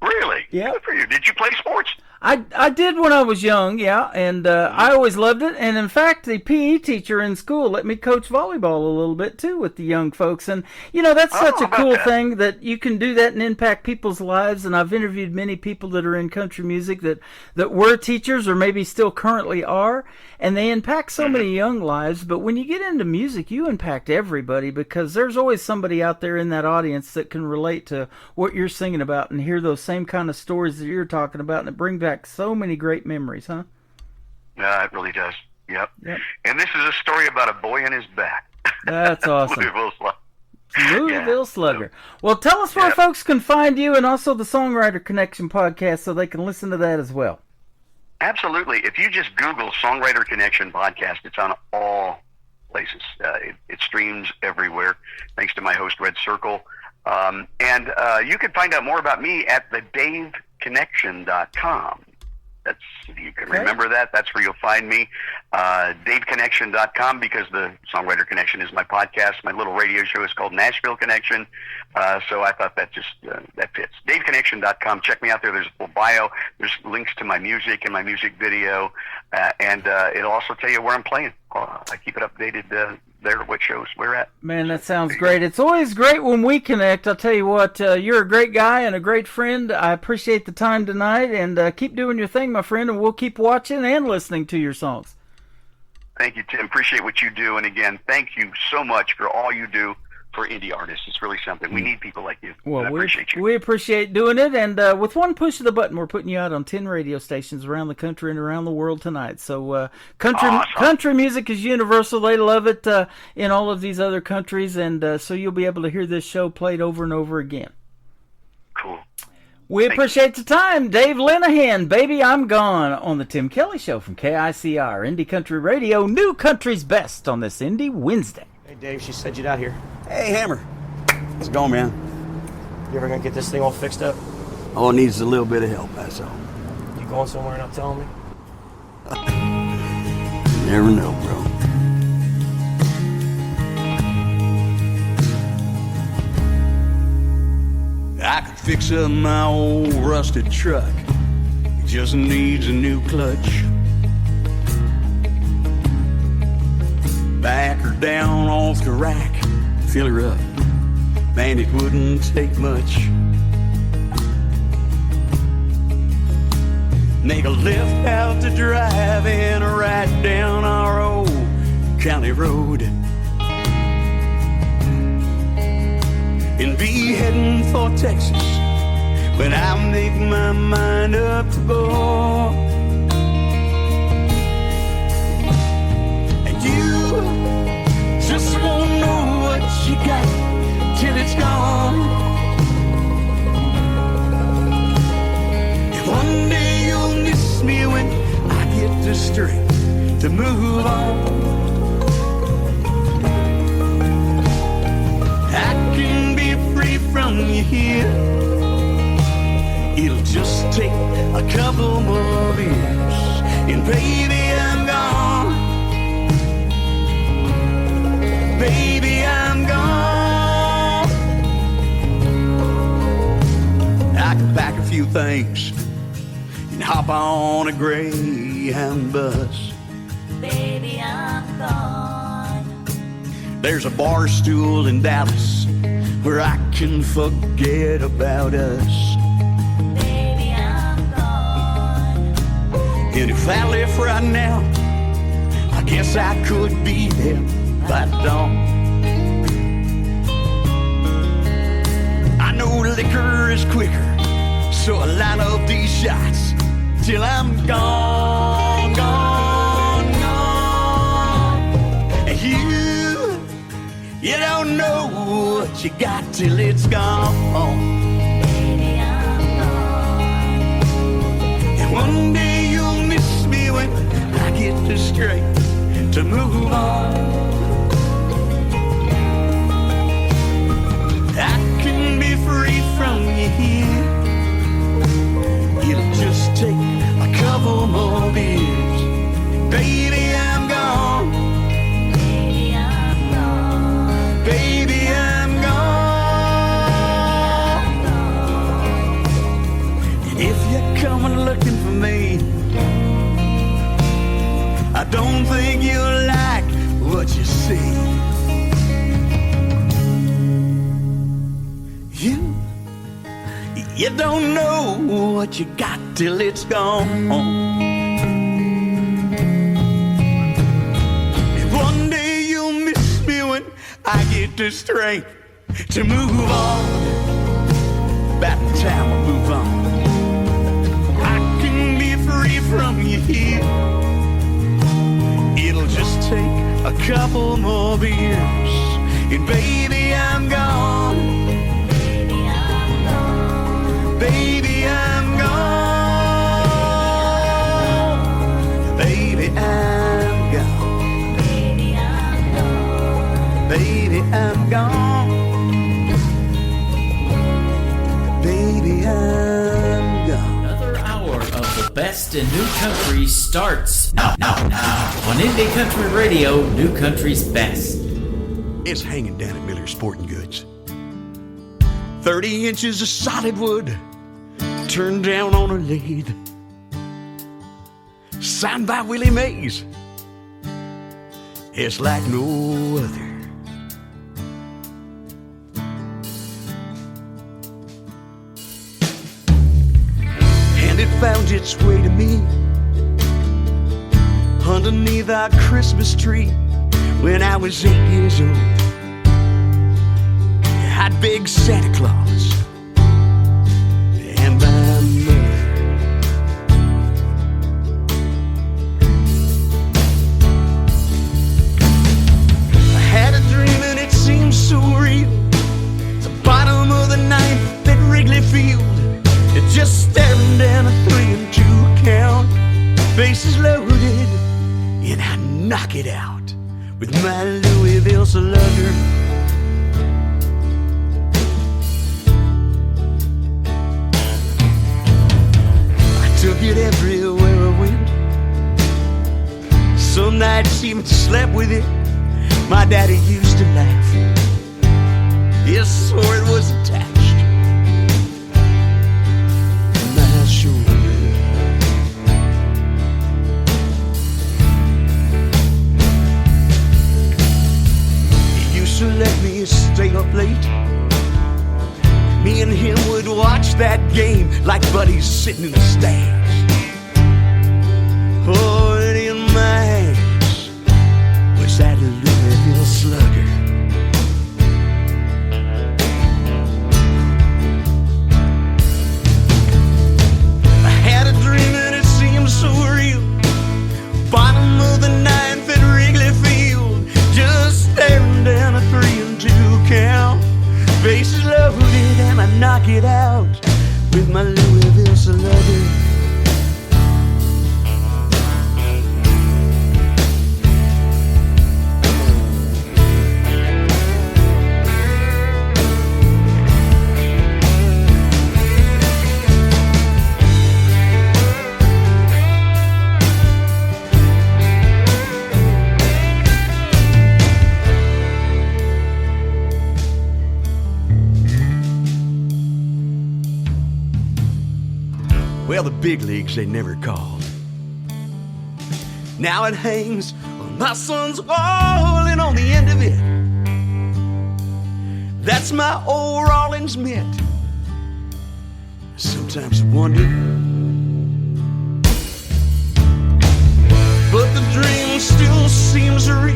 Speaker 17: Really?
Speaker 4: Yeah.
Speaker 17: Good for you. Did you play sports?
Speaker 4: I did when I was young, yeah, and I always loved it. And in fact, the PE teacher in school let me coach volleyball a little bit too with the young folks. And that's such a cool thing that you can do that and impact people's lives. And I've interviewed many people that are in country music that were teachers or maybe still currently are, and they impact so many young lives. But when you get into music, you impact everybody because there's always somebody out there in that audience that can relate to what you're singing about and hear those same kind of stories that you're talking about, and it brings back so many great memories, huh?
Speaker 17: Yeah, it really does. Yep. And this is a story about a boy and his bat.
Speaker 4: That's awesome. Louisville Slugger. Well, tell us where
Speaker 17: Yep.
Speaker 4: folks can find you and also the Songwriter Connection podcast so they can listen to that as well.
Speaker 17: Absolutely. If you just Google Songwriter Connection podcast, it's on all places. It streams everywhere, thanks to my host, Red Circle. And you can find out more about me at thedaveconnection.com. That's, if you can remember that, that's where you'll find me. DaveConnection.com, because the Songwriter Connection is my podcast. My little radio show is called Nashville Connection. So I thought that just that fits. DaveConnection.com. Check me out there. There's a full bio. There's links to my music and my music video. And it'll also tell you where I'm playing. I keep it updated there, what shows we're at.
Speaker 4: Man, that sounds great. It's always great when we connect. I'll tell you what, you're a great guy and a great friend. I appreciate the time tonight, and keep doing your thing, my friend, and we'll keep watching and listening to your songs.
Speaker 17: Thank you, Tim. Appreciate what you do. And again, thank you so much for all you do for indie artists. It's really something. We need people like you.
Speaker 4: Well,
Speaker 17: I appreciate you.
Speaker 4: We appreciate doing it, and with one push of the button, we're putting you out on 10 radio stations around the country and around the world tonight. So country music is universal. They love it in all of these other countries, and so you'll be able to hear this show played over and over again.
Speaker 17: Cool.
Speaker 4: We appreciate the time. Dave Linehan, Baby I'm Gone, on the Tim Kelly Show from KICR, Indie Country Radio, New Country's Best on this Indie Wednesday.
Speaker 19: Hey, Dave, she said you'd out here.
Speaker 20: Hey, Hammer. How's it going, man?
Speaker 19: You ever gonna get this thing all fixed up?
Speaker 20: All it needs is a little bit of help, that's all.
Speaker 19: You going somewhere and not telling me?
Speaker 20: You never know, bro. I could fix up my old rusted truck. It just needs a new clutch. Back her down off the rack, fill her up. Man, it wouldn't take much. Make a left out to drive and a right down our old county road. be heading for Texas when I make my mind up to go. And you just won't know what you got till it's gone. And one day you'll miss me when I get the strength to move on. I can be free from you here. It'll just take a couple more years, and baby, I'm gone. Baby, I'm gone. I can pack a few things and hop on a Greyhound bus.
Speaker 21: Baby, I'm gone.
Speaker 20: There's a bar stool in Dallas where I can forget about us.
Speaker 21: Baby, I'm gone.
Speaker 20: And if I left right now, I guess I could be there by dawn. I know liquor is quicker, so I line up these shots till I'm gone, gone, gone. And you don't know what you got till it's gone.
Speaker 21: Baby, I'm gone.
Speaker 20: And one day you'll miss me when I get the strength to move on. I can be free from you here. It'll just take a couple more beers. Baby, I'm gone.
Speaker 21: Baby, I'm gone.
Speaker 20: Baby, I'm gone. And if you're coming looking for me, I don't think you'll like what you see. You don't know what you got till it's gone. And one day you'll miss me when I get the strength to move on. About time I move on. I can be free from you here. It'll just take a couple more beers, and baby, I'm gone. Baby, I'm gone. Baby, I'm gone.
Speaker 21: Baby, I'm gone.
Speaker 20: Baby, I'm gone. Baby, I'm gone.
Speaker 4: Another hour of the best in new country starts now on Indie Country Radio, New Country's best.
Speaker 20: It's hanging down at Miller Sporting Goods. 30 inches of solid wood, turned down on a lathe. Signed by Willie Mays. It's like no other. And it found its way to me underneath our Christmas tree when I was 8 years old. I'd beg Santa Claus and my mother. I had a dream and it seemed so real. The bottom of the ninth at Wrigley Field, it just staring down a 3-2 count. Bases loaded, and I knock it out with my Louisville Slugger. Took it everywhere I went. Some nights even slept with it. My daddy used to laugh. Yes, swore it was attached to my shoulder. He used to let me stay up late. Me and him would watch that game like buddies sitting in the stands. Oh, and in my hands was that Louisville Slugger. Slugger. Well, the big leagues they never called. Now it hangs on my son's wall, and on the end of it, that's my old Rawlins mitt. Sometimes I wonder, but the dream still seems real.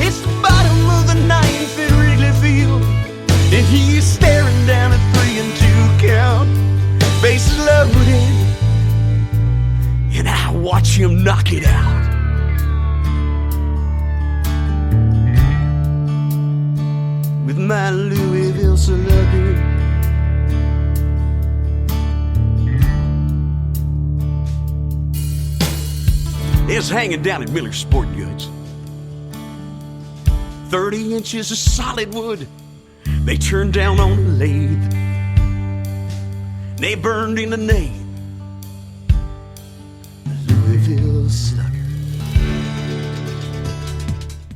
Speaker 20: It's the bottom of the ninth at Wrigley Field, and he's staring down a 3-2 count. Bases loaded, and I watch him knock it out. With my Louisville Slugger. It's hanging down at Miller Sporting Goods. 30 inches of solid wood they turned down on a lathe. They burned in the name, Louisville Slugger.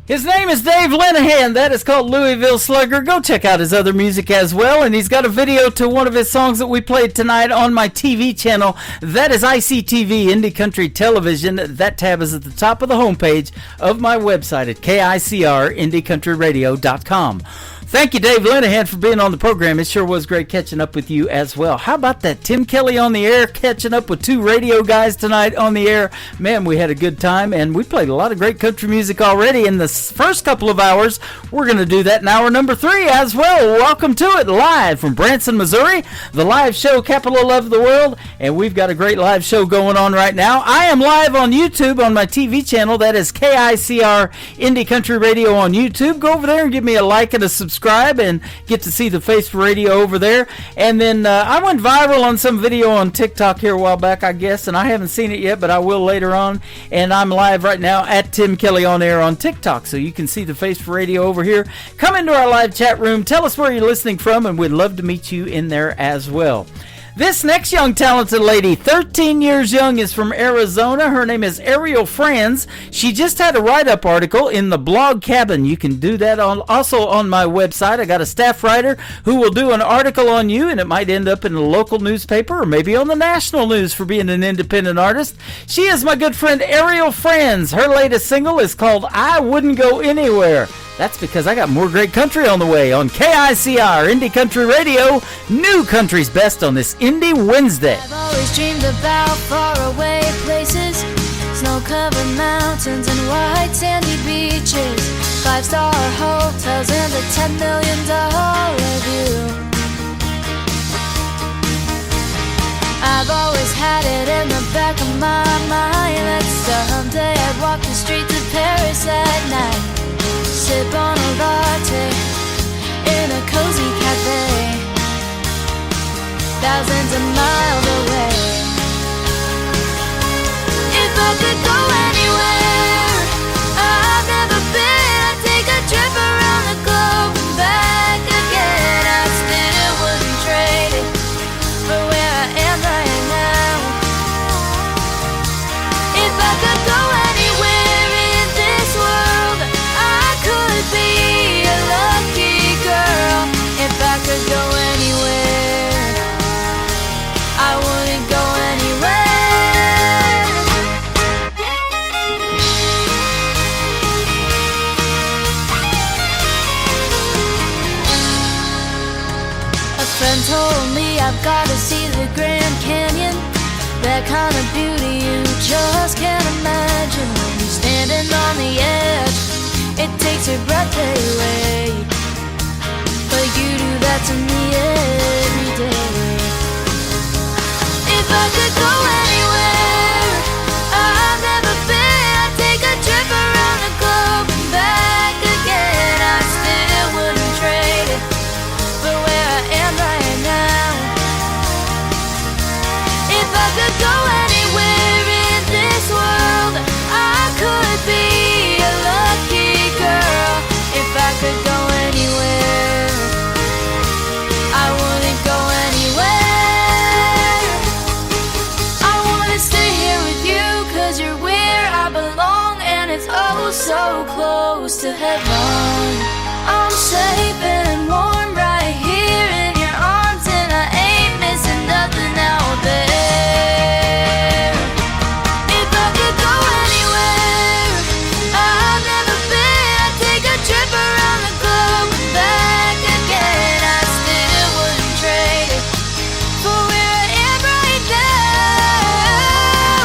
Speaker 4: His name is Dave Linehan. That is called Louisville Slugger. Go check out his other music as well. And he's got a video to one of his songs that we played tonight on my TV channel. That is ICTV, Indie Country Television. That tab is at the top of the homepage of my website at KICRIndieCountryRadio.com. Thank you, Dave Linehan, for being on the program. It sure was great catching up with you as well. How about that? Tim Kelly on the air, catching up with two radio guys tonight on the air. Man, we had a good time, and we played a lot of great country music already in the first couple of hours. We're going to do that in hour number 3 as well. Welcome to it, live from Branson, Missouri, the live show capital of the world, and we've got a great live show going on right now. I am live on YouTube on my TV channel. That is KICR Indie Country Radio on YouTube. Go over there and give me a like and a subscribe and get to see the face for radio over there. And then I went viral on some video on TikTok here a while back, I guess, and I haven't seen it yet, but I will later on. And I'm live right now at Tim Kelly on air on TikTok, so you can see the face for radio over here. Come into our live chat room, tell us where you're listening from, and we'd love to meet you in there as well. This next young talented lady, 13 years young, is from Arizona. Her name is Ariel Franz. She just had a write-up article in the Blog Cabin. You can do that also on my website. I got a staff writer who will do an article on you, and it might end up in a local newspaper or maybe on the national news for being an independent artist. She is my good friend Ariel Franz. Her latest single is called I Wouldn't Go Anywhere. That's because I got more great country on the way on KICR Indie Country Radio. New country's best on this Indie Wednesday.
Speaker 3: I've always dreamed about faraway places, snow-covered mountains and white sandy beaches, 5-star hotels and a $10 million view. I've always had it in the back of my mind that someday I'd walk the streets of Paris at night, sip on a latte in a cozy cafe, thousands of miles away. If I could go anywhere I've never been, I'd take a trip around the globe and back again. I still wouldn't trade it for where I am right now. If I could go anywhere in this world, I could be a lucky girl. If I could go anywhere, I wouldn't go anywhere. A friend told me I've got to see the Grand Canyon, that kind of beauty you just can't imagine. When you're standing on the edge, it takes your breath away, but you do that to me every day. If I could go anywhere I've never been, I'd take a trip around the globe and back again. I still wouldn't trade it for where I am right now. If I could go anywhere in this world, I could be a lucky girl. If I could go anywhere, I wouldn't go anywhere. I wanna stay here with you, 'cause you're where I belong, and it's oh so close to heaven. I'm safe and warm right here in your arms, and I ain't missing nothing out there. If I could go anywhere I've never been, I'd take a trip around the globe and back again. I still wouldn't trade it for where I am right now.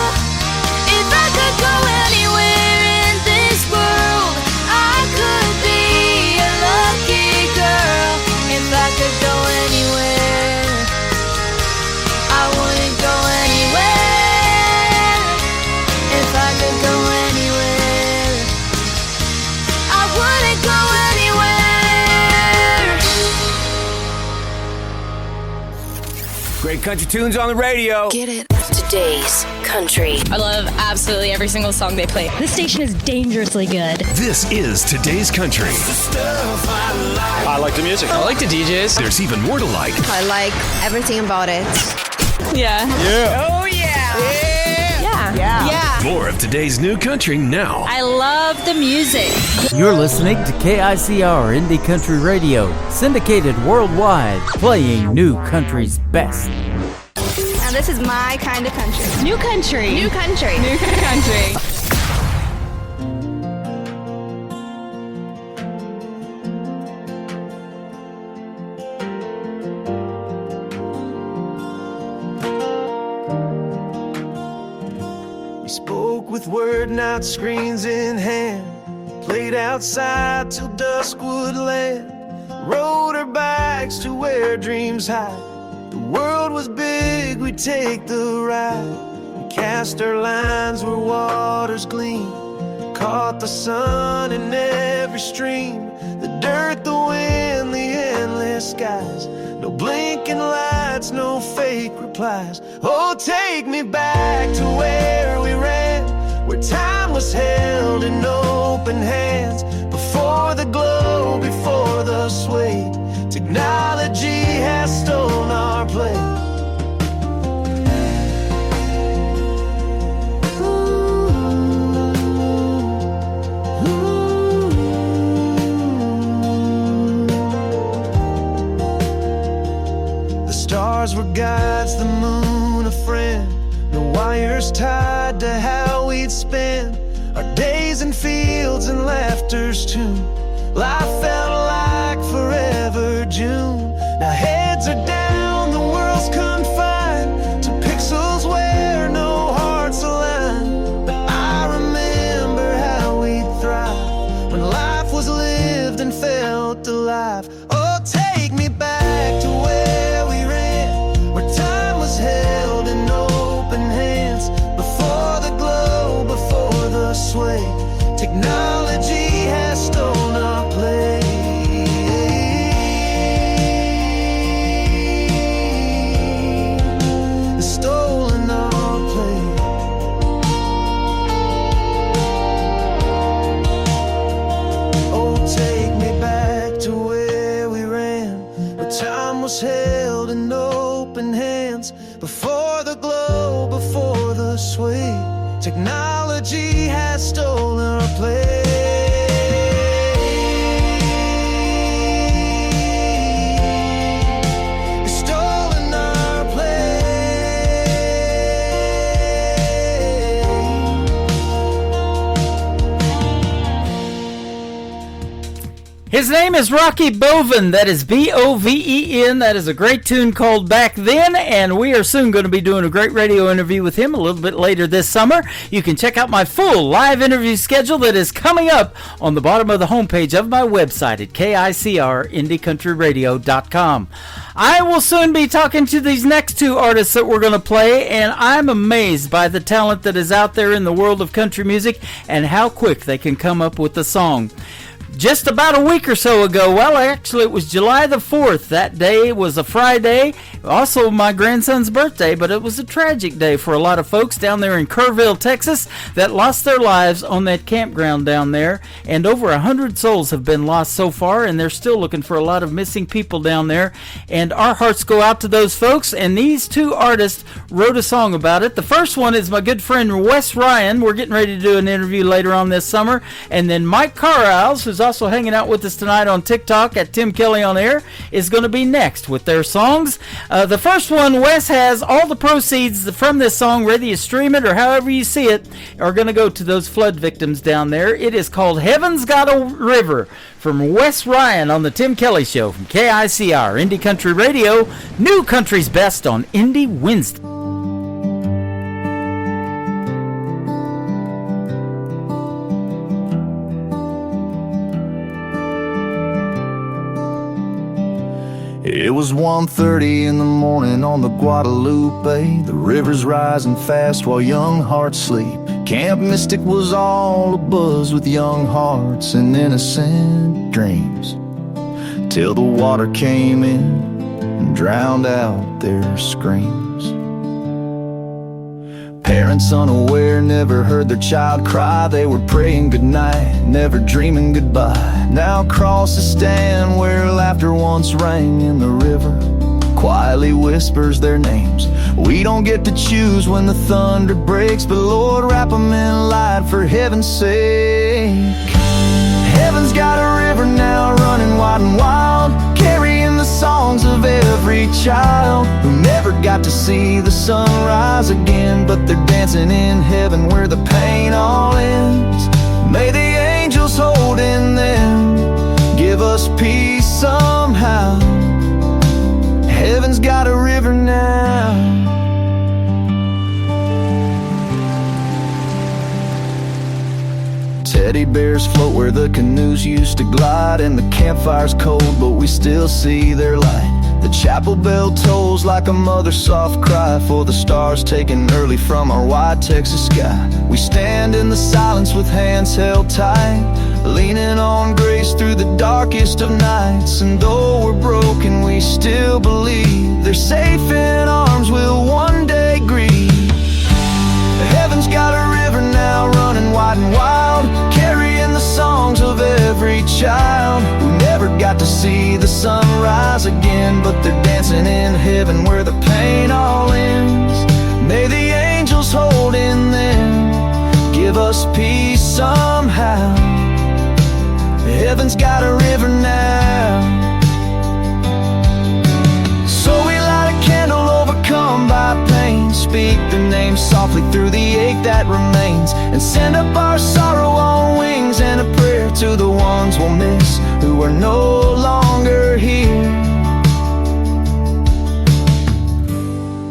Speaker 3: If I could go anywhere in this world, I could be a lucky girl. If I could go anywhere, I wouldn't go anywhere. If I could go anywhere, I wouldn't go anywhere.
Speaker 1: Great country tunes on the radio.
Speaker 12: Get it. Today's country.
Speaker 15: I love absolutely every single song they play. This station is dangerously good.
Speaker 22: This is Today's Country.
Speaker 14: I like the music. I like the DJs.
Speaker 22: There's even more to like.
Speaker 15: I like everything about it. Yeah.
Speaker 22: Yeah.
Speaker 15: Oh, yeah. Yeah.
Speaker 22: More of today's new country now.
Speaker 15: I love the music.
Speaker 4: You're listening to KICR Indie Country Radio, syndicated worldwide, playing new country's best.
Speaker 15: Now this is my kind of country. New country. New country. New country.
Speaker 20: We spoke with word, not screens in hand. Played outside till dusk would land. Rode our bikes to where dreams hide. The world was big, we'd take the ride. We cast our lines where waters gleam. Caught the sun in every stream. The dirt, the wind, the endless skies. No blinking lights, no fake replies. Oh, take me back to where we ran, where time was held in open hands. Before the glow, before the sway, technology has stolen our place. The stars were guides, the moon a friend. No wires tied to how we'd spend our days in fields and laughter's tune. Life felt like forever June. Now heads are down, the world's confined to pixels where no hearts align. But I remember how we'd thrive when life was lived and felt alive. Oh, take me back to where we ran, where time was held in open hands. Before the glow, before the sway, technology has stolen our place. It's stolen our place. Oh, take me back to where we ran, where time was held in open hands. Before the glow, before the sway, technology has stolen our place. It's stolen our
Speaker 4: His name is Rocky Boven. That is B-O-V-E-N. That is a great tune called Back Then, and we are soon going to be doing a great radio interview with him a little bit later this summer. You can check out my full live interview schedule that is coming up on the bottom of the homepage of my website at KICRIndieCountryRadio.com. I will soon be talking to these next two artists that we're going to play, and I'm amazed by the talent that is out there in the world of country music and how quick they can come up with a song. just about a week or so ago. Well, actually, it was July the 4th. That day was a Friday, also my grandson's birthday, but it was a tragic day for a lot of folks down there in Kerrville, Texas, that lost their lives on that campground down there. And over 100 souls have been lost so far, and they're still looking for a lot of missing people down there. And our hearts go out to those folks, and these two artists wrote a song about it. The first one is my good friend Wes Ryan. We're getting ready to do an interview later on this summer. And then Mike Carlisle, who's also hanging out with us tonight on TikTok at Tim Kelly on Air, is going to be next with their songs. The first one, Wes has all the proceeds from this song, whether you stream it or however you see it, are going to go to those flood victims down there. It is called Heaven's Got a River from Wes Ryan on the Tim Kelly Show from KICR, Indie Country Radio, New Country's Best on Indie Wednesday.
Speaker 2: It was 1:30 in the morning on the Guadalupe. The river's rising fast while young hearts sleep. Camp Mystic was all abuzz with young hearts and innocent dreams, till the water came in and drowned out their screams. Parents unaware never heard their child cry. They were praying goodnight, never dreaming goodbye. Now crosses stand where laughter once rang, in the river quietly whispers their names. We don't get to choose when the thunder breaks, but Lord, wrap them in light for heaven's sake. Heaven's got a river now running wide and wild, carrying the songs of every child who never got to see the sunrise again, but they're dancing in heaven where the pain all ends. May the angels hold in them, give us peace somehow. Heaven's got a river now. Teddy bears float where the canoes used to glide, and the campfire's cold, but we still see their light. The chapel bell tolls like a mother's soft cry for the stars taken early from our white Texas sky. We stand in the silence with hands held tight, leaning on grace through the darkest of nights. And though we're broken, we still believe they're safe in arms we'll one day grieve. Heaven's got a river now running wide and wild, carrying the songs of every child who never got to see the sunrise again, but they're dancing in heaven where the pain all ends. May the angels hold in them, give us peace somehow. Heaven's got a river now. So we light a candle overcome by pain, speak the name softly through the ache that remains, and send up our sorrow on wings and a prayer to the ones we'll miss who are no longer here.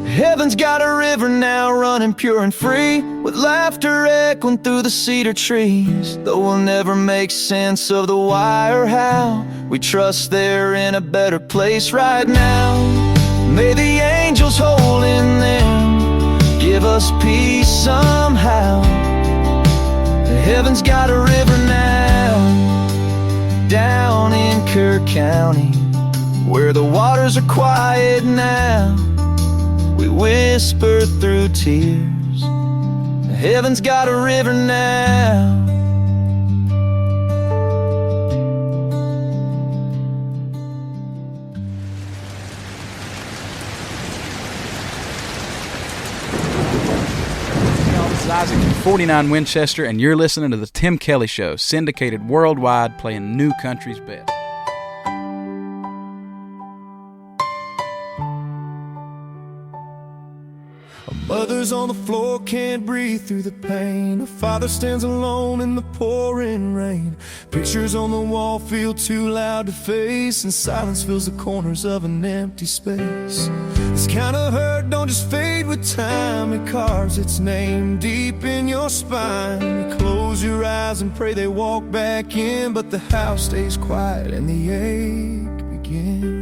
Speaker 2: Heaven's got a river now running pure and free, with laughter echoing through the cedar trees. Though we'll never make sense of the why or how, we trust they're in a better place right now. May the angels hold in them, give us peace somehow. Heaven's got a river now, down in Kerr County, where the waters are quiet now. We whisper through tears, heaven's got a river now.
Speaker 8: This is Isaac from 49 Winchester, and you're listening to the Tim Kelly Show, syndicated worldwide, playing New Country's best.
Speaker 20: Mother's on the floor, can't breathe through the pain. A father stands alone in the pouring rain. Pictures on the wall feel too loud to face, and silence fills the corners of an empty space. This kind of hurt don't just fade with time, it carves its name deep in your spine. You close your eyes and pray they walk back in, but the house stays quiet and the ache begins.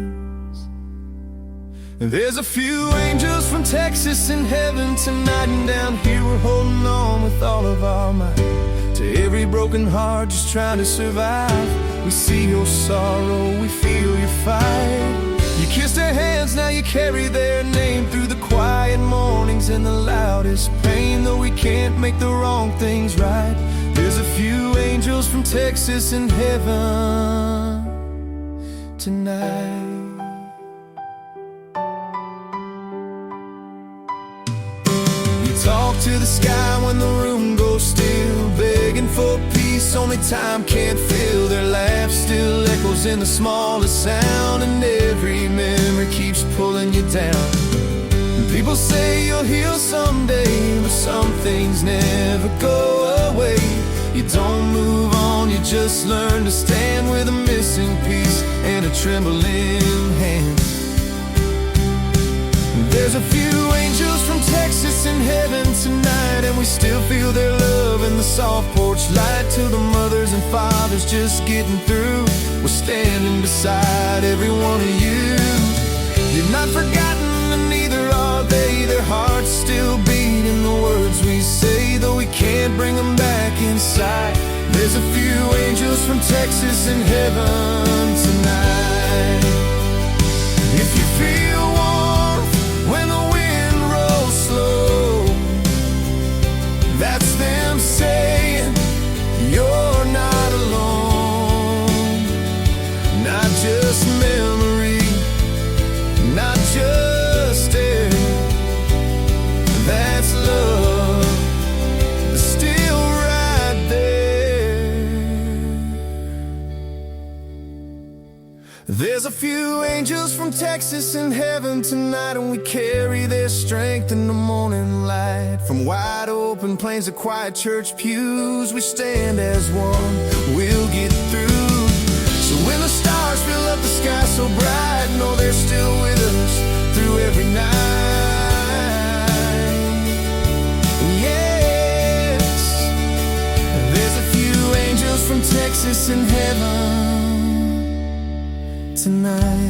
Speaker 20: There's a few angels from Texas in heaven tonight, and down here we're holding on with all of our might.
Speaker 2: To every broken heart just trying to survive, we see your sorrow, we feel your fight. You kiss their hands, now you carry their name through the quiet mornings and the loudest pain. Though we can't make the wrong things right, there's a few angels from Texas in heaven tonight. You talk to the sky when the room goes still, begging for peace only time can't fill. Their laugh still echoes in the smallest sound, and every memory keeps pulling you down. And people say you'll heal someday, but some things never go away. You don't move on, you just learn to stand with a missing piece and a trembling hand. There's a few angels from Texas in heaven tonight, and we still feel their love in the soft porch light. To the mothers and fathers just getting through, we're standing beside every one of you. You're not forgotten, and neither are they. Their hearts still beat in the words we say, though we can't bring them back inside. There's a few angels from Texas in heaven tonight. If you feel warm when the wind rolls slow, that's them saying you're not alone. Not just memory, not just air, that's love, still right there. There's a few angels from Texas in heaven tonight, and we carry their strength in the morning light. From wide open plains to quiet church pews, we stand as one, we'll get through. So when the stars fill up the sky so bright, know they're still with us through every night. Yes, there's a few angels from Texas in heaven tonight.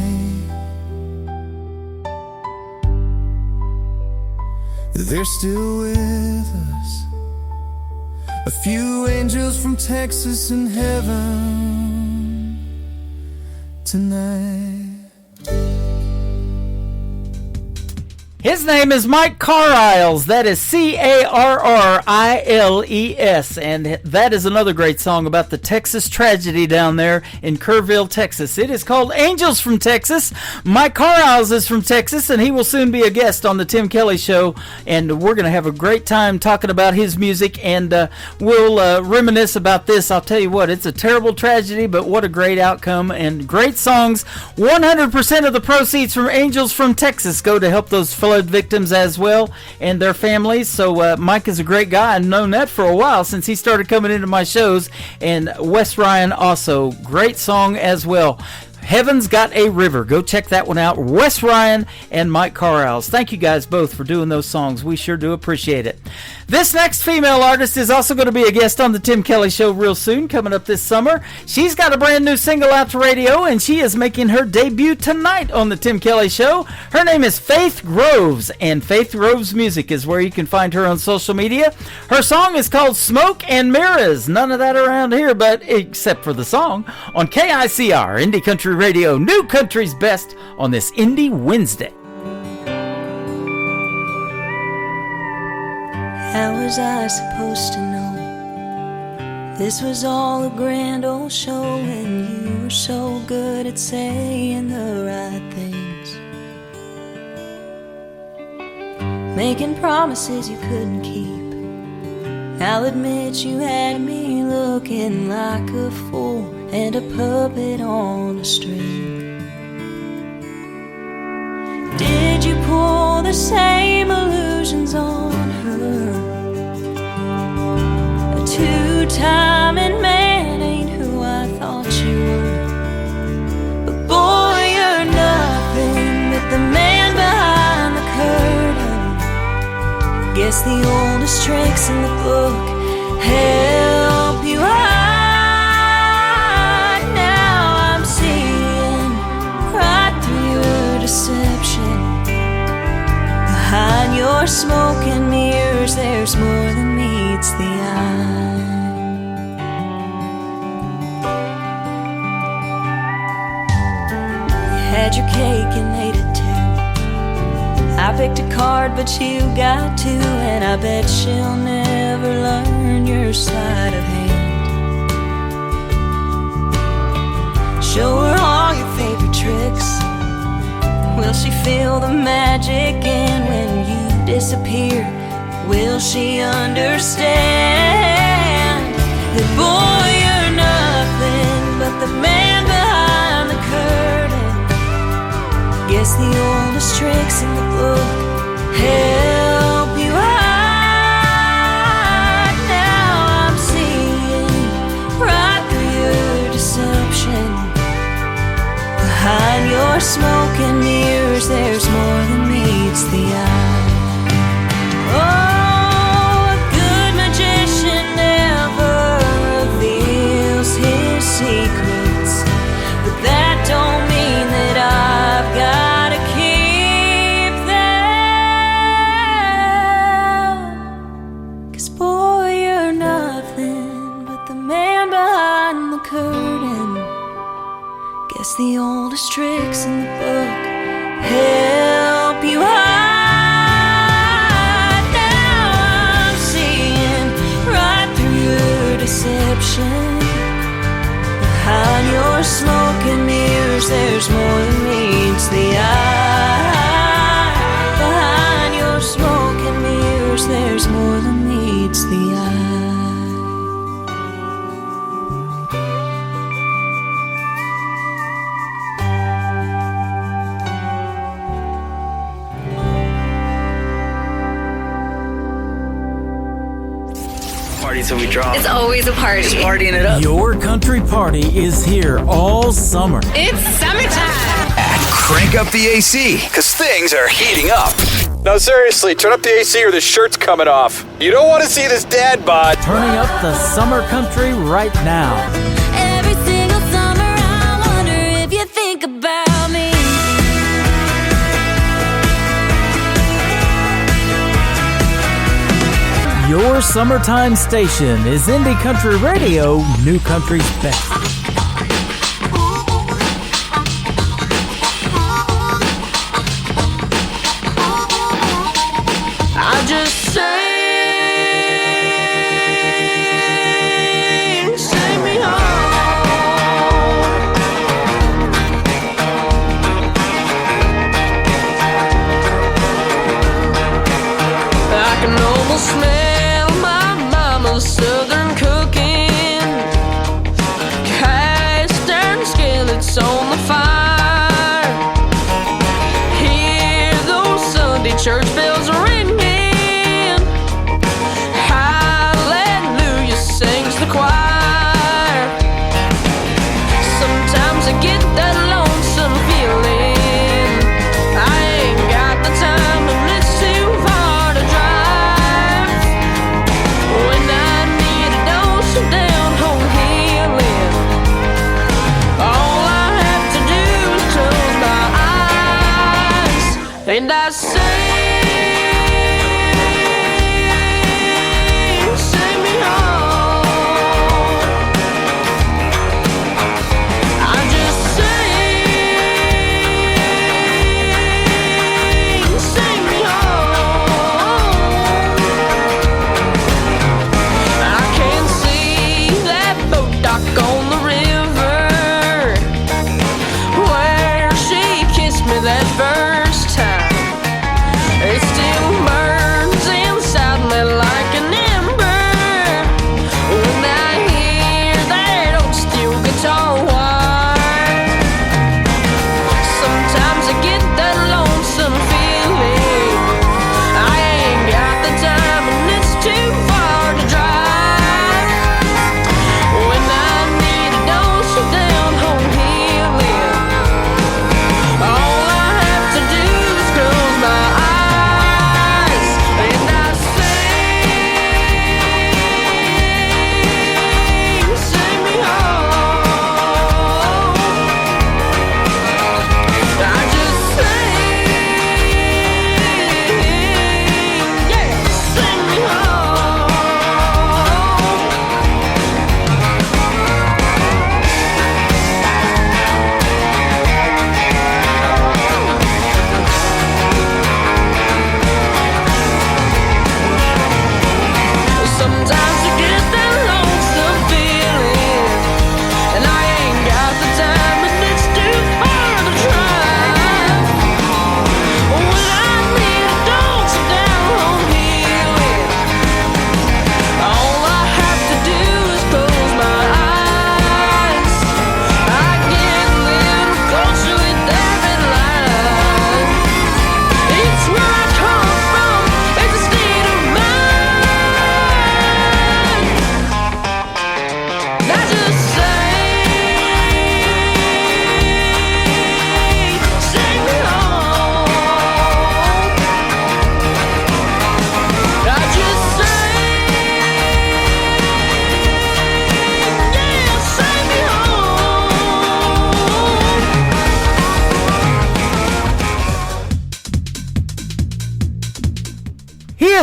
Speaker 2: They're still with us. A few angels from Texas in heaven tonight.
Speaker 4: His name is Mike Carriles. That is Carriles. And that is another great song about the Texas tragedy down there in Kerrville, Texas. It is called Angels from Texas. Mike Carriles is from Texas, and he will soon be a guest on the Tim Kelly Show. And we're going to have a great time talking about his music, and we'll reminisce about this. I'll tell you what, it's a terrible tragedy, but what a great outcome and great songs. 100% of the proceeds from Angels from Texas go to help those flood victims as well and their families. So Mike is a great guy. I've known that for a while since he started coming into my shows. And Wes Ryan also, great song as well. Heaven's Got a River. Go check that one out. Wes Ryan and Mike Carriles. Thank you guys both for doing those songs. We sure do appreciate it. This next female artist is also going to be a guest on the Tim Kelly Show real soon, coming up this summer. She's got a brand new single out to radio, and she is making her debut tonight on the Tim Kelly Show. Her name is Faith Groves, and Faith Groves Music is where you can find her on social media. Her song is called Smoke and Mirrors. None of that around here, but except for the song, on KICR, Indie Country Radio, New Country's Best on this Indie Wednesday.
Speaker 21: How was I supposed to know this was all a grand old show when you were so good at saying the right things, making promises you couldn't keep? I'll admit you had me looking like a fool and a puppet on a string. Did you pull the same illusions on her? A two-timing man ain't who I thought you were. But boy, you're nothing but the man behind the curtain. Guess the oldest tricks in the book help you hide. Now I'm seeing right through your deception. Behind your smoke and mirrors, there's more than meets the eye. cake and ate it too. I picked a card, but you got two, and I bet she'll never learn your sleight of hand. Show her all your favorite tricks. Will she feel the magic? And when you disappear, will she understand that, boy, you're nothing but the man behind the curtain? Guess the oldest tricks in the book help you hide. Now I'm seeing right through your deception. Behind your smoke and mirrors, there's more than meets the eye. Oh, a good magician never reveals his secrets, but that don't mean that I've gotta keep them. 'Cause boy, you're nothing but the man behind the curtain. Guess the oldest tricks in the book help you hide. Now I'm seeing right through your deception. Behind your smoke and mirrors, there's more than meets the eye. Behind your smoke and mirrors, there's more than meets the eye.
Speaker 9: So we drop.
Speaker 15: It's always a party.
Speaker 9: Just partying it up.
Speaker 4: Your country party is here all summer.
Speaker 15: It's summertime.
Speaker 13: Crank up the AC, because things are heating up.
Speaker 8: No, seriously, turn up the AC or the shirt's coming off. You don't want to see this dad bod.
Speaker 4: Turning up the summer country right now.
Speaker 21: Every single summer I wonder if you think about me.
Speaker 4: Your summertime station is Indie Country Radio, New Country's best.
Speaker 20: I just sing me home. I can almost smell my mama's southern cooking. Cast iron skillets on the fire. Hear those Sunday church bells ringing. Hallelujah sings the choir. Sometimes I get that lonesome feeling. I ain't got the time and it's too far to drive. When I need a dose of down-home healing, all I have to do is close my eyes and I sing me home. I just sing me home. I can see that boat dock on the river where she kissed me that first time.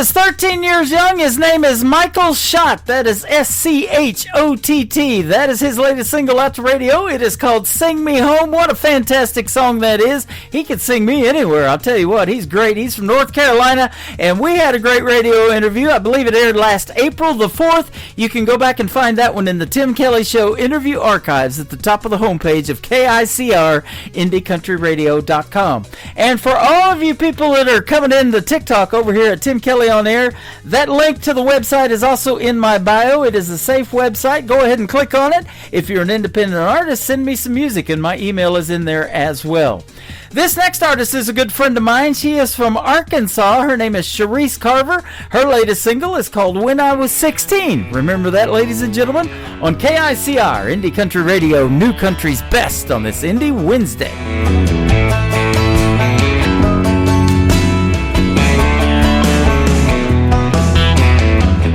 Speaker 4: is 13 years young. His name is Michael Schott. That is S-C-H-O-T-T. That is his latest single out to radio. It is called Sing Me Home. What a fantastic song that is. He could sing me anywhere. I'll tell you what, he's great. He's from North Carolina, and we had a great radio interview. I believe it aired last April the 4th. You can go back and find that one in the Tim Kelly Show interview archives at the top of the homepage of KICR, IndieCountryRadio.com. And for all of you people that are coming in the TikTok over here at Tim Kelly on Air, that link to the website is also in my bio. It is a safe website. Go ahead and click on it. If you're an independent artist, send me some music, and my email is in there as well. This next artist is a good friend of mine. She is from Arkansas. Her name is Sharice Carver. Her latest single is called When I Was 16. Remember that, ladies and gentlemen, on KICR, Indie Country Radio, New Country's Best on this Indie Wednesday.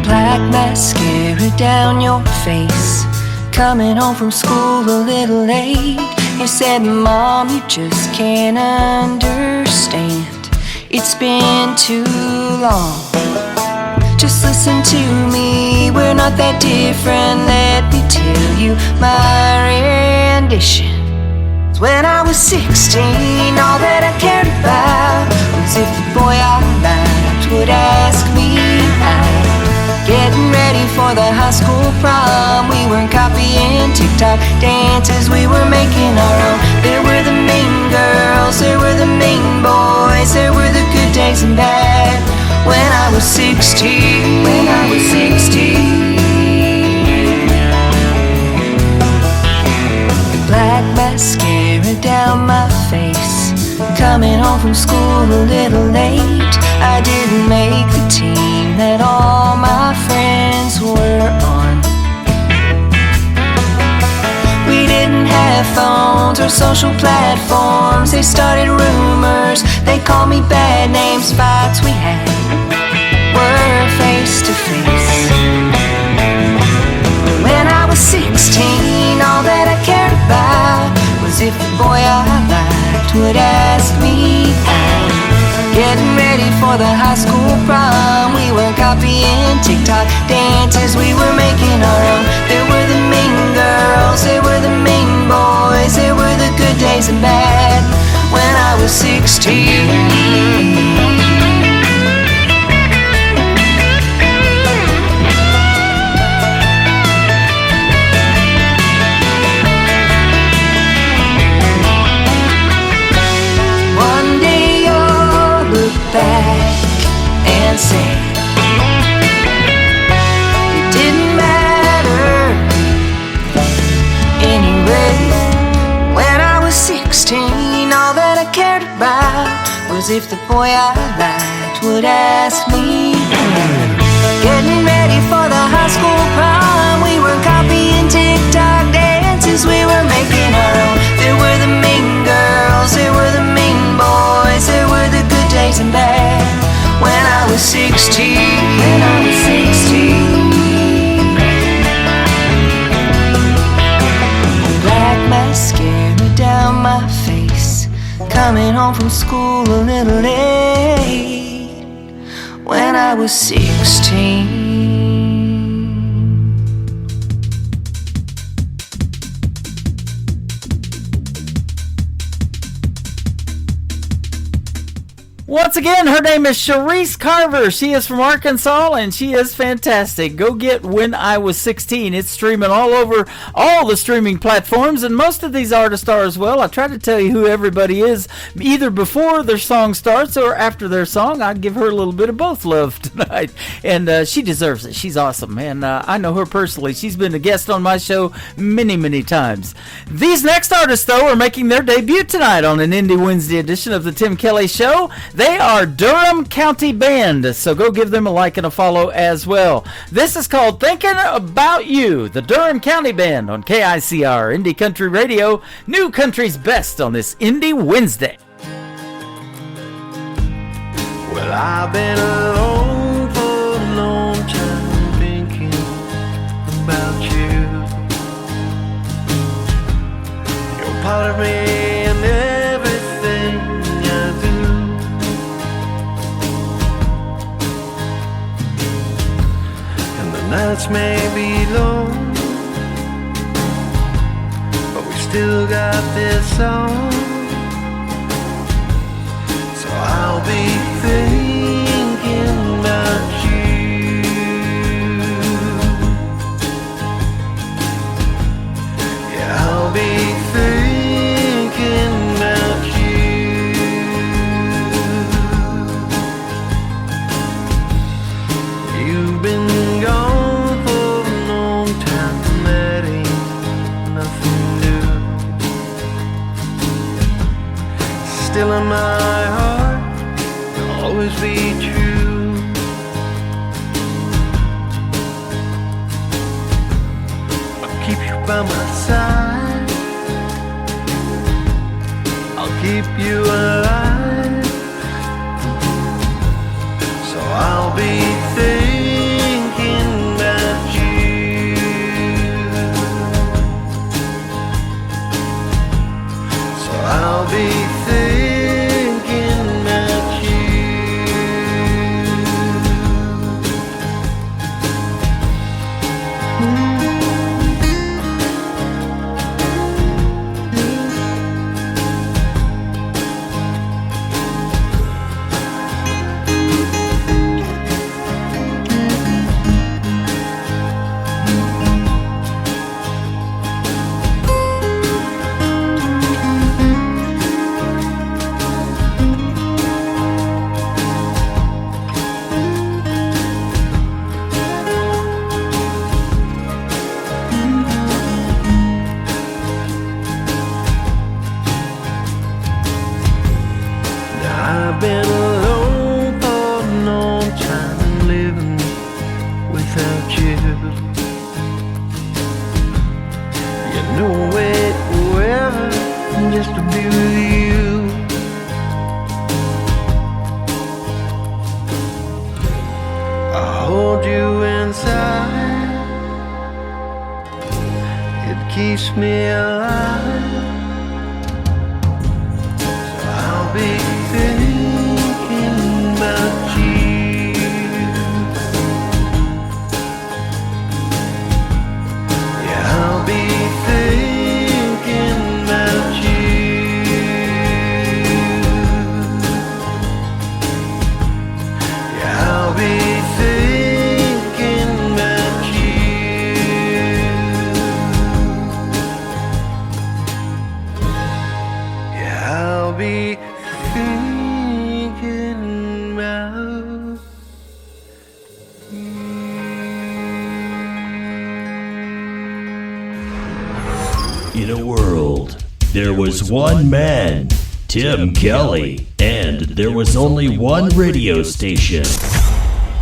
Speaker 21: Black mascara down your face, coming home from school a little late. You said, Mom, you just can't understand. It's been too long. Just listen to me, we're not that different. Let me tell you my rendition. When I was 16, all that I cared about was if the boy I liked would ask me out. Getting ready for the high school prom, we weren't copying TikTok dances, we were making our own. There were the mean girls, there were the mean boys, there were the good days and bad. When I was 16, when I was 16. Black mascara down my face, coming home from school a little late. I didn't make the team that all my friends were on. We didn't have phones or social platforms. They started rumors, they called me bad names. Fights we had were face to face. When I was 16, all that I cared about was if the boy I liked would ask me out. Getting ready for the high school prom, we were copying TikTok dances, we were making our own. There were the mean girls, there were the mean boys, there were the good days and bad. When I was 16. Back and say it didn't matter anyway. When I was 16, all that I cared about was if the boy I liked would ask me. Getting ready for the high school prom, we were copying TikTok dances, we were making our own. There were the mean girls, there were the mean boys, there were the good days and bad. When I was 16, when I was 16. Black mascara down my face, coming home from school a little late. When I was 16.
Speaker 4: Once again, her name is Sharice Carver. She is from Arkansas, and she is fantastic. Go get When I Was 16. It's streaming all over all the streaming platforms, and most of these artists are as well. I try to tell you who everybody is, either before their song starts or after their song. I give her a little bit of both love tonight, and she deserves it. She's awesome, and I know her personally. She's been a guest on my show many, many times. These next artists, though, are making their debut tonight on an Indie Wednesday edition of the Tim Kelly Show. They are Durham County Band, so go give them a like and a follow as well. This is called Thinking About You, the Durham County Band on KICR, Indie Country Radio, New Country's Best on this Indie Wednesday.
Speaker 20: Well, I've been alone for a long time, thinking about you. You're part of me and everything I do. nights may be long, but we still got this song. So I'll be thinking about you. Yeah, I'll be thinking about you. You've been gone for a long time, and that ain't nothing new. Still in my heart, you'll always be true. I'll keep you by my side, I'll keep you alive. So I'll be thinking about you. So I'll be thinking about you. I've been alone for a long time, living without you. You know it forever, just to be with you. I hold you inside, it keeps me alive. So I'll be thinking about you. Yeah, I'll be thinking about you. Yeah, I'll be thinking about you. Yeah, I'll be thinking about.
Speaker 6: In a world, there was one man, Tim Kelly, and there was only one radio station,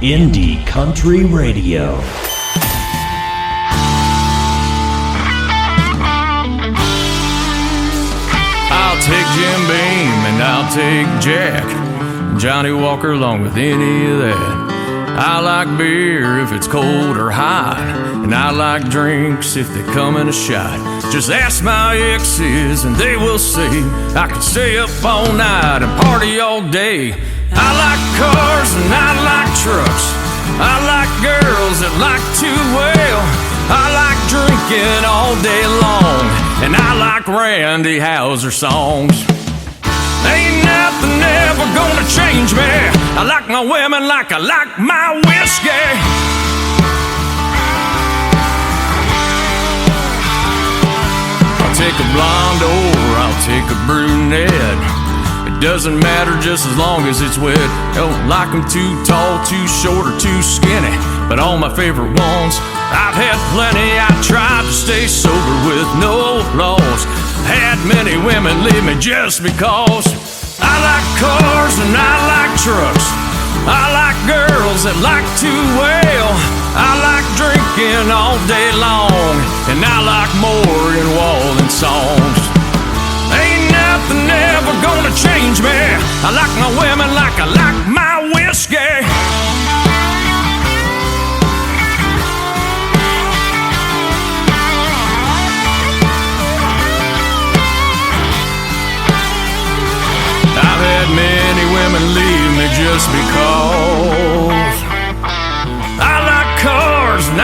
Speaker 6: Indie Country Radio.
Speaker 5: I'll take Jim Beam and I'll take Jack, Johnny Walker along with any of that. I like beer if it's cold or hot, and I like drinks if they come in a shot. Just ask my exes and they will say I could stay up all night and party all day. I like cars and I like trucks, I like girls that like to wail. I like drinking all day long, and I like Randy Houser songs. Ain't nothing ever gonna change me. I like my women like I like my whiskey. I'll take a blonde or I'll take a brunette. It doesn't matter just as long as it's wet. Don't like them too tall, too short, or too skinny, but all my favorite ones, I've had plenty. I tried to stay sober with no flaws. Had many women leave me just because. I like cars and I like trucks, I like girls that like to wail. I like drinking all day long, and I like Maureen Walden songs. Ain't nothing ever gonna change me. I like my women like I like my whiskey. I've had many women leave me just because. I like cars and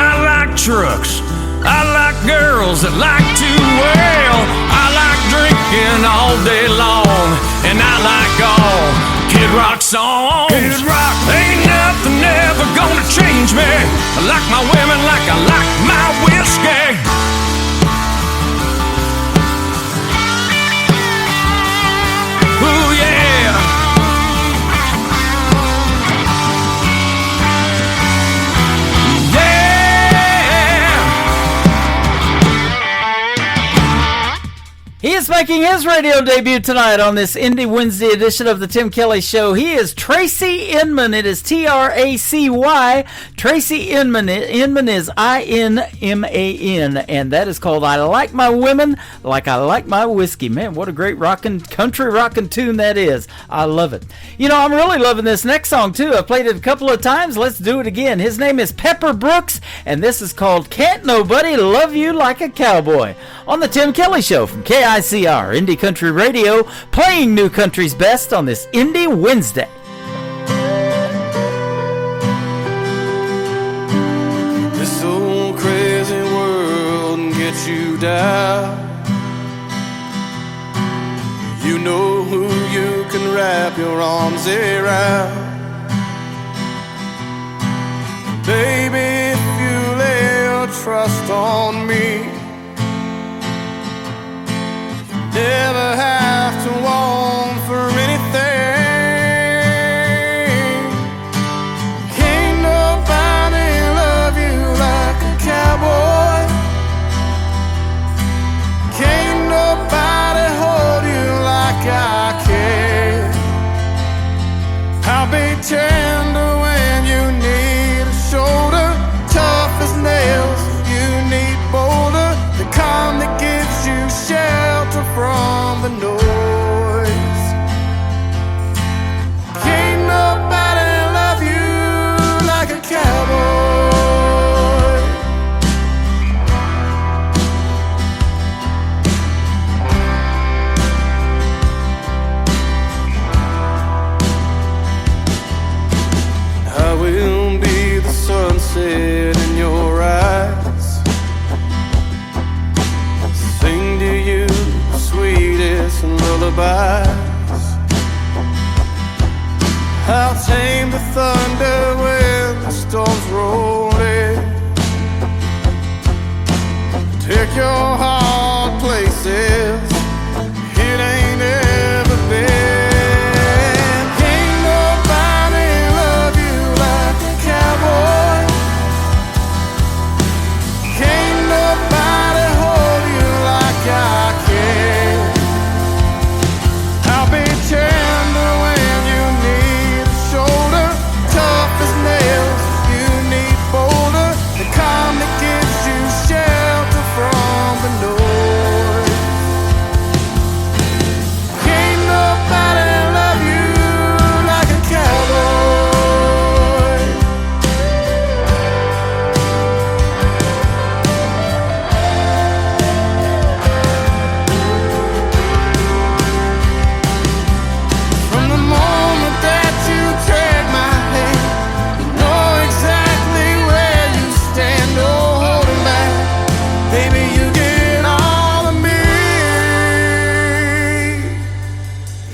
Speaker 5: trucks. I like girls that like to wail. I like drinking all day long, and I like all Kid Rock songs. Kid Rock. Ain't nothing ever gonna change me. I like my women like I like my whiskey. Ooh, yeah.
Speaker 4: He is making his radio debut tonight on this Indie Wednesday edition of the Tim Kelly Show. He is Tracy Inman. It is Tracy. Tracy Inman. Inman is INMAN, and that is called I Like My Women Like I Like My Whiskey. Man, what a great country rockin' tune that is. I love it. You know, I'm really loving this next song, too. I played it a couple of times. Let's do it again. His name is Pepper Brooks, and this is called Can't Nobody Love You Like a Cowboy on the Tim Kelly Show from KICR, Indie Country Radio, playing new country's best on this Indie Wednesday.
Speaker 5: This old crazy world can get you down. You know who you can wrap your arms around. Baby, if you lay your trust on me, never have to want for anything. Can't nobody love you like a cowboy. Can't nobody hold you like I can. I'll be tender when you need a shoulder, tough as nails if you need boulder, the calm that gives you shelter from the noise. Can't nobody love you like a cowboy. I will be the sunset in your eyes, sing to you sweetest lullabies. I'll tame the thunder when the storm's rolling, take your heart places it ain't ever been. Can't nobody love you like a cowboy. Can't nobody hold you like I can. I'll be tender when you need a shoulder, tough as nails if you need boulder, the calm that gives you shelter from the noise. Can't nobody love you like a cowboy. From the moment that you take my hand, you know exactly where you stand. No holding back, baby, you get all of me.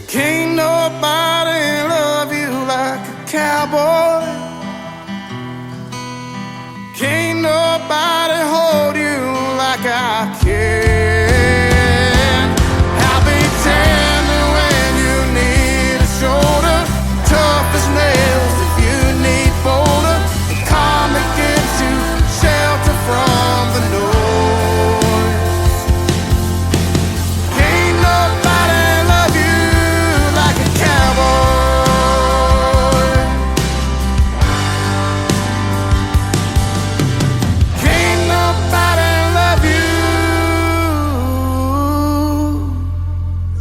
Speaker 5: Can't nobody love you like a cowboy. Can't nobody hold you like I can. I'll be tender when you need a shoulder, tough as nails if you need boulder, the calm that gives you shelter from the noise. Can't nobody love you like a cowboy. Can't nobody love you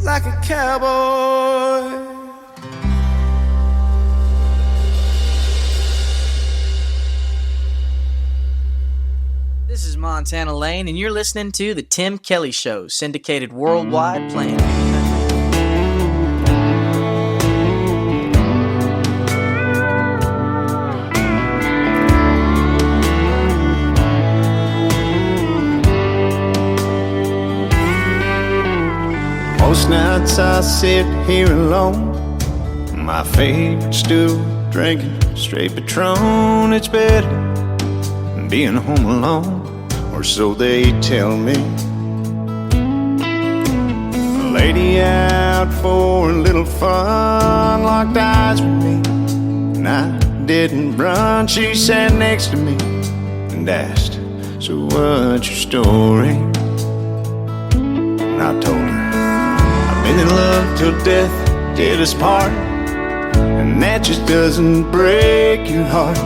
Speaker 5: like a cowboy.
Speaker 7: This is Montana Lane, and you're listening to The Tim Kelly Show, syndicated worldwide, playing.
Speaker 16: nights I sit here alone, my favorite stool, drinking straight Patron. It's better than being home alone, or so they tell me. A lady out for a little fun locked eyes with me, and I didn't run. She sat next to me and asked, so what's your story? And I told her, I've been in love till death did us part, and that just doesn't break your heart,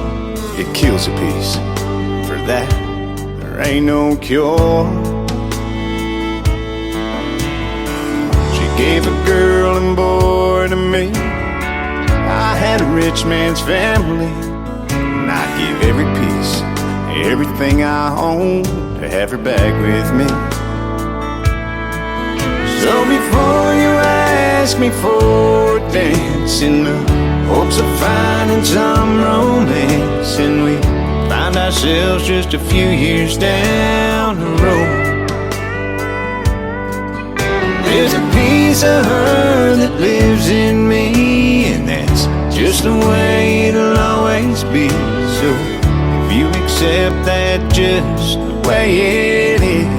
Speaker 16: it kills a piece. For that, there ain't no cure. She gave a girl and boy to me. I had a rich man's family, and I'd give every piece, everything I own, to have her back with me. So before you ask me for a dance, in the hopes of finding some romance, and we find ourselves just a few years down the road, there's a piece of her that lives in me, and that's just the way it'll always be. So if you accept that just the way it is,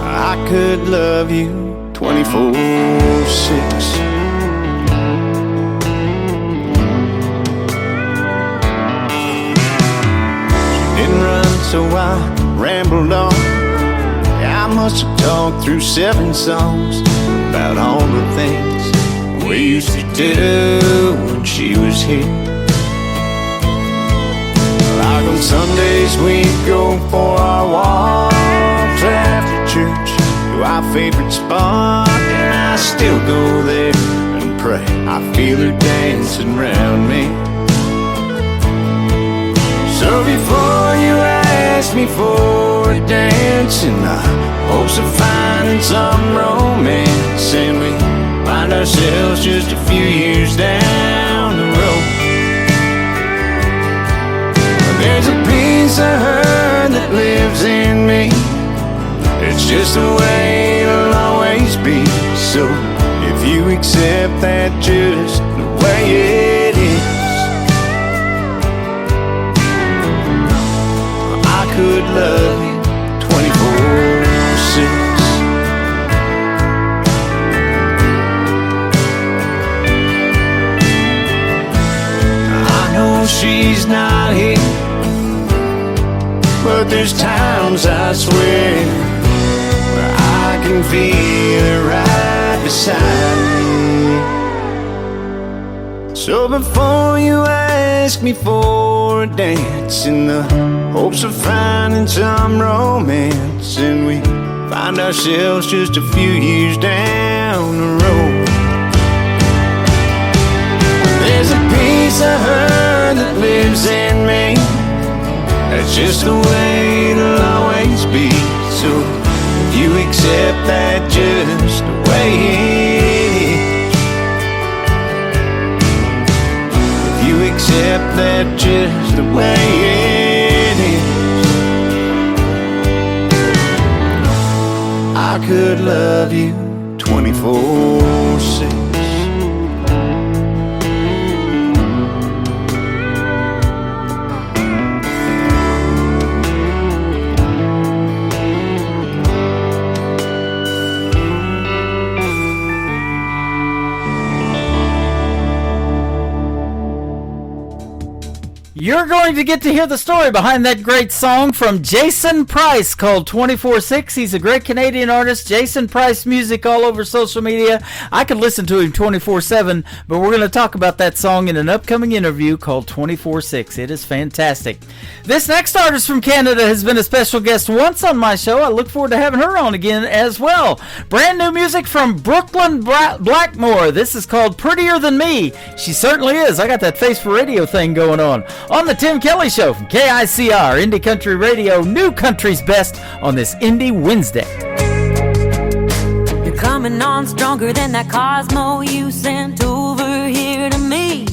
Speaker 16: I could love you 24/6. She didn't run, so I rambled on. I must have talked through 7 songs about all the things we used to do when she was here. Like on Sundays we'd go for our walks after church to our favorite spot, and I still go there and pray I feel her dancing around me. So before you ask me for a dance, in the hopes of finding some romance, and we find ourselves just a few years down the road, there's a piece of her that lives in me. It's just the way it'll always be. So if you accept that just the way it is, I could love you 24/6. I know she's not here, but there's times I swear where I can feel her right beside me. So before you ask me for a dance, in the hopes of finding some romance, and we find ourselves just a few years down the road, there's a piece of her that lives in me. That's just the way it'll always be. So if you accept that just the way it is, if you accept that just the way it is, I could love you 24/6.
Speaker 4: You're going to get to hear the story behind that great song from Jason Price called 24/6. He's a great Canadian artist. Jason Price music all over social media. I could listen to him 24/7, but we're going to talk about that song in an upcoming interview called 24/6. It is fantastic. This next artist from Canada has been a special guest once on my show. I look forward to having her on again as well. Brand new music from Brooklyn Blackmore. This is called Prettier Than Me. She certainly is. I got that face for radio thing going on the Tim Kelly Show from KICR, Indie Country Radio, New Country's Best on this Indie Wednesday.
Speaker 21: You're coming on stronger than that Cosmo you sent over here to me.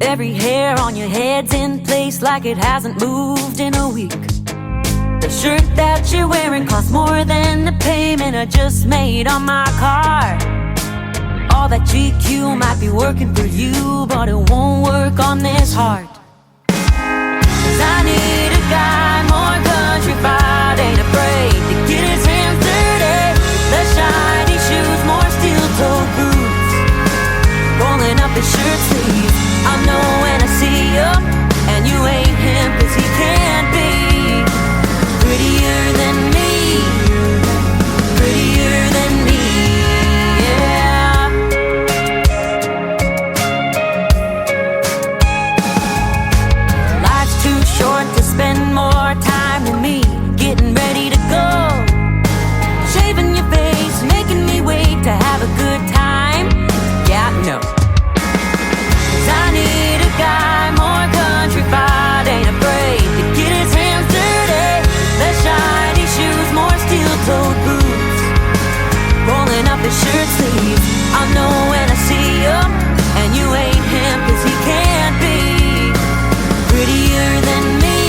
Speaker 21: Every hair on your head's in place like it hasn't moved in a week. The shirt that you're wearing costs more than the payment I just made on my car. All that GQ might be working for you, but it won't work on this heart. 'Cause I need a guy more country fied, ain't afraid to get his hands dirty. Less shiny shoes, more steel-toed boots, rolling up his shirt sleeves. I know when I see you, and you ain't him, 'cause he can't be prettier than me, prettier than me, yeah. Life's too short to spend more time than me, getting ready to go, shaving your face, making me wait to have a good time. Yeah, no. 'Cause I need a guy more country fied, ain't afraid to get his hands dirty. Less shiny shoes, more steel-toed boots, rolling up his shirt sleeves. I know when I see you, and you ain't him, 'cause he can't be prettier than me,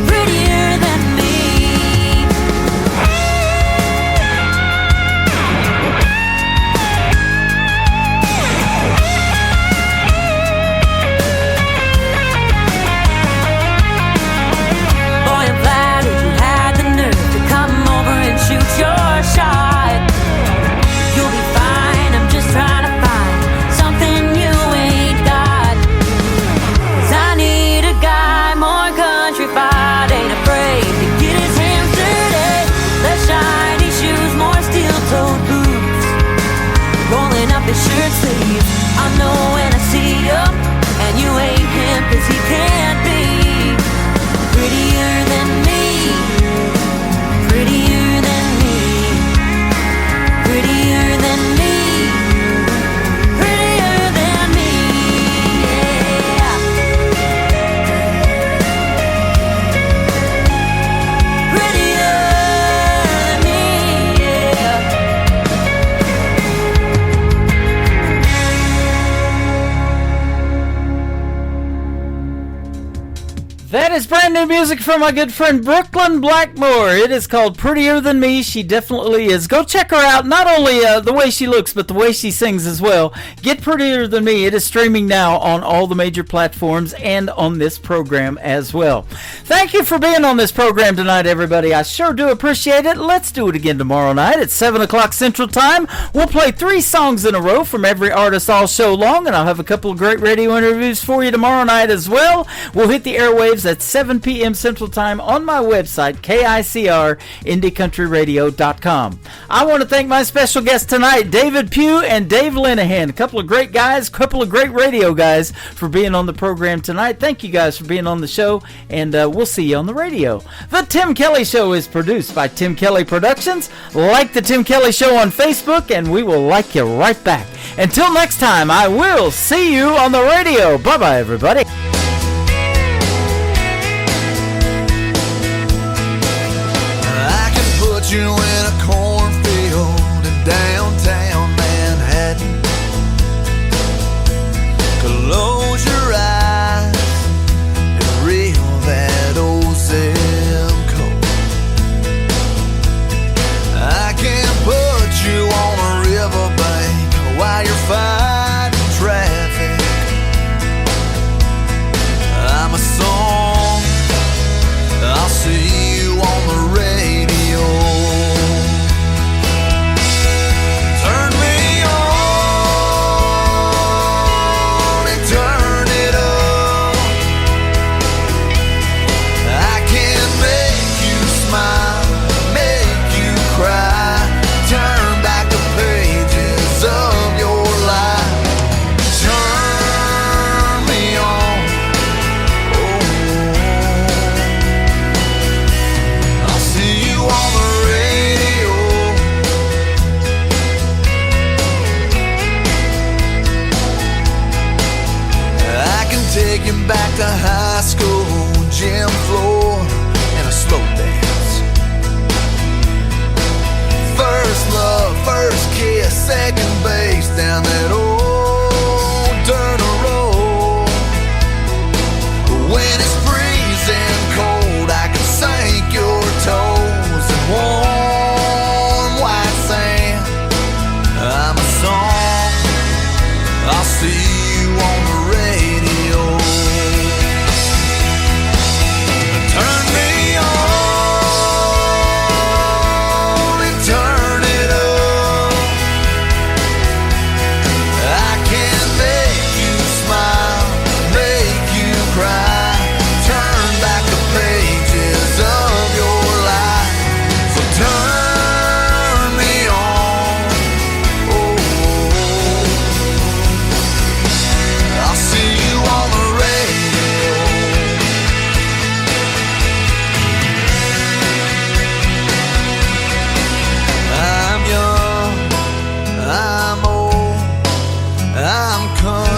Speaker 21: prettier than me. Boy, I'm flattered you had the nerve to come over and shoot your shot. You'll be fine, I'm just trying to find something you ain't got. 'Cause I need a guy more country fied, ain't afraid to get his hands dirty. Less shiny shoes, more steel-toed boots, rolling up his shirt sleeves. I know when I see you, and you ain't him, 'cause he can't be prettier than me, prettier than me, prettier than me, prettier than me, yeah. Prettier than me, yeah.
Speaker 4: That is brand new music from my good friend Brooklyn Blackmore. It is called Prettier Than Me. She definitely is. Go check her out. Not only the way she looks, but the way she sings as well. Get Prettier Than Me. It is streaming now on all the major platforms and on this program as well. Thank you for being on this program tonight, everybody. I sure do appreciate it. Let's do it again tomorrow night at 7 o'clock Central Time. We'll play 3 songs in a row from every artist all show long, and I'll have a couple of great radio interviews for you tomorrow night as well. We'll hit the airwaves at 7 p.m. Central Time on my website, KICR, IndieCountryRadio.com. I want to thank my special guests tonight, David Pugh and Dave Linehan, a couple of great guys, a couple of great radio guys, for being on the program tonight. Thank you guys for being on the show, and we'll see you on the radio. The Tim Kelly Show is produced by Tim Kelly Productions. Like the Tim Kelly Show on Facebook, and we will like you right back. Until next time, I will see you on the radio. Bye-bye, everybody.
Speaker 2: Put you in a cornfield in downtown Manhattan. Close your eyes and reel that old zip code. I can put you on a riverbank while you're fighting traffic. I'm a song, I'll see you on the radio. Turn me on and turn it up. I can make you smile, make you cry, turn back the pages of your life. Turn me on, oh, I'll see you on the radio. I can take you back to high school, gym floor, and a slow dance. First love, first kiss, second base down that old dirt road. When it's freezing cold, I can sing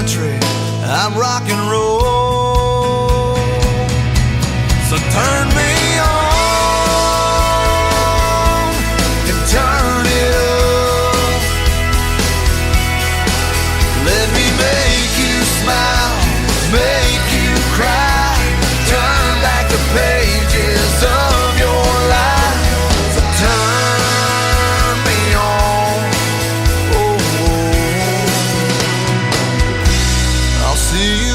Speaker 16: country, I'm rock and roll. So turn me on and turn it up. Let me make you smile, make you cry. Turn back the pages of your life. So turn me on. Oh, I'll see you